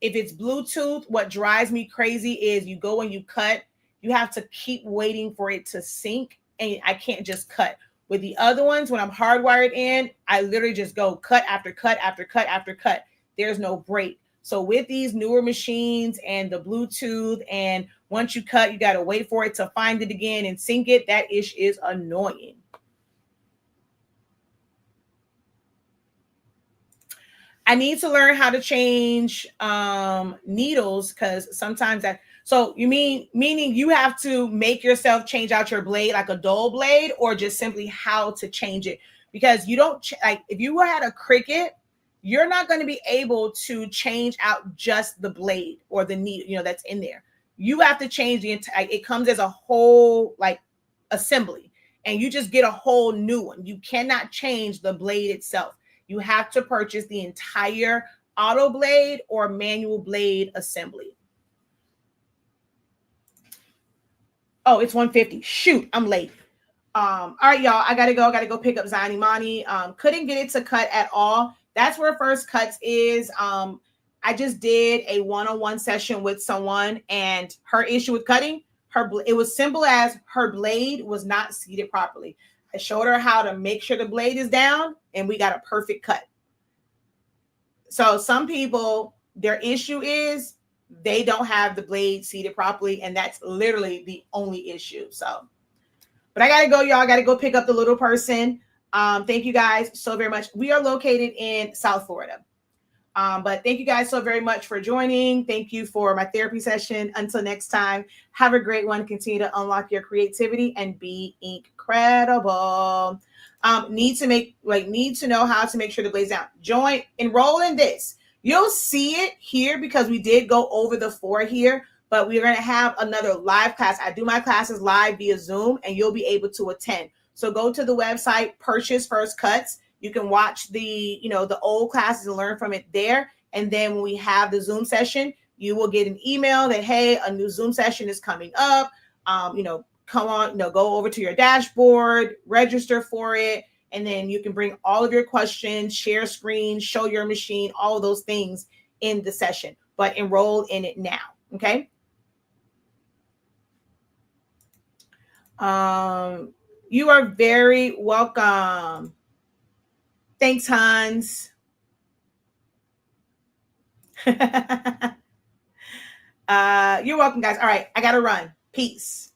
if it's Bluetooth, what drives me crazy is you go and you cut, you have to keep waiting for it to sync, and I can't just cut. With the other ones, when I'm hardwired in, I literally just go cut after cut after cut after cut. There's no break. So with these newer machines and the Bluetooth, and once you cut, you got to wait for it to find it again and sync it. That ish is annoying. I need to learn how to change needles, because sometimes so you meaning you have to make yourself change out your blade like a dull blade, or just simply how to change it? Because you don't like, if you had a Cricut, you're not going to be able to change out just the blade or the needle, that's in there. You have to change the entire, it comes as a whole like assembly, and you just get a whole new one. You cannot change the blade itself. You have to purchase the entire auto blade or manual blade assembly. Oh, it's 1:50. Shoot, I'm late. All right, y'all. I gotta go pick up Zion Imani. Couldn't get it to cut at all. That's where First Cuts is. I just did a one-on-one session with someone, and her issue with cutting, it was simple as her blade was not seated properly. I showed her how to make sure the blade is down, and we got a perfect cut. So some people, their issue is they don't have the blade seated properly, and that's literally the only issue. So, but I gotta go, y'all. I gotta go pick up the little person. Thank you guys so very much. We are located in South Florida. But thank you guys so very much for joining. Thank you for my therapy session. Until next time, have a great one. Continue to unlock your creativity and be incredible. Need to know how to make sure the blade's down. Enroll in this. You'll see it here because we did go over the 4 here, but we're going to have another live class. I do my classes live via Zoom, and you'll be able to attend. So go to the website, purchase First Cuts. You can watch the old classes and learn from it there. And then when we have the Zoom session, you will get an email that, hey, a new Zoom session is coming up. Come on, go over to your dashboard, register for it. And then you can bring all of your questions, share screen, show your machine, all of those things in the session, but enroll in it now. Okay. You are very welcome. Thanks, Hans. You're welcome, guys. All right, I gotta run. Peace.